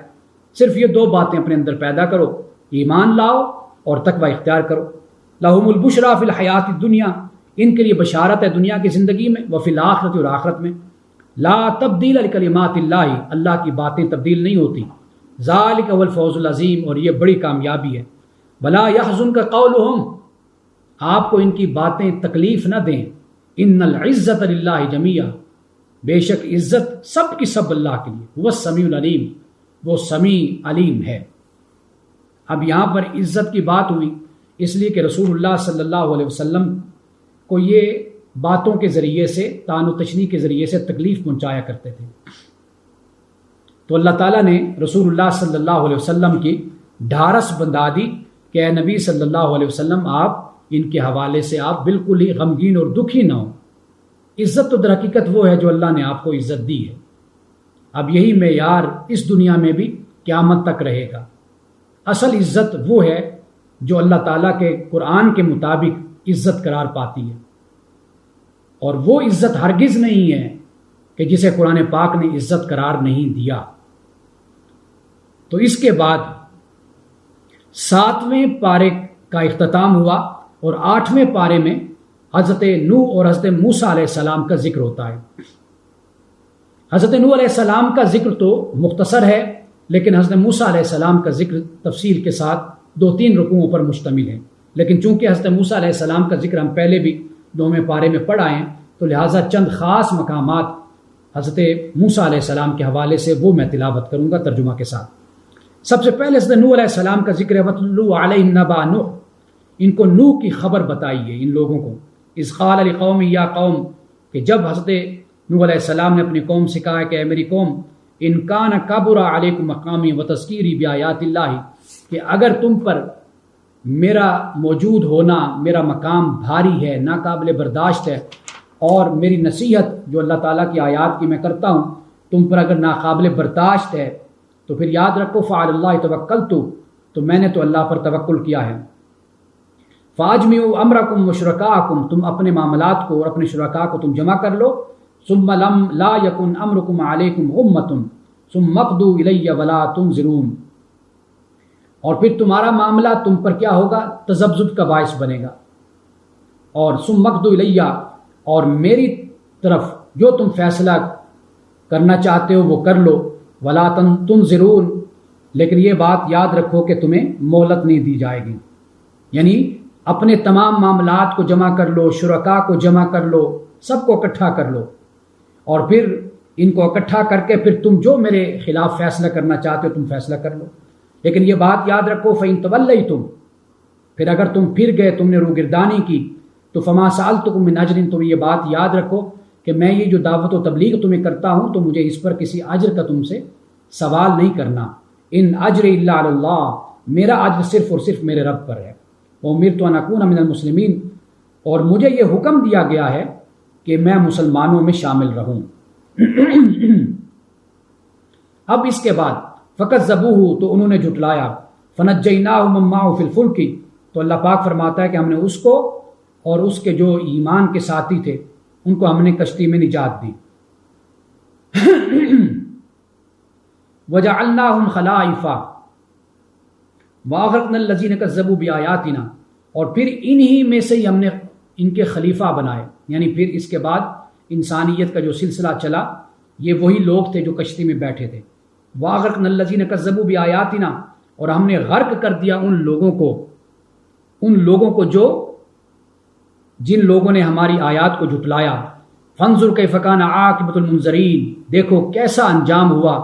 صرف یہ دو باتیں اپنے اندر پیدا کرو، ایمان لاؤ اور تقوی اختیار کرو. لہم البشریٰ فی الحیات الدنیا، ان کے لیے بشارت ہے دنیا کی زندگی میں، وفی الآخرۃ، اور آخرت میں. لا تبدیل لکلمات اللہ، اللہ کی باتیں تبدیل نہیں ہوتی. ذالک هو الفوز العظیم، اور یہ بڑی کامیابی ہے. ولا یحزنک قولہم، آپ کو ان کی باتیں تکلیف نہ دیں. ان العزت للہ جمیعا، بے شک عزت سب کی سب اللہ کے لیے. وہ السمیع العلیم، وہ سمیع علیم ہے. اب یہاں پر عزت کی بات ہوئی اس لیے کہ رسول اللہ صلی اللہ علیہ وسلم کو یہ باتوں کے ذریعے سے، طعن و تشنیع کے ذریعے سے تکلیف پہنچایا کرتے تھے. تو اللہ تعالیٰ نے رسول اللہ صلی اللہ علیہ وسلم کی ڈھارس بندھا دی کہ اے نبی صلی اللہ علیہ وسلم، آپ ان کے حوالے سے آپ بالکل ہی غمگین اور دکھی نہ ہو. عزت تو در حقیقت وہ ہے جو اللہ نے آپ کو عزت دی ہے. اب یہی معیار اس دنیا میں بھی قیامت تک رہے گا. اصل عزت وہ ہے جو اللہ تعالیٰ کے قرآن کے مطابق عزت قرار پاتی ہے، اور وہ عزت ہرگز نہیں ہے کہ جسے قرآن پاک نے عزت قرار نہیں دیا. تو اس کے بعد 7ویں پارے کا اختتام ہوا، اور 8ویں پارے میں حضرت نوح اور حضرت موسیٰ علیہ السلام کا ذکر ہوتا ہے۔ حضرت نوح علیہ السلام کا ذکر تو مختصر ہے، لیکن حضرت موسیٰ علیہ السلام کا ذکر تفصیل کے ساتھ 2-3 رکوعوں پر مشتمل ہے۔ لیکن چونکہ حضرت موسیٰ علیہ السلام کا ذکر ہم پہلے بھی 9ویں پارے میں پڑھ آئے ہیں، تو لہٰذا چند خاص مقامات حضرت موسیٰ علیہ السلام کے حوالے سے وہ میں تلاوت کروں گا ترجمہ کے ساتھ۔ سب سے پہلے حضرت نوح علیہ السلام کا ذکر ہے، وَاتْلُوا عَلَيْهِمْ نَبَأَ نوح، ان کو نوح کی خبر بتائیے، ان لوگوں کو۔ اذ قال لقوم یا قوم، کہ جب حضرت نوح علیہ السلام نے اپنی قوم سے کہا کہ اے میری قوم، ان کان کبر علیکم مقامی وتذکیری بآیات اللہ، کہ اگر تم پر میرا موجود ہونا، میرا مقام بھاری ہے، ناقابل برداشت ہے، اور میری نصیحت جو اللہ تعالیٰ کی آیات کی میں کرتا ہوں تم پر اگر ناقابل برداشت ہے، تو پھر یاد رکھو فعلی اللہ توکلت، تو میں نے تو اللہ پر توکل کیا ہے۔ فاجمعوا امرکم وشرکاءکم، تم اپنے معاملات کو اور اپنے شرکاء کو تم جمع کر لو۔ ثم لا یکن امرکم علیکم غمۃ ثم اقضوا الی ولا تنظرون، اور پھر تمہارا معاملہ تم پر کیا ہوگا؟ تذبذب کا باعث بنے گا۔ اور ثم اقضوا الی، اور میری طرف جو تم فیصلہ کرنا چاہتے ہو وہ کر لو، ولا تنظرون، لیکن یہ بات یاد رکھو کہ تمہیں مہلت نہیں دی جائے گی، یعنی اپنے تمام معاملات کو جمع کر لو، شرکاء کو جمع کر لو، سب کو اکٹھا کر لو، اور پھر ان کو اکٹھا کر کے پھر تم جو میرے خلاف فیصلہ کرنا چاہتے ہو تم فیصلہ کر لو۔ لیکن یہ بات یاد رکھو فَإِن تَوَلَّيْتُمْ، پھر اگر تم پھر گئے، تم نے روگردانی کی، تو فَمَا سَأَلْتُكُم مِّنْ أَجْرٍ، تو یہ بات یاد رکھو کہ میں یہ جو دعوت و تبلیغ تمہیں کرتا ہوں تو مجھے اس پر کسی اجر کا تم سے سوال نہیں کرنا۔ ان اجر الا علی اللہ، میرا اجر صرف اور صرف میرے رب پر ہے۔ وَأُمِرْتُ أَنْ أَكُونَ مِنَ الْمُسْلِمِينَ، اور مجھے یہ حکم دیا گیا ہے کہ میں مسلمانوں میں شامل رہوں۔ اب اس کے بعد فَكَذَّبُوهُ، تو انہوں نے جھٹلایا، فَنَجَّيْنَاهُ وَمَن مَّعَهُ فِي الْفُلْكِ، تو اللہ پاک فرماتا ہے کہ ہم نے اس کو اور اس کے جو ایمان کے ساتھی تھے ان کو ہم نے کشتی میں نجات دی۔ وَجَعَلْنَاهُمْ خَلَائِفَ وَأَغْرَقْنَا الَّذِينَ كَذَّبُوا بِآيَاتِنَا، اور پھر انہی میں سے ہی ہم نے ان کے خلیفہ بنائے، یعنی پھر اس کے بعد انسانیت کا جو سلسلہ چلا یہ وہی لوگ تھے جو کشتی میں بیٹھے تھے۔ وَأَغْرَقْنَا الَّذِينَ كَذَّبُوا بِآيَاتِنَا، اور ہم نے غرق کر دیا ان لوگوں کو جو جن لوگوں نے ہماری آیات کو جھٹلایا۔ فانظر کیف کان عاقبۃ المنذرین، دیکھو کیسا انجام ہوا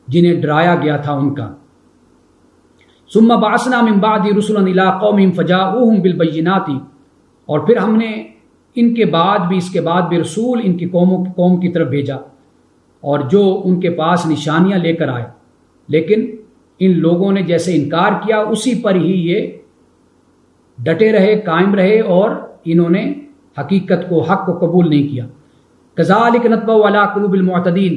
جنہیں ڈرایا گیا تھا ان کا۔ ثم بعثنا من بعد رسلا الى قومهم فجاءوهم بالبينات، اور پھر ہم نے ان کے بعد بھی، اس کے بعد بھی رسول ان کی قوم کی طرف بھیجا، اور جو ان کے پاس نشانیاں لے کر آئے، لیکن ان لوگوں نے جیسے انکار کیا اسی پر ہی یہ ڈٹے رہے، قائم رہے، اور انہوں نے حقیقت کو، حق کو قبول نہیں کیا۔ کذالک نطبع علی قلوب المعتدین،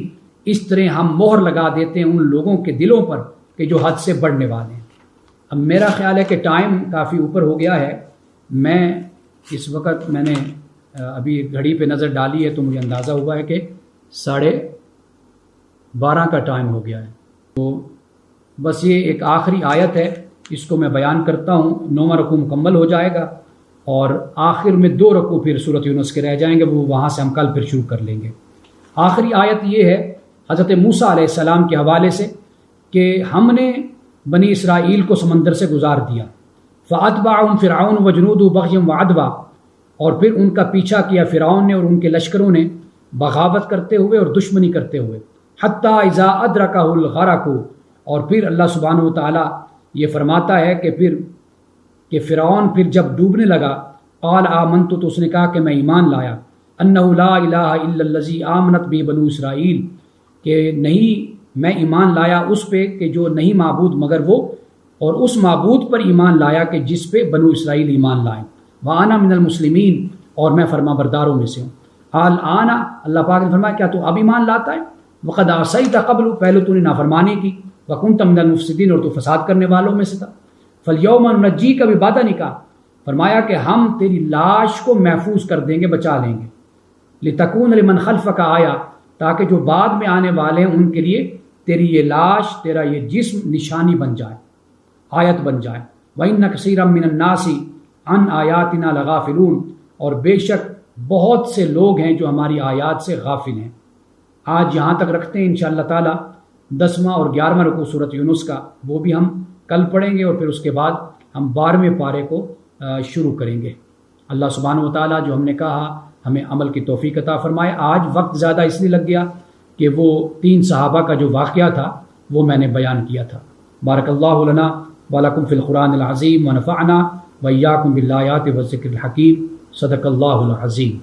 اس طرح ہم مہر لگا دیتے ہیں ان لوگوں کے دلوں پر کہ جو حد سے بڑھنے والے ہیں۔ اب میرا خیال ہے کہ ٹائم کافی اوپر ہو گیا ہے، میں اس وقت میں نے ابھی گھڑی پہ نظر ڈالی ہے تو مجھے اندازہ ہوا ہے کہ 12:30 کا ٹائم ہو گیا ہے۔ تو بس یہ ایک آخری آیت ہے، اس کو میں بیان کرتا ہوں، 9واں رکوع مکمل ہو جائے گا، اور آخر میں 2 رکوع پھر سورۃ یونس کے رہ جائیں گے، وہ وہاں سے ہم کل پھر شروع کر لیں گے۔ آخری آیت یہ ہے حضرت موسیٰ علیہ السلام کے حوالے سے کہ ہم نے بنی اسرائیل کو سمندر سے گزار دیا، فَأَتْبَعَهُمْ فِرْعَوْنُ وَجُنُودُهُ بَغْيًا وَعَدْوًا، اور پھر ان کا پیچھا کیا فرعون نے اور ان کے لشکروں نے بغاوت کرتے ہوئے اور دشمنی کرتے ہوئے، حَتَّى إِذَا أَدْرَكَهُ الْغَرَقُ، اور پھر اللہ سبحانہ و تعالیٰ یہ فرماتا ہے کہ فرعون پھر جب ڈوبنے لگا، قال آمنت، تو اس نے کہا کہ میں ایمان لایا، انہ لا الہ الا الذی آمنت بہ بنو اسرائیل، کہ نہیں، میں ایمان لایا اس پہ کہ جو نہیں معبود مگر وہ، اور اس معبود پر ایمان لایا کہ جس پہ بنو اسرائیل ایمان لائیں، وَأَنَا مِنَ الْمُسْلِمِينَ، اور میں فرما برداروں میں سے ہوں۔ الآن، اللہ پاک نے فرمایا کیا تو اب ایمان لاتا ہے؟ وَقَدْ عَصَيْتَ قَبْلُ، پہلے تو نے نافرمانی کی، وَكُنْتَ مِنَ الْمُفْسِدِينَ، اور تو فساد کرنے والوں میں سے تھا۔ فَالْيَوْمَ نُنَجِّيكَ بِبَدَنِكَ، فرمایا کہ ہم تیری لاش کو محفوظ کر دیں گے، بچا لیں گے، لِتَكُونَ لِمَنْ خَلْفَكَ آیَةً، تاکہ جو بعد میں آنے والے ہیں ان کے لیے تیری یہ لاش، تیرا یہ جسم نشانی بن جائے، آیت بن جائے۔ وَإِنَّ كَثِيرًا مِّنَ النَّاسِ عَنْ آیَاتِنَا لَغَافِلُونَ، اور بے شک بہت سے لوگ ہیں جو ہماری آیات سے غافل ہیں۔ آج یہاں تک رکھتے ہیں انشاءاللہ تعالی 10واں اور 11واں رکوع سورۃ یونس کا، وہ بھی ہم کل پڑھیں گے، اور پھر اس کے بعد ہم 12ویں پارے کو شروع کریں گے۔ اللہ سبحانہ و تعالیٰ جو ہم نے کہا ہمیں عمل کی توفیق عطا فرمائے۔ آج وقت زیادہ اس لیے لگ گیا کہ وہ 3 صحابہ کا جو واقعہ تھا وہ میں نے بیان کیا تھا۔ بارک اللہ لنا ولکم فی القرآن العظیم ونفعنا وإیاکم بالآیات والذکر الحکیم۔ صدق اللہ العظیم۔